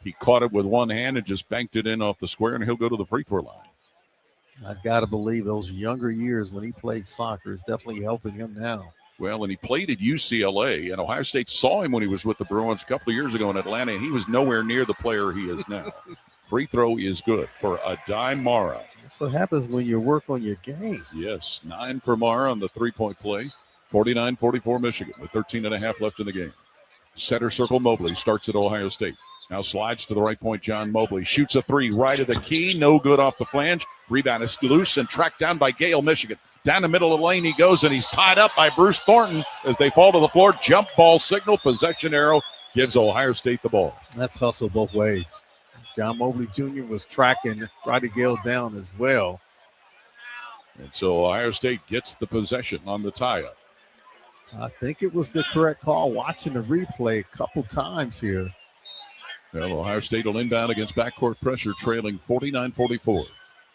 He caught it with one hand and just banked it in off the square, and he'll go to the free throw line. I've got to believe those younger years when he played soccer is definitely helping him now. Well, and he played at UCLA, and Ohio State saw him when he was with the Bruins a couple of years ago in Atlanta, and he was nowhere near the player he is now. Free throw is good for Adai Mara. That's what happens when you work on your game. Yes, 9 for Mara on the three-point play. 49-44 Michigan with 13.5 left in the game. Center circle Mobley starts at Ohio State. Now slides to the right point. John Mobley shoots a 3 right of the key. No good off the flange. Rebound is loose and tracked down by Gale, Michigan. Down the middle of the lane he goes, and he's tied up by Bruce Thornton as they fall to the floor. Jump ball signal. Possession arrow gives Ohio State the ball. That's hustle both ways. John Mobley Jr. was tracking Roddy Gale down as well. And so Ohio State gets the possession on the tie-up. I think it was the correct call watching the replay a couple times here. Well, Ohio State will inbound against backcourt pressure, trailing 49-44.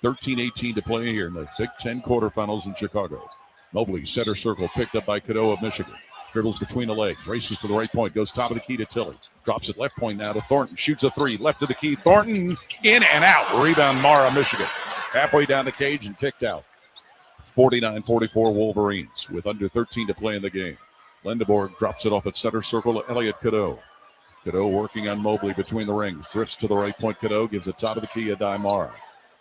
13-18 to play here in the Big Ten quarterfinals in Chicago. Mobley, center circle, picked up by Cadeau of Michigan. Dribbles between the legs, races to the right point, goes top of the key to Tilly. Drops it left point now to Thornton. Shoots a three, left of the key. Thornton in and out. Rebound, Mara, Michigan. Halfway down the cage and kicked out. 49-44 Wolverines with under 13 to play in the game. Lindeborg drops it off at center circle to Elliott Cadeau. Cadeau working on Mobley between the rings. Drifts to the right point. Cadeau gives it top of the key to Adai Mara.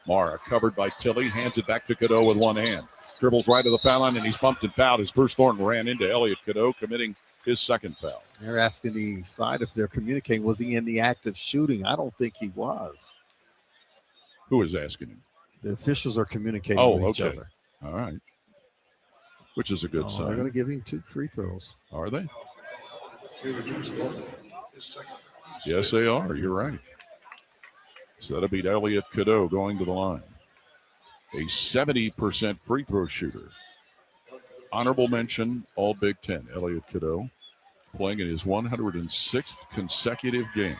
Mara covered by Tilly. Hands it back to Cadeau with one hand. Dribbles right to the foul line, and he's bumped and fouled as Bruce Thornton ran into Elliott Cadeau, committing his second foul. They're asking the side if they're communicating. Was he in the act of shooting? I don't think he was. Who is asking him? The officials are communicating with each other. All right. Which is a good sign. They're going to give him 2 free throws. Are they? Yes, they are. You're right. So that'll beat Elliott Cadeau going to the line. A 70% free throw shooter. Honorable mention, all Big Ten. Elliott Cadeau playing in his 106th consecutive game.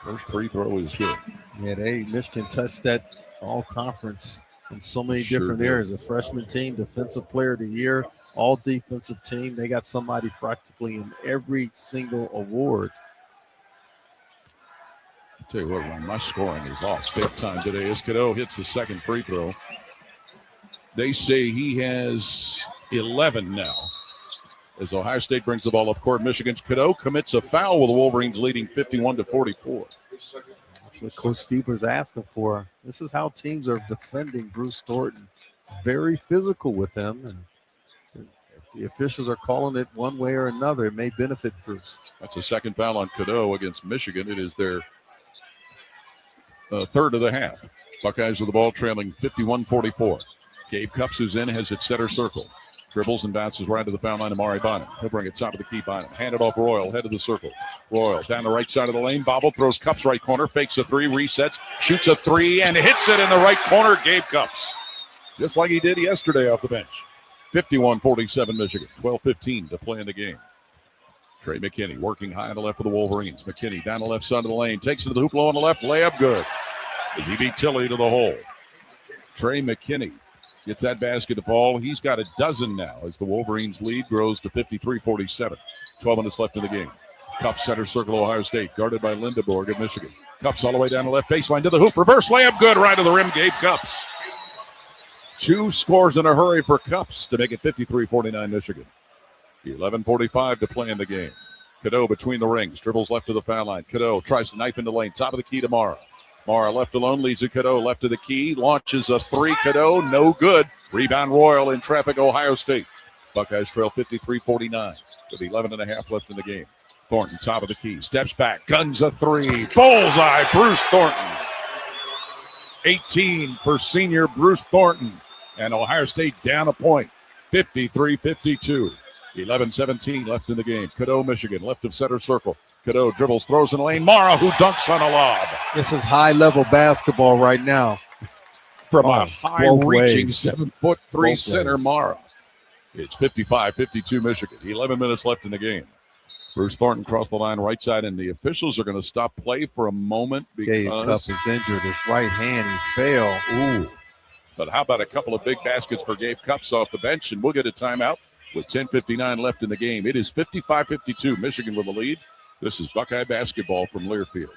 First free throw is good. Yeah, Michigan touched that all-conference in so many different areas. A freshman team, defensive player of the year, all defensive team. They got somebody practically in every single award. I'll tell you what, Ron, my scoring is off big time today as Cadeau hits the second free throw. They say he has 11 now. As Ohio State brings the ball up court, Michigan's Cadeau commits a foul with the Wolverines leading 51-44. That's what Coach Stieber's asking for. This is how teams are defending Bruce Thornton. Very physical with him, and if the officials are calling it one way or another, it may benefit Bruce. That's a second foul on Cadeau against Michigan. It is their third of the half. Buckeyes with the ball trailing 51-44. Gabe Cupps, who's in, has it center circle. Dribbles and bounces right to the foul line of Amari Bynum. He'll bring it top of the key, Bynum. Hand it off Royal, head of the circle. Royal down the right side of the lane. Bobble throws Cupps right corner, fakes a three, resets, shoots a three, and hits it in the right corner. Gabe Cupps. Just like he did yesterday off the bench. 51-47 Michigan. 12:15 to play in the game. Trey McKinney working high on the left for the Wolverines. McKinney down the left side of the lane. Takes it to the hoop low on the left. Layup good. As he beat Tilly to the hole. Trey McKinney gets that basket to Paul. He's got a dozen now as the Wolverines lead grows to 53-47. 12 minutes left in the game. Cupps center circle Ohio State, guarded by Lindeborg of Michigan. Cupps all the way down the left baseline to the hoop. Reverse layup good right to the rim. Gabe Cupps. 2 scores in a hurry for Cupps to make it 53-49 Michigan. 11:45 to play in the game. Cadeau between the rings. Dribbles left to the foul line. Cadeau tries to knife into lane. Top of the key to Mara. Mara left alone, leads to Cadeau, left of the key, launches a three. Cadeau, no good. Rebound Royal in traffic, Ohio State. Buckeyes trail 53-49 with 11.5 left in the game. Thornton, top of the key, steps back, guns a three. Bullseye, Bruce Thornton. 18 for senior Bruce Thornton. And Ohio State down a point, 53-52. 11:17 left in the game. Cadeau, Michigan, left of center circle. Cadeau dribbles, throws in the lane. Mara, who dunks on a lob. This is high-level basketball right now. From a high-reaching 7'3" Both center, ways. Mara. It's 55-52 Michigan. 11 minutes left in the game. Bruce Thornton crossed the line right side, and the officials are going to stop play for a moment Gabe Cupps because is injured. His right hand, he fell. Ooh. But how about a couple of big baskets for Gabe Cupps off the bench, and we'll get a timeout with 10:59 left in the game. It is 55-52, Michigan with the lead. This is Buckeye basketball from Learfield.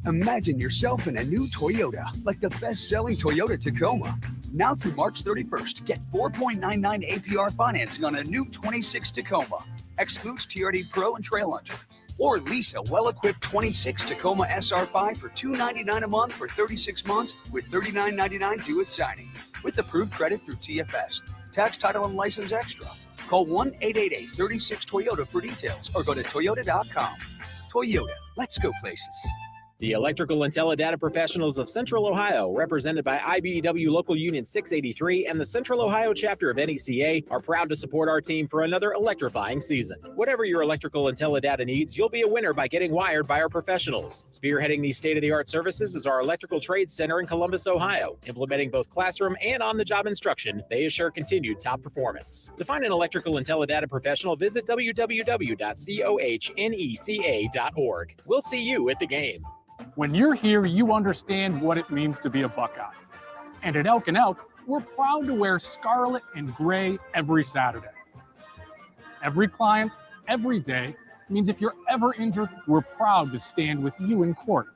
Imagine yourself in a new Toyota, like the best-selling Toyota Tacoma. Now through March 31st, get 4.99 APR financing on a new 26 Tacoma. Excludes TRD Pro and Trail Hunter. Or lease a well-equipped 26 Tacoma SR5 for $299 a month for 36 months with $39.99 due at signing. With approved credit through TFS. Tax, title, and license extra. Call 1-888-36-TOYOTA for details or go to toyota.com. Toyota, let's go places. The Electrical and Teledata Professionals of Central Ohio, represented by IBEW Local Union 683 and the Central Ohio chapter of NECA, are proud to support our team for another electrifying season. Whatever your electrical and teledata needs, you'll be a winner by getting wired by our professionals. Spearheading these state-of-the-art services is our Electrical Trades Center in Columbus, Ohio. Implementing both classroom and on-the-job instruction, they assure continued top performance. To find an electrical and teledata professional, visit www.cohneca.org. We'll see you at the game. When you're here, you understand what it means to be a Buckeye. And at Elk and Elk, we're proud to wear scarlet and gray every Saturday. Every client, every day, means if you're ever injured, we're proud to stand with you in court.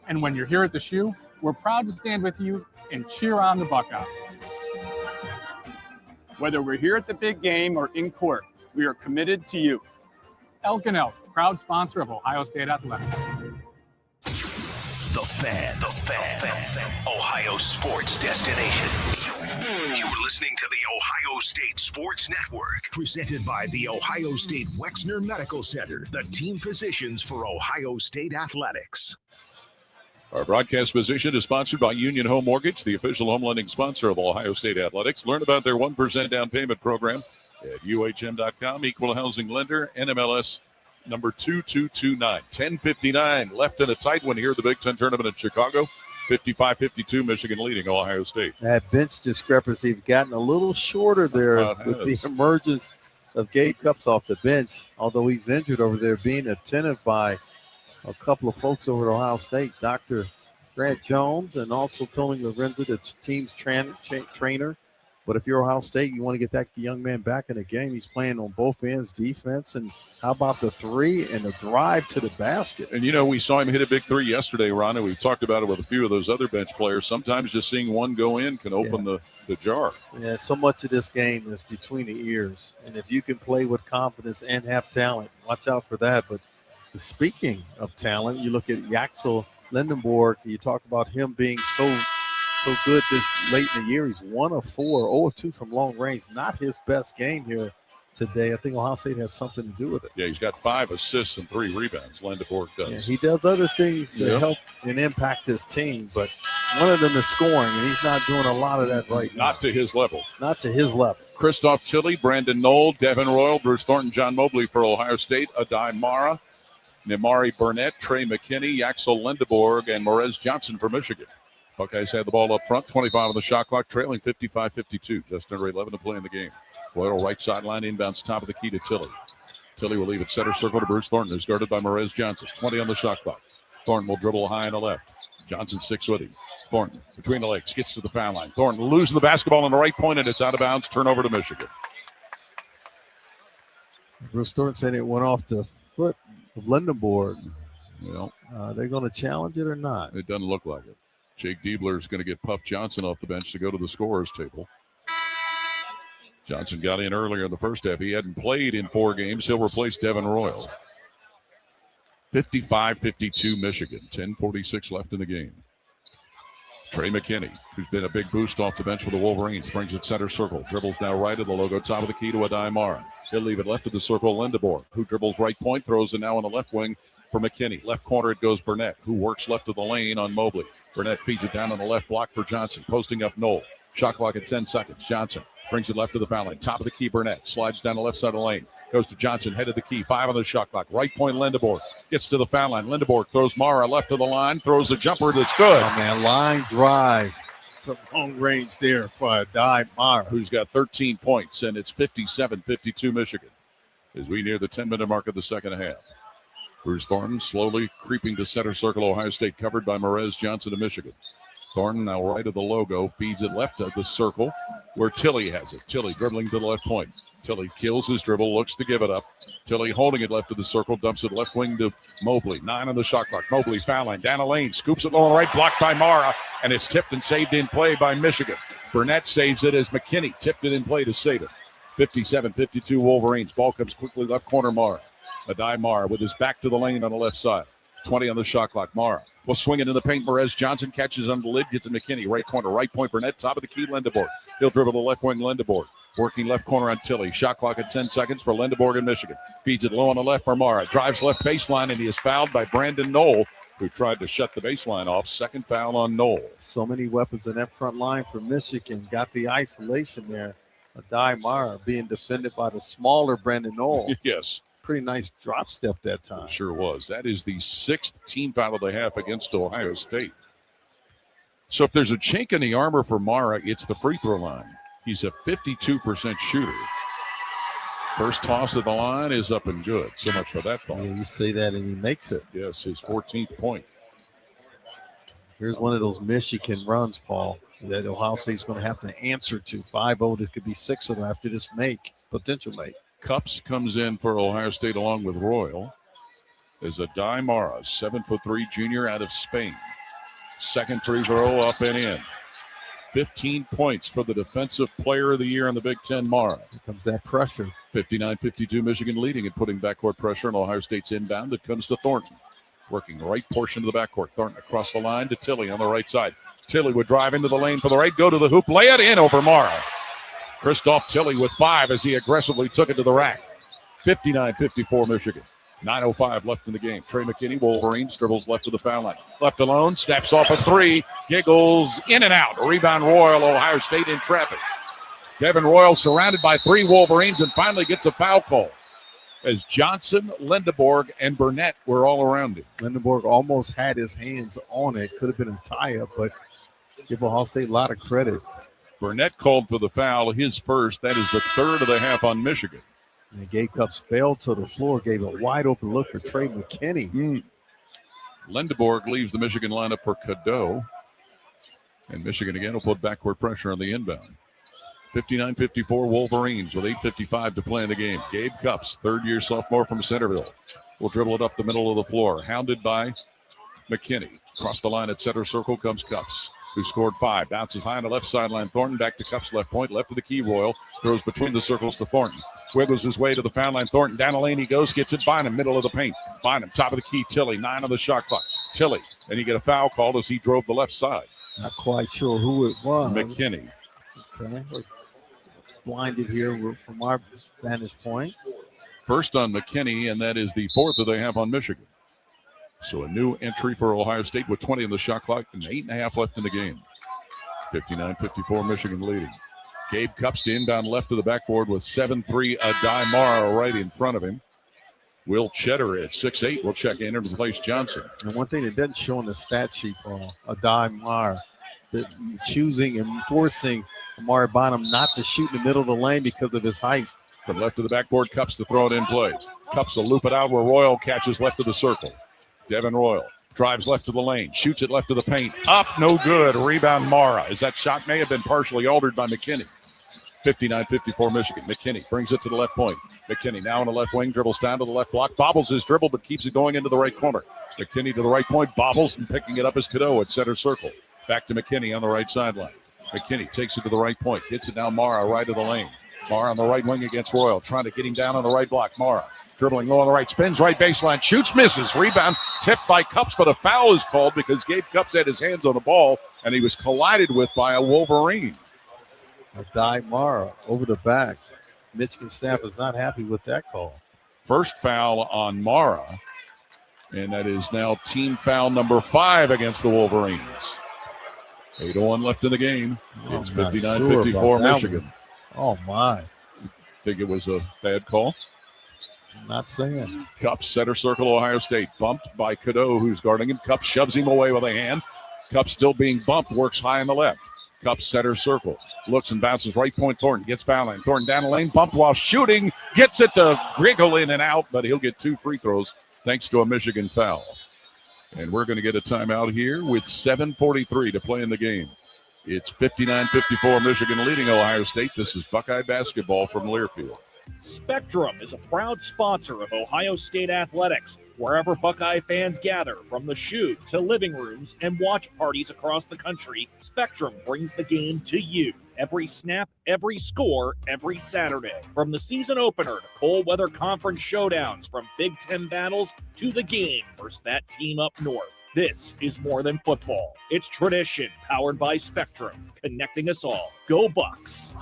And when you're here at the shoe, we're proud to stand with you and cheer on the Buckeyes. Whether we're here at the big game or in court, we are committed to you. Elk and Elk, proud sponsor of Ohio State Athletics. The Fan. Ohio sports destination. You're listening to the Ohio State Sports Network, presented by the Ohio State Wexner Medical Center, the team physicians for Ohio State Athletics. Our broadcast position is sponsored by Union Home Mortgage, the official home lending sponsor of Ohio State Athletics. Learn about their 1% down payment program at UHM.com. Equal housing lender, NMLS number 2229. 10:59 left in a tight one here at the Big Ten tournament in Chicago. 55-52, Michigan leading Ohio State. That bench discrepancy has gotten a little shorter there with the emergence of Gabe Cupps off the bench, although he's injured over there, being attentive by a couple of folks over at Ohio State, Dr. Grant Jones and also Tony Lorenzo, the team's trainer. But if you're Ohio State, you want to get that young man back in the game. He's playing on both ends, defense, and how about the three and the drive to the basket? And, you know, we saw him hit a big three yesterday, Ron, and we've talked about it with a few of those other bench players. Sometimes just seeing one go in can open the jar. Yeah, so much of this game is between the ears. And if you can play with confidence and have talent, watch out for that. But speaking of talent, you look at Yaxel Lindenborg. You talk about him being so good this late in the year. He's 1 of 4, 0 of 2 from long range. Not his best game here today. I think Ohio State has something to do with it. Yeah, he's got 5 assists and 3 rebounds. Lindenborg does. Yeah, he does other things to help and impact his team, but one of them is scoring, and he's not doing a lot of that right now. Not to his level. Not to his level. Christoph Tilley, Brandon Knoll, Devin Royal, Bruce Thornton, John Mobley for Ohio State, Adai Mara, Nimari Burnett, Trey McKinney, Yaxel Lindenborg, and Morez Johnson for Michigan. Buckeyes had the ball up front, 25 on the shot clock, trailing 55-52. Just under 11 to play in the game. Boyle right sideline, inbounds top of the key to Tilley. Tilley will leave it center circle to Bruce Thornton, who's guarded by Morez Johnson. 20 on the shot clock. Thornton will dribble high on the left. Johnson 6 with him. Thornton between the legs, gets to the foul line. Thornton losing the basketball on the right point, and it's out of bounds. Turnover to Michigan. Bruce Thornton said it went off the foot of Lindenborg. Well, they're going to challenge it or not? It doesn't look like it. Jake Diebler is going to get Puff Johnson off the bench to go to the scorer's table. Johnson got in earlier in the first half. He hadn't played in 4 games. He'll replace Devin Royal. 55-52 Michigan. 10:46 left in the game. Trey McKinney, who's been a big boost off the bench for the Wolverines, brings it center circle. Dribbles now right of the logo, top of the key to Adai Mara. He'll leave it left of the circle, Lindenborg, who dribbles right point, throws it now on the left wing for McKinney. Left corner it goes Burnett, who works left of the lane on Mobley. Burnett feeds it down on the left block for Johnson, posting up Knoll. Shot clock at 10 seconds. Johnson brings it left to the foul line. Top of the key, Burnett slides down the left side of the lane. Goes to Johnson, head of the key. 5 on the shot clock. Right point, Lindenborg gets to the foul line. Lindenborg throws Mara left of the line, throws a jumper that's good. Oh, man, line drive from long range there for Adai Mara, who's got 13 points, and it's 57-52 Michigan as we near the 10-minute mark of the second half. Bruce Thornton slowly creeping to center circle. Ohio State covered by Morez Johnson of Michigan. Thornton now right of the logo, feeds it left of the circle where Tilley has it. Tilley dribbling to the left point. Tilley kills his dribble, looks to give it up. Tilley holding it left of the circle, dumps it left wing to Mobley. 9 on the shot clock. Mobley foul line, down a lane, scoops it low right, blocked by Mara, and it's tipped and saved in play by Michigan. Burnett saves it as McKinney tipped it in play to save it. 57-52 Wolverines. Ball comes quickly left corner, Mara. Adai Mara with his back to the lane on the left side. 20 on the shot clock. Mara will swing it in the paint. Morez Johnson catches on the lid, gets it McKinney. Right corner, right point, Burnett. Top of the key, Lindenborg. He'll dribble the left wing, Lindenborg. Working left corner on Tilley. Shot clock at 10 seconds for Lindenborg in Michigan. Feeds it low on the left for Mara. Drives left baseline, and he is fouled by Brandon Knoll. who tried to shut the baseline off. Second foul on Knoll. So many weapons in that front line for Michigan. Got the isolation there. Adai Mara being defended by the smaller Brandon Knoll. Yes. Pretty nice drop step that time. It sure was. That is the 6th team foul of the half against Ohio State. So if there's a chink in the armor for Mara, it's the free throw line. He's a 52% shooter. First toss of the line is up and good. So much for that thought. Yeah, you say that and he makes it. Yes, his 14th point. Here's one of those Michigan runs, Paul, that Ohio State's going to have to answer to. 5-0, this could be 6-0 after this potential make. Cups comes in for Ohio State along with Royal. There's Adai Mara, 7'3" junior out of Spain. Second free throw up and in. 15 points for the defensive player of the year in the Big Ten, Mara. Here comes that pressure. 59-52 Michigan leading and putting backcourt pressure on Ohio State's inbound. It comes to Thornton. Working right portion of the backcourt. Thornton across the line to Tilley on the right side. Tilley would drive into the lane for the right, go to the hoop, lay it in over Mara. Christoph Tilley with 5 as he aggressively took it to the rack. 59-54 Michigan. 9:05 left in the game. Trey McKinney, Wolverines, dribbles left to the foul line. Left alone, snaps off a 3, giggles in and out. Rebound Royal, Ohio State in traffic. Devin Royal surrounded by 3 Wolverines and finally gets a foul call as Johnson, Lindeborg, and Burnett were all around him. Lindeborg almost had his hands on it. Could have been a tie-up, but give Ohio State a lot of credit. Burnett called for the foul, his first. That is the 3rd of the half on Michigan. And Gabe Cups fell to the floor, gave a wide-open look for Trey McKinney. Lindeborg leaves the Michigan lineup for Cadeau. And Michigan again will put backcourt pressure on the inbound. 59-54 Wolverines with 8:55 to play in the game. Gabe Cups, third-year sophomore from Centerville, will dribble it up the middle of the floor, hounded by McKinney. Across the line at center circle comes Cups, who scored 5. Bounces high on the left sideline. Thornton back to Cups' left point, left to the key. Royal throws between the circles to Thornton. Wiggles his way to the foul line. Thornton down the lane he goes, gets it. Bynum, middle of the paint. Bynum, top of the key. Tilley, 9 on the shot clock. Tilley, and you get a foul called as he drove the left side. Not quite sure who it was. McKinney. Okay. We're blinded here from our vantage point. First on McKinney, and that is the 4th that they have on Michigan. So a new entry for Ohio State with 20 on the shot clock and 8.5 left in the game. 59-54 Michigan leading. Gabe Cups to inbound left to the backboard with 7'3" Adai Mara right in front of him. Will Cheddar at 6'8" will check in and replace Johnson. And one thing that doesn't show on the stat sheet, Paul, Adai Mara, choosing and forcing Amari Bonham not to shoot in the middle of the lane because of his height. From left to the backboard, Cups to throw it in play. Cups will loop it out where Royal catches left of the circle. Devin Royal drives left to the lane, shoots it left to the paint. Up, no good. Rebound Mara, as that shot may have been partially altered by McKinney. 59-54 Michigan. McKinney brings it to the left point. McKinney now on the left wing, dribbles down to the left block, bobbles his dribble, but keeps it going into the right corner. McKinney to the right point, bobbles, and picking it up is Cadeau at center circle. Back to McKinney on the right sideline. McKinney takes it to the right point, gets it now Mara right of the lane. Mara on the right wing against Royal, trying to get him down on the right block. Mara dribbling low on the right, spins right baseline, shoots, misses. Rebound tipped by Cups, but a foul is called because Gabe Cups had his hands on the ball, and he was collided with by a Wolverine. Adai Mara over the back. Michigan staff is not happy with that call. First foul on Mara, and that is now team foul number 5 against the Wolverines. 8:01 left in the game. It's 59-54 Michigan. Oh, my. Think it was a bad call? I'm not saying. Cups, center circle, Ohio State. Bumped by Cadeau, who's guarding him. Cups shoves him away with a hand. Cups still being bumped, works high on the left. Cups, center circle. Looks and bounces right point. Thornton gets foul line. Thornton down the lane, bumped while shooting. Gets it to wriggle in and out, but he'll get 2 free throws thanks to a Michigan foul. And we're going to get a timeout here with 7:43 to play in the game. It's 59-54 Michigan leading Ohio State. This is Buckeye basketball from Learfield. Spectrum is a proud sponsor of Ohio State athletics. Wherever Buckeye fans gather, from the chute to living rooms and watch parties across the country, Spectrum brings the game to you. Every snap, every score, every Saturday. From the season opener to cold weather conference showdowns, from Big Ten battles to the game versus that team up north. This is more than football. It's tradition powered by Spectrum, connecting us all. Go Bucks!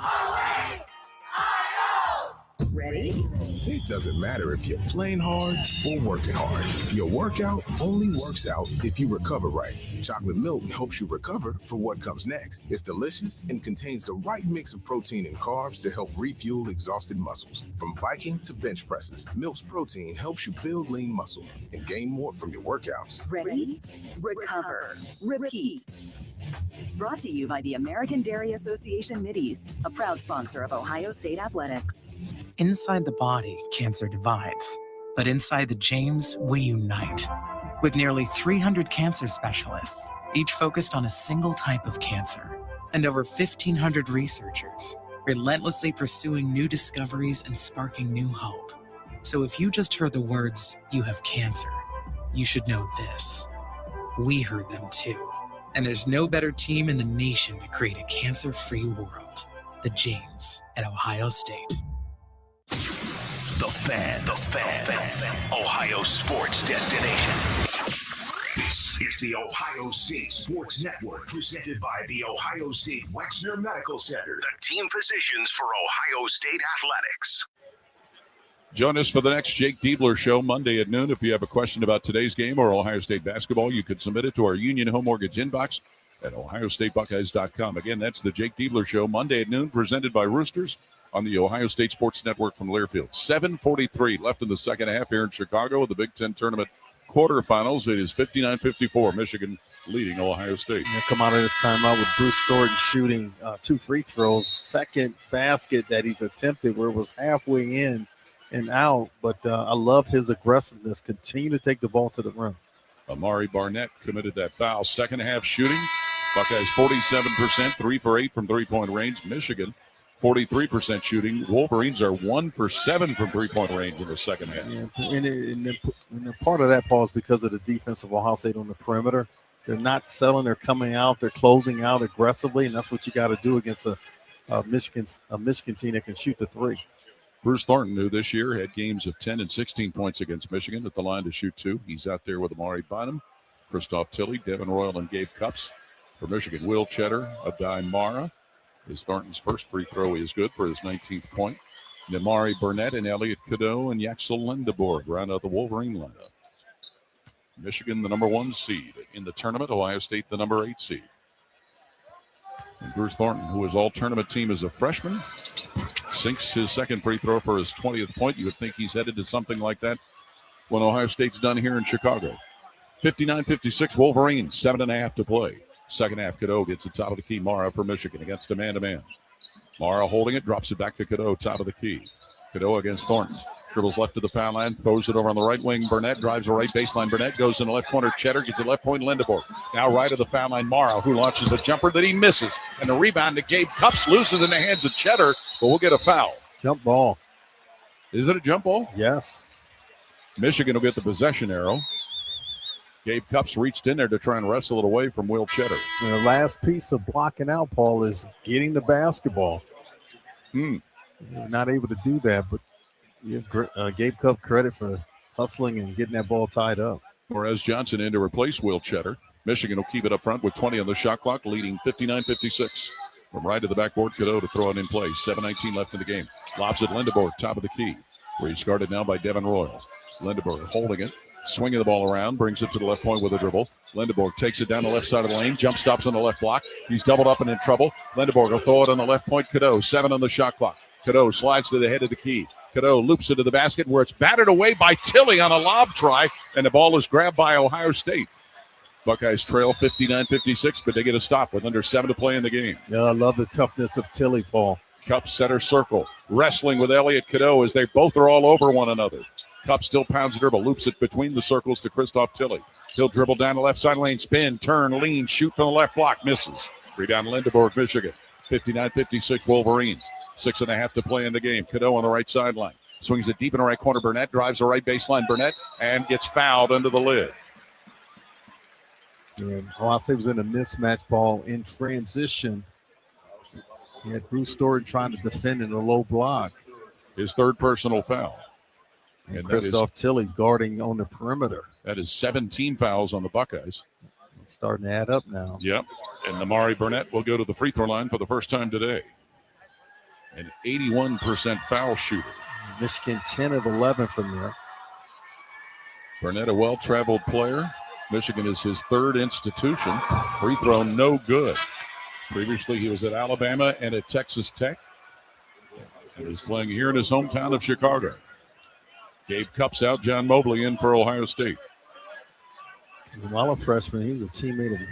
It doesn't matter if you're playing hard or working hard. Your workout only works out if you recover right. Chocolate milk helps you recover for what comes next. It's delicious and contains the right mix of protein and carbs to help refuel exhausted muscles. From biking to bench presses, Milk's protein helps you build lean muscle and gain more from your workouts. Ready, recover, repeat. Brought to you by the American Dairy Association Mideast, a proud sponsor of Ohio State Athletics. Inside the body, cancer divides. But inside the James, we unite. With nearly 300 cancer specialists, each focused on a single type of cancer. And over 1,500 researchers, relentlessly pursuing new discoveries and sparking new hope. So if you just heard the words, "you have cancer," you should know this. We heard them too. And there's no better team in the nation to create a cancer-free world. The James at Ohio State. The Fan. Ohio sports destination. This is the Ohio State Sports Network, presented by the Ohio State Wexner Medical Center, the team physicians for Ohio State athletics. Join us for the next Jake Diebler Show Monday at noon. If you have a question about today's game or Ohio State basketball, you can submit it to our Union Home Mortgage inbox at ohiostatebuckeyes.com. Again, that's the Jake Diebler Show Monday at noon, presented by Roosters on the Ohio State Sports Network from Learfield. 7:43 left in the second half here in Chicago with the Big Ten Tournament quarterfinals. It is 59-54, Michigan leading Ohio State. They'll come out of this timeout with Bruce Thornton shooting 2 free throws. Second basket that he's attempted where it was halfway in and out, but I love his aggressiveness. Continue to take the ball to the rim. Amari Barnett committed that foul. Second half shooting, Buckeyes 47%, 3 for 8 from three-point range. Michigan 43% shooting. Wolverines are 1 for 7 from three-point range in the second half. Yeah, and part of that, Paul, is because of the defense of Ohio State on the perimeter. They're not selling. They're coming out. They're closing out aggressively, and that's what you got to do against a Michigan team that can shoot the three. Bruce Thornton, who this year had games of 10 and 16 points against Michigan, at the line to shoot 2. He's out there with Amari Bynum, Christoph Tilley, Devin Royal, and Gabe Cupps. For Michigan, Will Cheddar, Adai Mara. Is Thornton's first free throw is good for his 19th point. Namari Burnett and Elliot Cadeau and Yaxel Lindeborg round out the Wolverine lineup. Michigan, the number 1 seed in the tournament. Ohio State, the number 8 seed. And Bruce Thornton, who was all-tournament team as a freshman, sinks his second free throw for his 20th point. You would think he's headed to something like that when Ohio State's done here in Chicago. 59-56 Wolverines, 7.5 to play. Second half, Cadeau gets the top of the key. Mara for Michigan against a man-to-man. Mara holding it, drops it back to Cadeau, top of the key. Cadeau against Thornton. Dribbles left to the foul line, throws it over on the right wing. Burnett drives the right baseline. Burnett goes in the left corner. Cheddar gets it left point. Lindeborg. Now right of the foul line. Mara, who launches a jumper that he misses. And the rebound to Gabe Cupps, loses in the hands of Cheddar, but we'll get a foul. Jump ball. Is it a jump ball? Yes. Michigan will get the possession arrow. Gabe Cupps reached in there to try and wrestle it away from Will Cheddar. And the last piece of blocking out, Paul, is getting the basketball. You're not able to do that, but Gabe Cup credit for hustling and getting that ball tied up. Whereas Johnson in to replace Will Cheddar. Michigan will keep it up front with 20 on the shot clock, leading 59-56. From right to the backboard, Cadeau to throw it in play. 7:19 left in the game. Lobs it Lindeborg, top of the key, where he's guarded now by Devin Royal. Lindeborg holding it, swinging the ball around, brings it to the left point with a dribble. Lindeborg takes it down the left side of the lane, jump stops on the left block. He's doubled up and in trouble. Lindeborg will throw it on the left point. Cadeau, 7 on the shot clock. Cadeau slides to the head of the key. Cadeau loops it to the basket where it's battered away by Tilley on a lob try, and the ball is grabbed by Ohio State. Buckeyes trail 59-56, but they get a stop with under 7 to play in the game. Yeah, I love the toughness of Tilley, Paul. Cup center circle, wrestling with Elliot Cadeau as they both are all over one another. Cup still pounds the dribble, loops it between the circles to Christoph Tilley. He'll dribble down the left side lane, spin, turn, lean, shoot from the left block, misses. Rebound Lindeborg, Michigan. 59-56 Wolverines. 6.5 to play in the game. Cadeau on the right sideline. Swings it deep in the right corner. Burnett drives the right baseline. Burnett and gets fouled under the lid. And Ohio State was in a mismatch ball in transition. He had Bruce Story trying to defend in a low block. His third personal foul. And Christoph Tilley guarding on the perimeter. That is 17 fouls on the Buckeyes. It's starting to add up now. Yep. And Amari Burnett will go to the free throw line for the first time today. An 81% foul shooter. Michigan 10 of 11 from there. Burnett, a well-traveled player. Michigan is his third institution. Free throw, no good. Previously, he was at Alabama and at Texas Tech. And he's playing here in his hometown of Chicago. Gabe Cups out, John Mobley in for Ohio State. While a freshman, he was a teammate of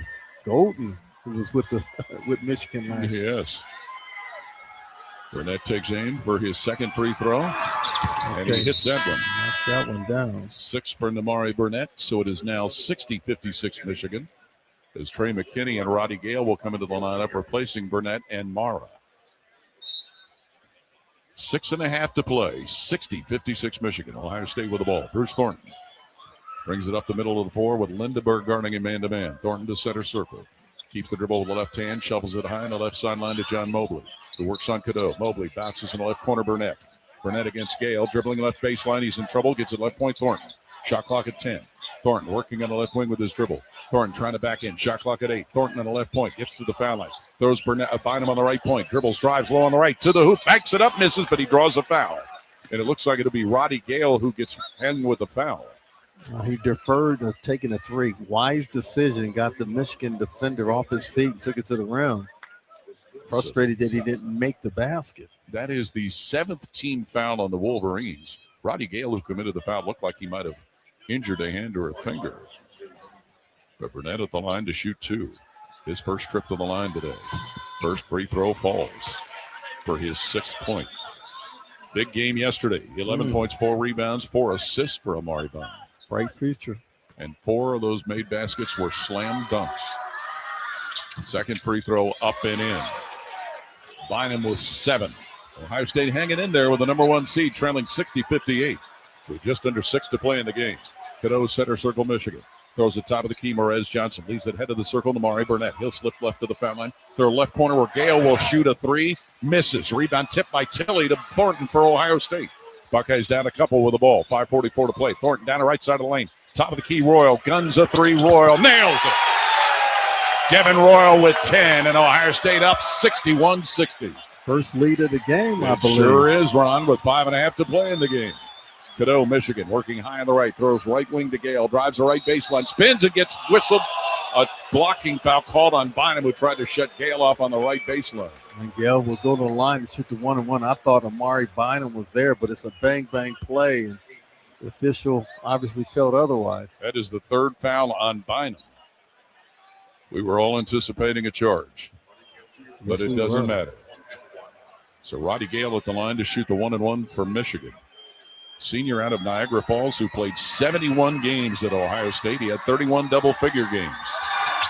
Golden, who was with Michigan last year. Yes. Burnett takes aim for his second free throw, and he hits that one. Knocks that one down. 6 for Namari Burnett, so it is now 60-56 Michigan, as Trey McKinney and Roddy Gale will come into the lineup, replacing Burnett and Mara. 6.5 to play, 60-56 Michigan. Ohio State with the ball. Bruce Thornton brings it up the middle of the floor with Lindeberg guarding him man-to-man. Thornton to center circle. Keeps the dribble with the left hand, shovels it high on the left sideline to John Mobley, who works on Cadeau. Mobley bounces in the left corner, Burnett. Burnett against Gale, dribbling left baseline. He's in trouble, gets it left point, Thornton. Shot clock at 10. Thornton working on the left wing with his dribble. Thornton trying to back in. Shot clock at 8. Thornton on the left point, gets to the foul line. Throws Bynum on the right point. Dribbles, drives low on the right to the hoop, backs it up, misses, but he draws a foul. And it looks like it'll be Roddy Gale who gets hung with the foul. He deferred to taking a three. Wise decision. Got the Michigan defender off his feet and took it to the rim. Frustrated that he didn't make the basket. That is the 7th team foul on the Wolverines. Roddy Gale, who committed the foul, looked like he might have injured a hand or a finger. But Burnett at the line to shoot 2. His first trip to the line today. First free throw falls for his 6th point. Big game yesterday. 11 points, 4 rebounds, 4 assists for Amari Bynum. Bright future. And 4 of those made baskets were slam dunks. Second free throw up and in. Bynum with 7. Ohio State hanging in there with the number 1 seed, trailing 60-58. With just under 6 to play in the game. Cadeau center circle, Michigan. Throws it top of the key. Morez Johnson leaves it head of the circle. Namari Burnett. He'll slip left to the foul line. Throw left corner where Gale will shoot a 3. Misses. Rebound tipped by Tilly to Thornton for Ohio State. Buckeyes down a couple with the ball. 5:44 to play. Thornton down the right side of the lane. Top of the key, Royal. Guns a 3. Royal nails it. Devin Royal with 10, and Ohio State up 61-60. First lead of the game, I believe. Sure is, Ron, with 5.5 to play in the game. Cadeau, Michigan, working high on the right. Throws right wing to Gale. Drives the right baseline. Spins and gets whistled. A blocking foul called on Bynum, who tried to shut Gale off on the right baseline. And Gale will go to the line and shoot the 1-and-1. I thought Amari Bynum was there, but it's a bang-bang play. And the official obviously felt otherwise. That is the 3rd foul on Bynum. We were all anticipating a charge, but it doesn't matter. So Roddy Gale at the line to shoot the 1-and-1 for Michigan. Senior out of Niagara Falls who played 71 games at Ohio State. He had 31 double-figure games.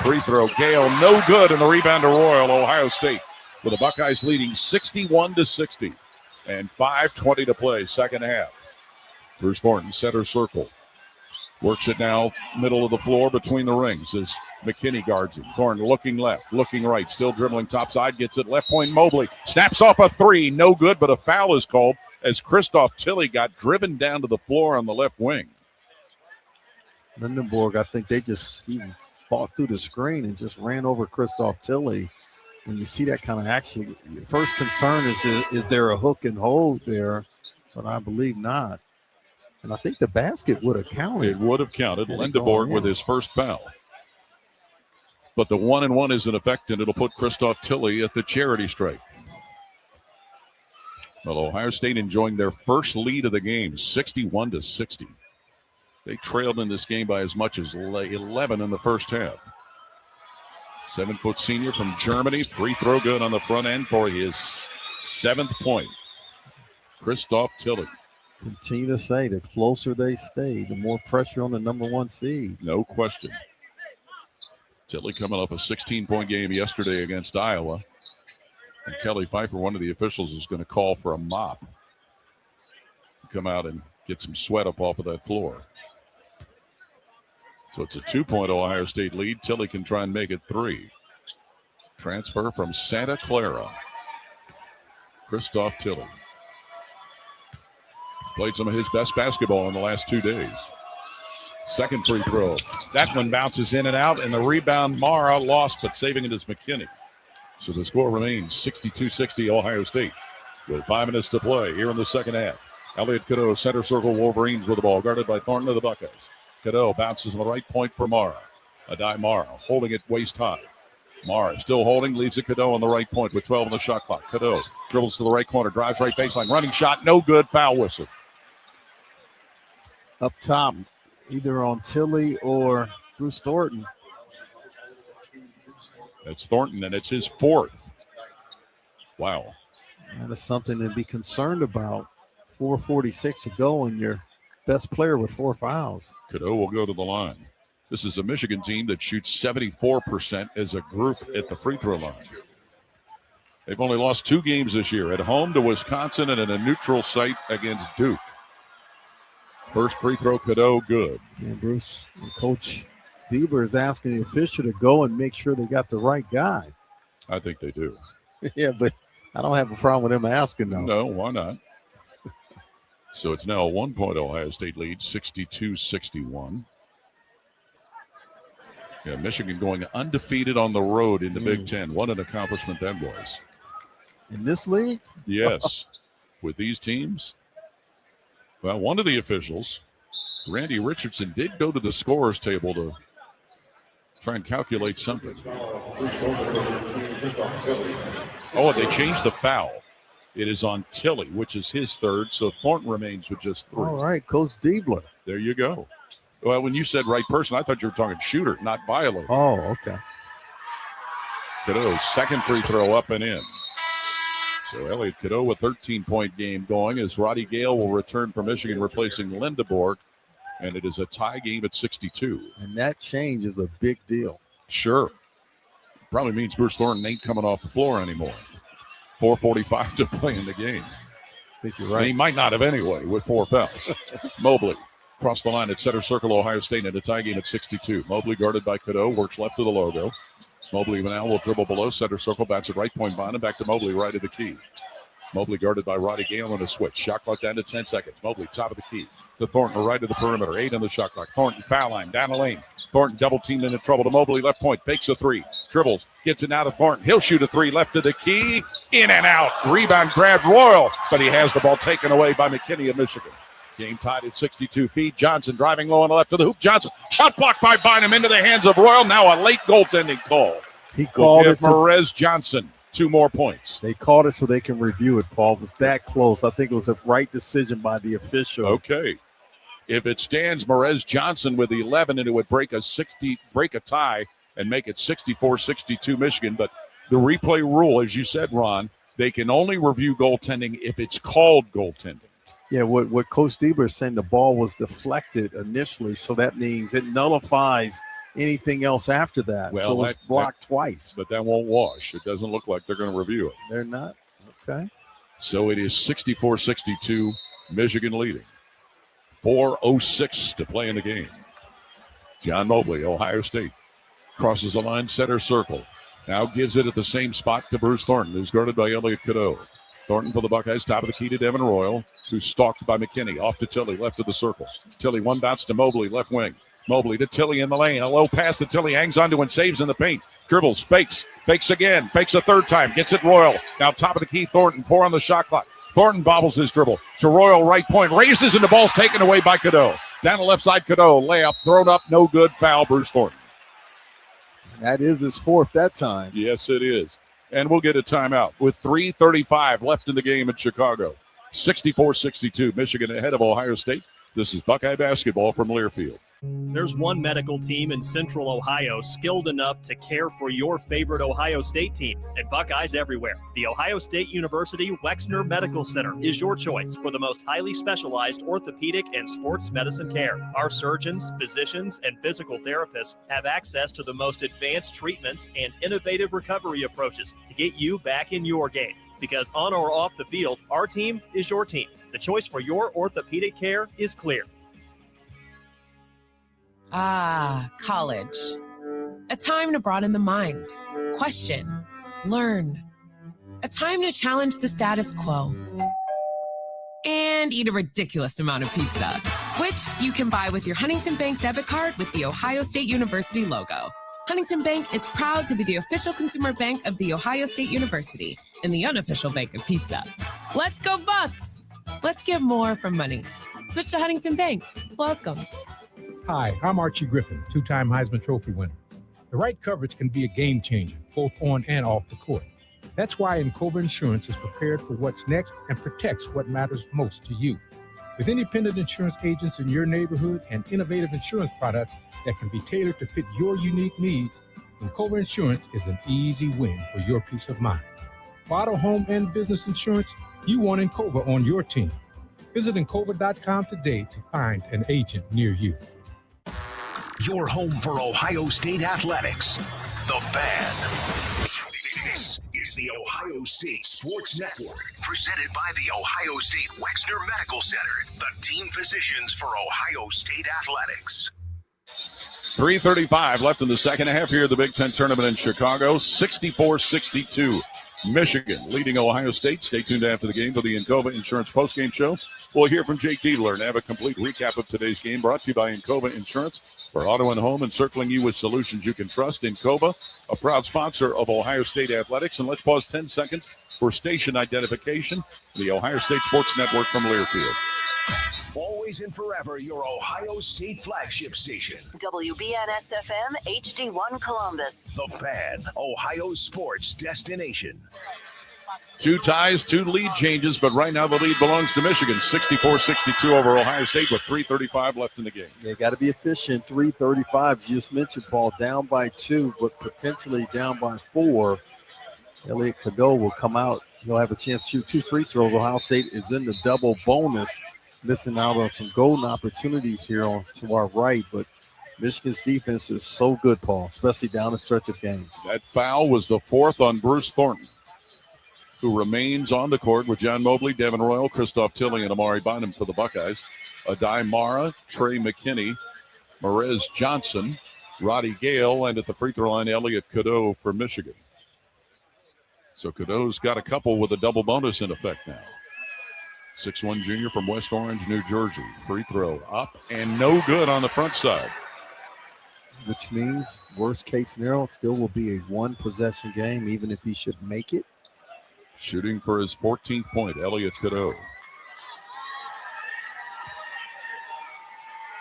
Free throw, Gale, no good, and the rebound to Royal, Ohio State, with the Buckeyes leading 61-60 and 5:20 to play, second half. Bruce Thornton, center circle. Works it now, middle of the floor between the rings as McKinney guards him. Thornton looking left, looking right, still dribbling topside, gets it left point. Mobley snaps off a 3, no good, but a foul is called as Christoph Tilly got driven down to the floor on the left wing. Lindenborg, I think they just even fought through the screen and just ran over Christoph Tilly. When you see that kind of action, your first concern is there a hook and hold there? But I believe not. And I think the basket would have counted. It would have counted. Lindenborg with his first foul. But the 1-and-1 is in effect, and it'll put Christoph Tilly at the charity stripe. Well, Ohio State enjoying their first lead of the game, 61-60. They trailed in this game by as much as 11 in the first half. 7-foot senior from Germany, free throw good on the front end for his 7th point. Christoph Tilly. Continue to say, the closer they stay, the more pressure on the number 1 seed. No question. Tilly coming off a 16-point game yesterday against Iowa. And Kelly Pfeiffer, one of the officials, is going to call for a mop. Come out and get some sweat up off of that floor. So it's a 2-point Ohio State lead. Tilly can try and make it 3. Transfer from Santa Clara. Christoph Tilly. Played some of his best basketball in the last 2 days. Second free throw. That one bounces in and out, and the rebound, Mara lost, but saving it is McKinney. So the score remains 62-60 Ohio State with 5 minutes to play here in the second half. Elliott Cadeau, center circle, Wolverines with the ball, guarded by Thornton of the Buckeyes. Cadeau bounces on the right point for Mara. Adai Mara holding it waist high. Mara still holding, leaves it Cadeau on the right point with 12 on the shot clock. Cadeau dribbles to the right corner, drives right baseline, running shot, no good, foul whistle. Up top, either on Tilly or Bruce Thornton. It's Thornton, and it's his fourth. Wow. That is something to be concerned about. 4:46 to go, and your best player with 4 fouls. Cadeau will go to the line. This is a Michigan team that shoots 74% as a group at the free throw line. They've only lost 2 games this year, at home to Wisconsin and at a neutral site against Duke. First free throw, Cadeau, good. And Bruce, Coach Bieber is asking the official to go and make sure they got the right guy. I think they do. Yeah, but I don't have a problem with him asking, though. No, why not? So it's now a 1-point Ohio State lead, 62-61. Yeah, Michigan going undefeated on the road in the Big Ten. What an accomplishment that was. In this league? Yes. With these teams. Well, one of the officials, Randy Richardson, did go to the scorer's table to try and calculate something. Oh, they changed the foul. It is on Tilly, which is his third, so Thornton remains with just 3. All right, Coach Diebler. There you go. Well, when you said right person, I thought you were talking shooter, not violator. Oh, okay. Cadeau's second free throw up and in. So Elliott Cadeau, a 13-point game going as Roddy Gale will return for Michigan, replacing Lindeborg, and it is a tie game at 62. And that change is a big deal. Sure. Probably means Bruce Thornton ain't coming off the floor anymore. 4:45 to play in the game. I think you're right. And he might not have anyway with 4 fouls. Mobley across the line at center circle, Ohio State, in a tie game at 62. Mobley guarded by Cadeau, works left to the logo. Mobley now will dribble below center circle, bounce at right point behind him, back to Mobley, right of the key. Mobley guarded by Roddy Gale on a switch. Shot clock down to 10 seconds. Mobley, top of the key. To Thornton, right of the perimeter. 8 on the shot clock. Thornton, foul line, down the lane. Thornton double teamed into trouble to Mobley, left point. Fakes a 3. Dribbles, gets it now to Thornton. He'll shoot a 3, left of the key. In and out. Rebound grabbed Royal, but he has the ball taken away by McKinney of Michigan. Game tied at 62 feet. Johnson driving low on the left of the hoop. Johnson, shot blocked by Bynum into the hands of Royal. Now a late goaltending call. He called it. Merez Johnson 2 more points. They called it so they can review it, Paul. It was that close. I think it was a right decision by the official. Okay. If it stands Merez Johnson with 11, and it would break a tie and make it 64-62 Michigan. But the replay rule, as you said, Ron, they can only review goaltending if it's called goaltending. Yeah, what Coach Dieber is saying, the ball was deflected initially, so that means it nullifies anything else after that. Well, so it was blocked twice. But that won't wash. It doesn't look like they're going to review it. They're not? Okay. So it is 64-62, Michigan leading. 4:06 to play in the game. John Mobley, Ohio State, crosses the line, center circle. Now gives it at the same spot to Bruce Thornton, who's guarded by Elliott Cadeau. Thornton for the Buckeyes, top of the key to Devin Royal, who's stalked by McKinney. Off to Tilly, left of the circle. Tilly, one bounce to Mobley, left wing. Mobley to Tilly in the lane. A low pass that Tilly hangs onto and saves in the paint. Dribbles, fakes again, fakes a third time, gets it Royal. Now top of the key, Thornton, 4 on the shot clock. Thornton bobbles his dribble to Royal, right point, raises, and the ball's taken away by Cadeau. Down the left side, Cadeau, layup, thrown up, no good, foul, Bruce Thornton. That is his 4th that time. Yes, it is. And we'll get a timeout with 3:35 left in the game in Chicago. 64-62, Michigan ahead of Ohio State. This is Buckeye basketball from Learfield. There's one medical team in Central Ohio skilled enough to care for your favorite Ohio State team, and Buckeyes everywhere. The Ohio State University Wexner Medical Center is your choice for the most highly specialized orthopedic and sports medicine care. Our surgeons, physicians, and physical therapists have access to the most advanced treatments and innovative recovery approaches to get you back in your game. Because on or off the field, our team is your team. The choice for your orthopedic care is clear. Ah, college. A time to broaden the mind, question, learn. A time to challenge the status quo. And eat a ridiculous amount of pizza, which you can buy with your Huntington Bank debit card with the Ohio State University logo. Huntington Bank is proud to be the official consumer bank of the Ohio State University and the unofficial bank of pizza. Let's go Bucks! Let's get more from money. Switch to Huntington Bank. Welcome. Hi, I'm Archie Griffin, two-time Heisman Trophy winner. The right coverage can be a game changer, both on and off the court. That's why Encova Insurance is prepared for what's next and protects what matters most to you. With independent insurance agents in your neighborhood and innovative insurance products that can be tailored to fit your unique needs, Encova Insurance is an easy win for your peace of mind. For auto, home, and business insurance, you want Encova on your team. Visit Encova.com today to find an agent near you. Your home for Ohio State athletics. The Fan. This is the Ohio State Sports Network, presented by the Ohio State Wexner Medical Center, the team physicians for Ohio State athletics. 3:35 left in the second half here at the Big Ten tournament in Chicago. 64-62. Michigan leading Ohio State. Stay tuned after the game for the Encova Insurance postgame show. We'll hear from Jake Diebler and have a complete recap of today's game, brought to you by Encova Insurance for auto and home, and circling you with solutions you can trust. Encova, a proud sponsor of Ohio State athletics. And let's pause 10 seconds for station identification. The Ohio State Sports Network from Learfield. Always and forever, your Ohio State flagship station. WBNS-FM HD1 Columbus. The Fan, Ohio sports destination. 2 ties, 2 lead changes, but right now the lead belongs to Michigan. 64-62 over Ohio State with 3:35 left in the game. They got to be efficient. 3:35. You just mentioned, Paul, down by 2, but potentially down by 4. Elliot Cadeau will come out. He'll have a chance to shoot 2 free throws. Ohio State is in the double bonus, missing out on some golden opportunities here on to our right, but Michigan's defense is so good, Paul, especially down the stretch of games. That foul was the 4th on Bruce Thornton, who remains on the court with John Mobley, Devin Royal, Christoph Tilling, and Amari Bynum for the Buckeyes. Adai Mara, Trey McKinney, Marez Johnson, Roddy Gale, and at the free throw line, Elliot Cadeau for Michigan. So Cadeau's got a couple with a double bonus in effect now. 6'1" junior from West Orange, New Jersey. Free throw up and no good on the front side. Which means worst case scenario still will be a 1-possession game, even if he should make it. Shooting for his 14th point, Elliot Cadeau.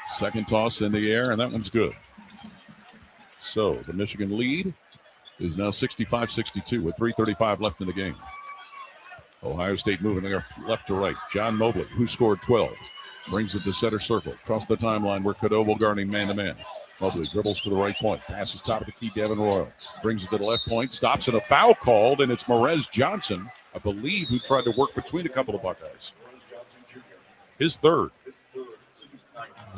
Second toss in the air, and that one's good. So the Michigan lead is now 65-62 with 3:35 left in the game. Ohio State moving left to right. John Mobley, who scored 12, brings it to center circle. Across the timeline where Cadeau will guard him man-to-man. Mobley dribbles to the right point. Passes top of the key, Devin Royal. Brings it to the left point. Stops, and a foul called, and it's Marez Johnson, I believe, who tried to work between a couple of Buckeyes. His third.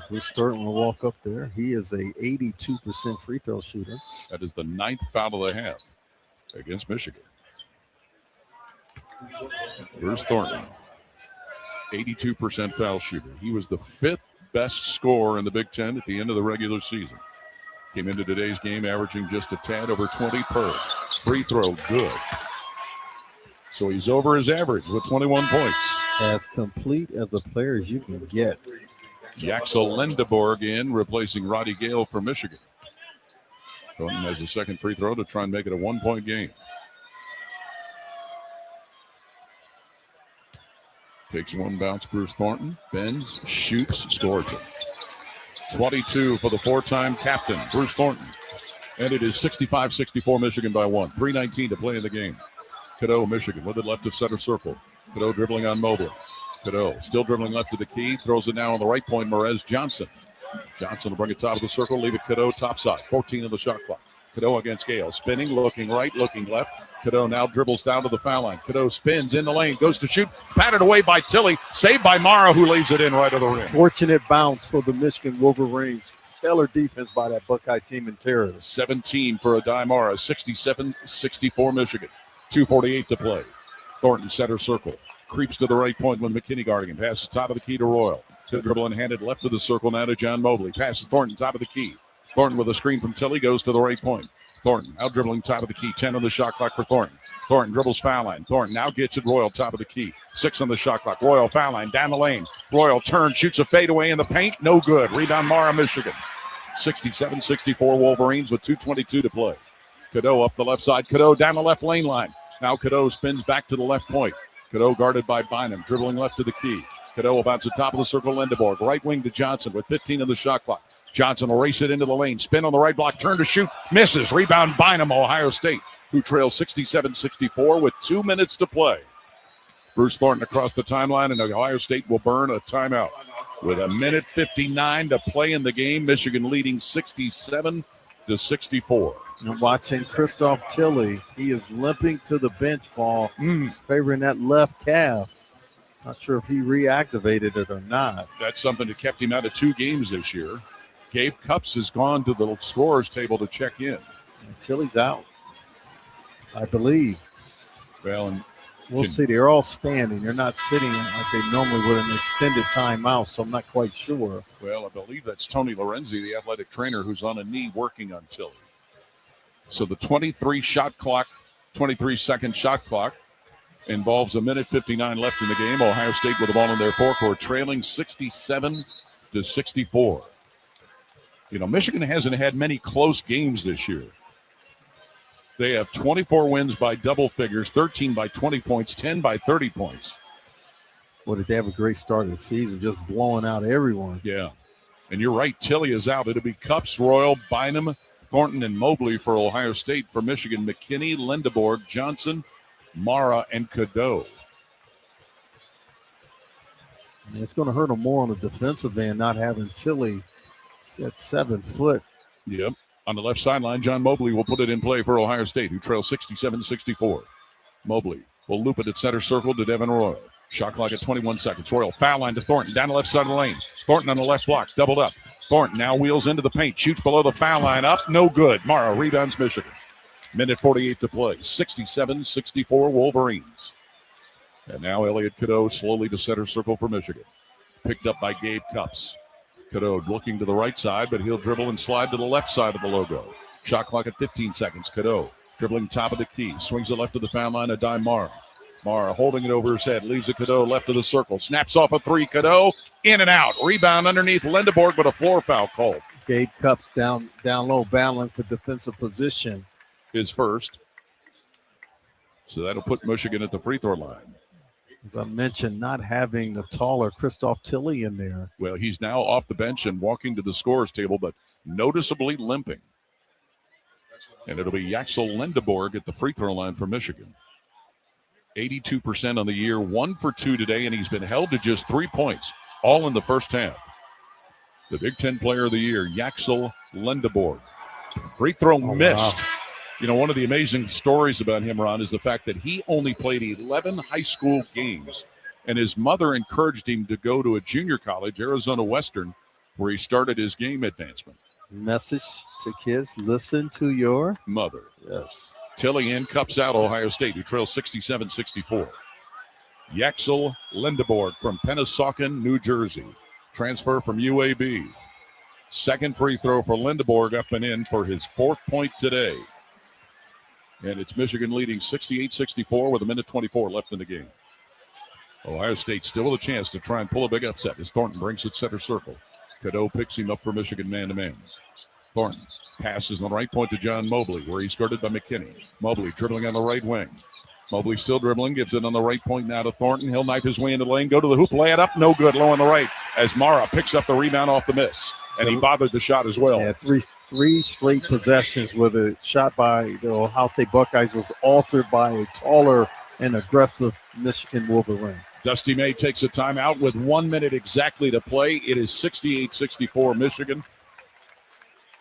Bruce Thornton will walk up there. He is a 82% free throw shooter. That is the 9th foul of the half against Michigan. Bruce Thornton, 82% foul shooter. He was the 5th best scorer in the Big Ten at the end of the regular season. Came into today's game averaging just a tad over 20 per. Free throw, good. So he's over his average with 21 points. As complete as a player as you can get. Yaxel Lendeborg in, replacing Roddy Gale for Michigan. Thornton has a second free throw to try and make it a 1-point game. Takes one bounce, Bruce Thornton. Bends, shoots, scores it. 22 for the 4-time captain, Bruce Thornton. And it is 65-64 Michigan by 1. 3:19 to play in the game. Cadeau, Michigan, with it left of center circle. Cadeau dribbling on Mobley. Cadeau still dribbling left to the key. Throws it now on the right point, Marez Johnson. Johnson will bring it top of the circle, leave it Cadeau topside. 14 on the shot clock. Cadeau against Gale. Spinning, looking right, looking left. Cadeau now dribbles down to the foul line. Cadeau spins in the lane, goes to shoot. Patted away by Tilly. Saved by Mara, who leaves it in right of the rim. Fortunate bounce for the Michigan Wolverines. Stellar defense by that Buckeye team in terror. 17 for Adai Mara. 67-64 Michigan. 2:48 to play. Thornton center circle. Creeps to the right point when McKinney guarding him. Passes top of the key to Royal. Dribble and handed left of the circle now to John Mobley. Passes Thornton top of the key. Thornton with a screen from Tilly goes to the right point. Thornton out dribbling top of the key. 10 on the shot clock for Thornton. Thornton dribbles foul line. Thornton now gets it. Royal top of the key. 6 on the shot clock. Royal foul line down the lane. Royal turns, shoots a fadeaway in the paint. No good. Rebound Mara, Michigan. 67-64 Wolverines with 2:22 to play. Cadeau up the left side. Cadeau down the left lane line. Now Cadeau spins back to the left point. Cadeau guarded by Bynum, dribbling left to the key. Cadeau will bounce the top of the circle, Lindeborg. Right wing to Johnson with 15 in the shot clock. Johnson will race it into the lane. Spin on the right block, turn to shoot. Misses. Rebound Bynum, Ohio State, who trails 67-64 with 2 minutes to play. Bruce Thornton across the timeline, and Ohio State will burn a timeout. With 1:59 to play in the game, Michigan leading 67-64. And watching Christoph Tilley, he is limping to the bench, Paul, favoring that left calf. Not sure if he reactivated it or not. That's something that kept him out of 2 games this year. Gabe Cupps has gone to the scorer's table to check in. And Tilley's out, I believe. Well, and we'll see. They're all standing. They're not sitting like they normally would in an extended timeout, so I'm not quite sure. Well, I believe that's Tony Lorenzi, the athletic trainer, who's on a knee working on Tilley. So the 23-second shot clock involves 1:59 left in the game. Ohio State with the ball in their forecourt, trailing 67-64. You know, Michigan hasn't had many close games this year. They have 24 wins by double figures, 13 by 20 points, 10 by 30 points. Well, did they have a great start of the season, just blowing out everyone. Yeah. And you're right, Tilley is out. It'll be Cupps, Royal, Bynum, Thornton, and Mobley for Ohio State. For Michigan, McKinney, Lindeborg, Johnson, Mara, and Cadeau. And it's going to hurt them more on the defensive end, not having Tilley at 7 foot. Yep. On the left sideline, John Mobley will put it in play for Ohio State, who trails 67-64. Mobley will loop it at center circle to Devin Royal. Shot clock at 21 seconds. Royal foul line to Thornton, down the left side of the lane. Thornton on the left block, doubled up. Thornton now wheels into the paint, shoots below the foul line, up, no good. Mara rebounds Michigan. 1:48 to play, 67-64 Wolverines. And now Elliot Cadeau slowly to center circle for Michigan. Picked up by Gabe Cupps. Cadeau looking to the right side, but he'll dribble and slide to the left side of the logo. Shot clock at 15 seconds. Cadeau dribbling top of the key. Swings it left to the foul line to Dime Mara. Mara holding it over his head. Leaves it Cadeau left of the circle. Snaps off a 3. Cadeau in and out. Rebound underneath Lindeborg, but a floor foul called. Gabe Cupps down low, battling for defensive position. His first. So that'll put Michigan at the free throw line. As I mentioned, not having the taller Christoph Tilley in there. Well, he's now off the bench and walking to the scorer's table, but noticeably limping. And it'll be Yaxel Lindeborg at the free throw line for Michigan. 82% on the year, 1 for 2 today, and he's been held to just 3 points, all in the first half. The Big Ten Player of the Year, Yaxel Lindeborg. Free throw missed. Wow. You know, one of the amazing stories about him, Ron, is the fact that he only played 11 high school games, and his mother encouraged him to go to a junior college, Arizona Western, where he started his game advancement. Message to kids, listen to your mother. Yes. Tilley in, Cupps out, Ohio State, who trails 67-64. Yaxel Lindeborg from Pennsauken, New Jersey. Transfer from UAB. Second free throw for Lindeborg, up and in for his 4th point today. And it's Michigan leading 68-64 with 1:24 left in the game. Ohio State still with a chance to try and pull a big upset as Thornton brings it center circle. Cadeau picks him up for Michigan man-to-man. Thornton passes on the right point to John Mobley, where he's guarded by McKinney. Mobley dribbling on the right wing. Mobley still dribbling, gives it on the right point now to Thornton. He'll knife his way into the lane, go to the hoop, lay it up, no good, low on the right, as Mara picks up the rebound off the miss. And he bothered the shot as well. Yeah, three straight possessions where the shot by the Ohio State Buckeyes was altered by a taller and aggressive Michigan Wolverine. Dusty May takes a timeout with 1 minute exactly to play. It is 68-64 Michigan.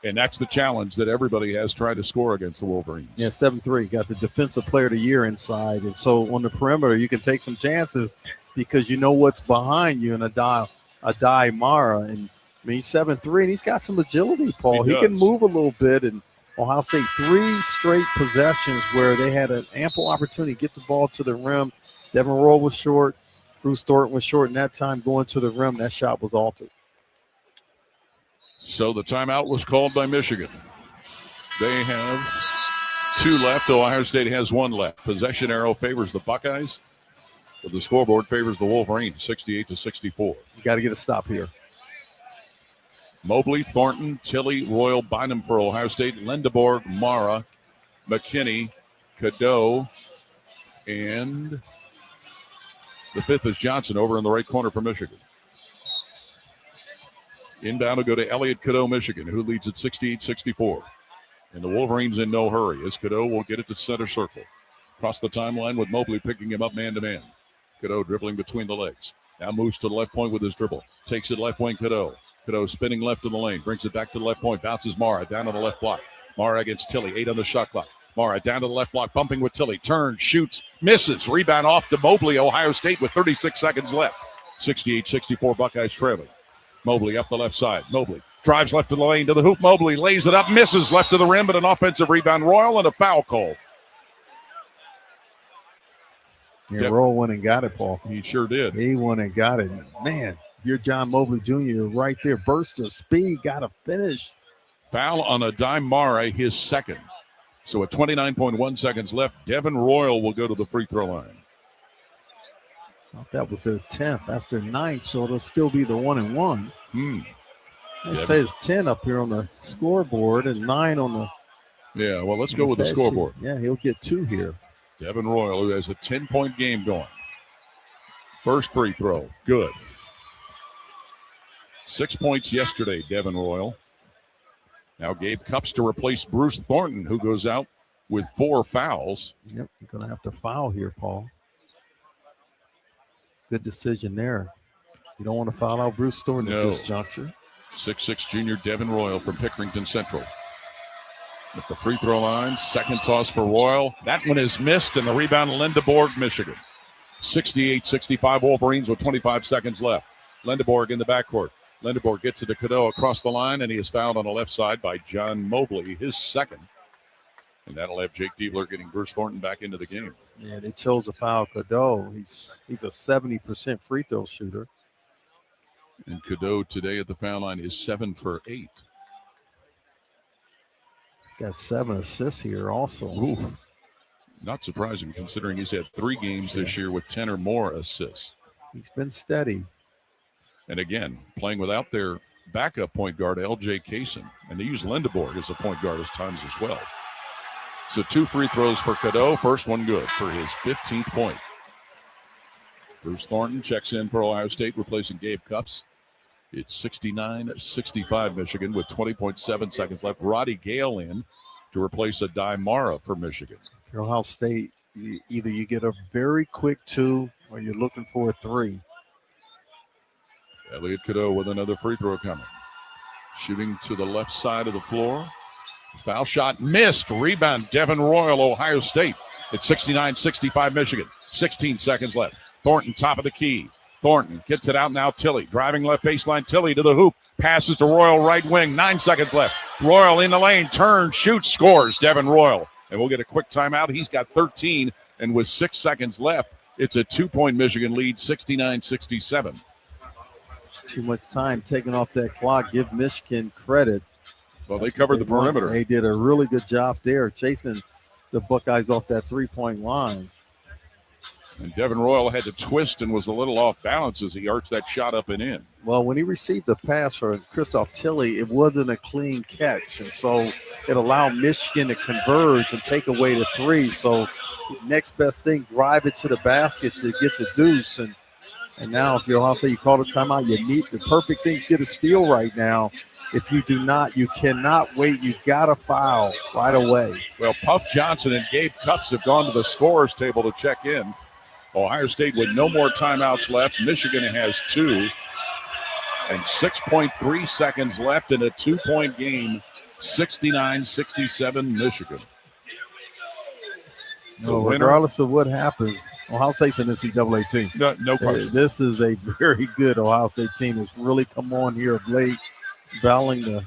And that's the challenge that everybody has tried to score against the Wolverines. Yeah, 7-3. Got the Defensive Player of the Year inside. And so on the perimeter, you can take some chances because you know what's behind you in Adai Mara. And I mean, he's 7'3", and he's got some agility, Paul. He can move a little bit. And Ohio State, 3 straight possessions where they had an ample opportunity to get the ball to the rim. Devin Roll was short. Bruce Thornton was short in that time going to the rim. That shot was altered. So the timeout was called by Michigan. They have 2 left. Ohio State has 1 left. Possession arrow favors the Buckeyes, but the scoreboard favors the Wolverines, 68-64. You got to get a stop here. Mobley, Thornton, Tilley, Royal, Bynum for Ohio State, Lindeborg, Mara, McKinney, Cadeau, and The fifth is Johnson over in the right corner for Michigan. Inbound will go to Elliott Cadeau, Michigan, who leads at 68-64. And the Wolverines in no hurry as Cadeau will get it to center circle. Across the timeline with Mobley picking him up man-to-man. Cadeau dribbling between the legs. Now moves to the left point with his dribble. Takes it left wing, Cadeau. Cadeau spinning left in the lane. Brings it back to the left point. Bounces Mara down on the left block. Mara against Tilly. 8 on the shot clock. Mara down to the left block. Bumping with Tilly. Turns, shoots, misses. Rebound off to Mobley, Ohio State with 36 seconds left. 68-64 Buckeyes trailing. Mobley up the left side. Mobley drives left of the lane to the hoop. Mobley lays it up, misses left of the rim, but an offensive rebound. Royal and a foul call. Yeah, Royal went and got it, Paul. He sure did. He went and got it. Man, you're John Mobley Jr. right there. Burst of speed, got to finish. Foul on a dime Mara, his second. So at 29.1 seconds left, Devin Royal will go to the free throw line. That was their 10th. That's their 9th, so it'll still be the 1-1. It says 10 up here on the scoreboard and 9 on the. Yeah, well, let's go with the scoreboard. Yeah, he'll get 2 here. Devin Royal, who has a 10-point game going. First free throw, good. 6 points yesterday, Devin Royal. Now Gabe Cups to replace Bruce Thornton, who goes out with 4 fouls. Yep, you're going to have to foul here, Paul. Good decision there. You don't want to foul out Bruce Thornton at this juncture. 6'6" junior Devin Royal from Pickerington Central. At the free throw line, second toss for Royal. That one is missed, and the rebound, Lindeborg, Michigan. 68-65 Wolverines with 25 seconds left. Lindeborg in the backcourt. Lindeborg gets it to Cadeau across the line, and he is fouled on the left side by John Mobley, his second. And that'll have Jake Diebler getting Bruce Thornton back into the game. Yeah, they chose to foul Cadeau. He's a 70% free throw shooter. And Cadeau today at the foul line is 7 for 8. Got 7 assists here also. Ooh, not surprising considering he's had 3 games this year with 10 or more assists. He's been steady. And again, playing without their backup point guard, L.J. Kaysen. And they use Lindeborg as a point guard at times as well. So 2 free throws for Cadeau. First one good for his 15th point. Bruce Thornton checks in for Ohio State, replacing Gabe Cups. It's 69-65 Michigan with 20.7 seconds left. Roddy Gale in to replace Adai Mara for Michigan. Ohio State, either you get a very quick 2 or you're looking for a 3. Elliott Cadeau with another free throw coming. Shooting to the left side of the floor. Foul shot missed. Rebound, Devin Royal, Ohio State. It's 69-65 Michigan. 16 seconds left. Thornton, top of the key. Thornton gets it out now. Tilly driving left baseline. Tilly to the hoop. Passes to Royal right wing. 9 seconds left. Royal in the lane. Turns, shoots, scores. Devin Royal. And we'll get a quick timeout. He's got 13. And with 6 seconds left, it's a 2-point Michigan lead, 69-67. Too much time taking off that clock. Give Michigan credit. Well, they covered the perimeter. They did a really good job there, chasing the Buckeyes off that 3-point line. And Devin Royal had to twist and was a little off balance as he arched that shot up and in. Well, when he received the pass from Christoph Tilly, it wasn't a clean catch. And so it allowed Michigan to converge and take away the 3. So next best thing, drive it to the basket to get the deuce. And now if you're Ohio State, you call the timeout, you need the perfect thing to get a steal right now. If you do not, you cannot wait. You got to foul right away. Well, Puff Johnson and Gabe Cups have gone to the scorer's table to check in. Ohio State with no more timeouts left. Michigan has 2. And 6.3 seconds left in a 2-point game. 69-67 Michigan. No, regardless of what happens, Ohio State's an NCAA team. No question. This is a very good Ohio State team. It's really come on here of late, battling the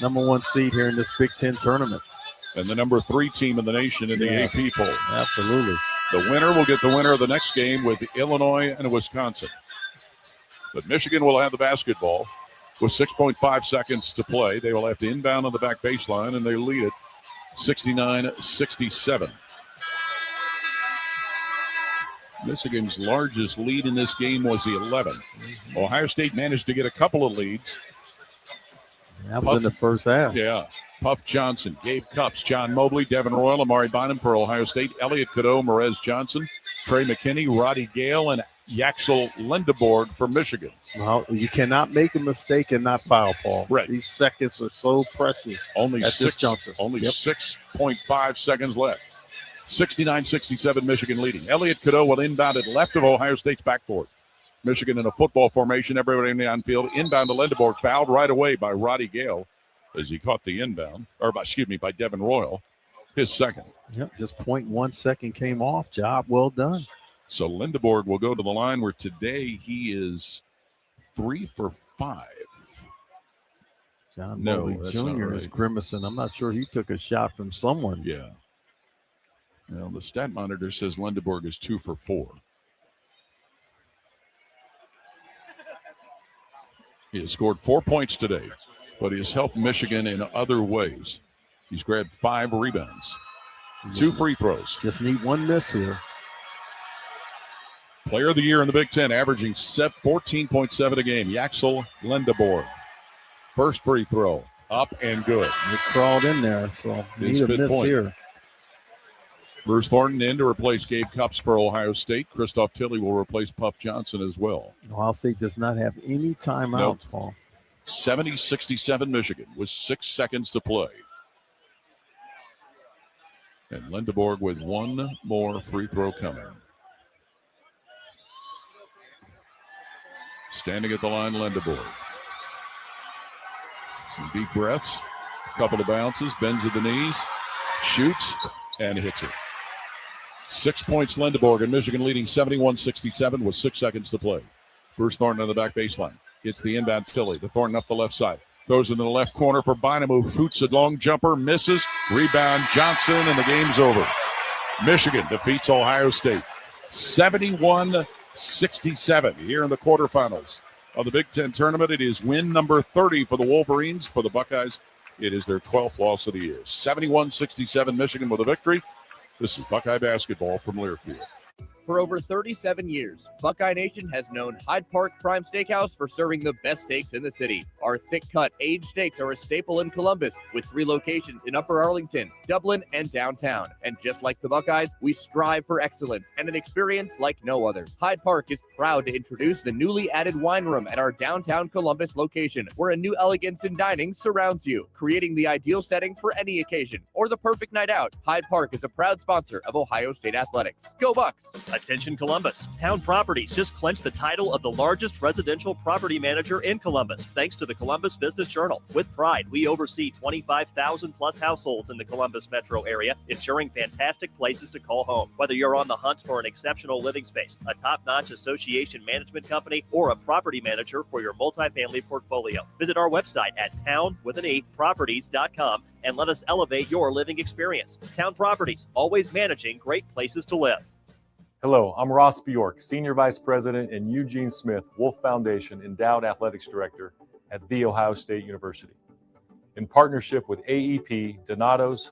number 1 seed here in this Big Ten tournament. And the number 3 team in the nation in the AP poll. Absolutely. The winner will get the winner of the next game with Illinois and Wisconsin. But Michigan will have the basketball with 6.5 seconds to play. They will have to inbound on the back baseline, and they lead it 69-67. Michigan's largest lead in this game was 11. Ohio State managed to get a couple of leads. That was in the first half. Yeah. Puff Johnson, Gabe Cups, John Mobley, Devin Royal, Amari Bynum for Ohio State, Elliott Cadeau, Merez Johnson, Trey McKinney, Roddy Gale, and Yaxel Lindeborg for Michigan. Well, you cannot make a mistake and not foul, Paul. Right. These seconds are so precious. Only at this juncture. Only 6.5 seconds left. 69-67, Michigan leading. Elliott Cadeau will inbound at left of Ohio State's backboard. Michigan in a football formation, everybody in the on-field. Inbound to Lindeborg, fouled right away by Roddy Gale as he caught the inbound, by Devin Royal, his second. Yep, just 0.1 second came off. Job well done. So Lindeborg will go to the line where today he is 3 for 5. John Mobley Jr. is grimacing. I'm not sure he took a shot from someone. Yeah. Well, the stat monitor says Lindeborg is 2 for 4. He has scored 4 points today, but he has helped Michigan in other ways. He's grabbed 5 rebounds, 2 free throws. Just need one miss here. Player of the year in the Big Ten, averaging 14.7 a game, Yaxel Lindeborg. First free throw, up and good. He crawled in there, so His need a fifth miss point. here. Bruce Thornton in to replace Gabe Cupps for Ohio State. Christoph Tilley will replace Puff Johnson as well. Ohio State does not have any timeouts, Nope. Paul. 70-67 Michigan with 6 seconds to play. And Lindeborg with one more free throw coming. Standing at the line, Lindeborg. Some deep breaths, a couple of bounces, bends at the knees, shoots, and hits it. 6 points, Lindeborg, and Michigan leading 71-67 with 6 seconds to play. Bruce Thornton on the back baseline. Gets the inbound Tilley. The Thornton up the left side. Throws into the left corner for Bynum, who shoots a long jumper, misses. Rebound Johnson, and the game's over. Michigan defeats Ohio State 71-67 here in the quarterfinals of the Big Ten tournament. It is win number 30 for the Wolverines. For the Buckeyes, it is their 12th loss of the year. 71-67 Michigan with a victory. This is Buckeye basketball from Learfield. For over 37 years, Buckeye Nation has known Hyde Park Prime Steakhouse for serving the best steaks in the city. Our thick-cut, aged steaks are a staple in Columbus, with 3 locations in Upper Arlington, Dublin, and downtown. And just like the Buckeyes, we strive for excellence and an experience like no other. Hyde Park is proud to introduce the newly added wine room at our downtown Columbus location, where a new elegance in dining surrounds you, creating the ideal setting for any occasion or the perfect night out. Hyde Park is a proud sponsor of Ohio State Athletics. Go Bucks! Attention Columbus. Town Properties just clinched the title of the largest residential property manager in Columbus, thanks to the Columbus Business Journal. With pride, we oversee 25,000 plus households in the Columbus metro area, ensuring fantastic places to call home. Whether you're on the hunt for an exceptional living space, a top-notch association management company, or a property manager for your multifamily portfolio, visit our website at town-properties.com and let us elevate your living experience. Town Properties, always managing great places to live. Hello, I'm Ross Bjork, Senior Vice President and Eugene Smith Wolf Foundation Endowed Athletics Director at The Ohio State University. In partnership with AEP, Donato's,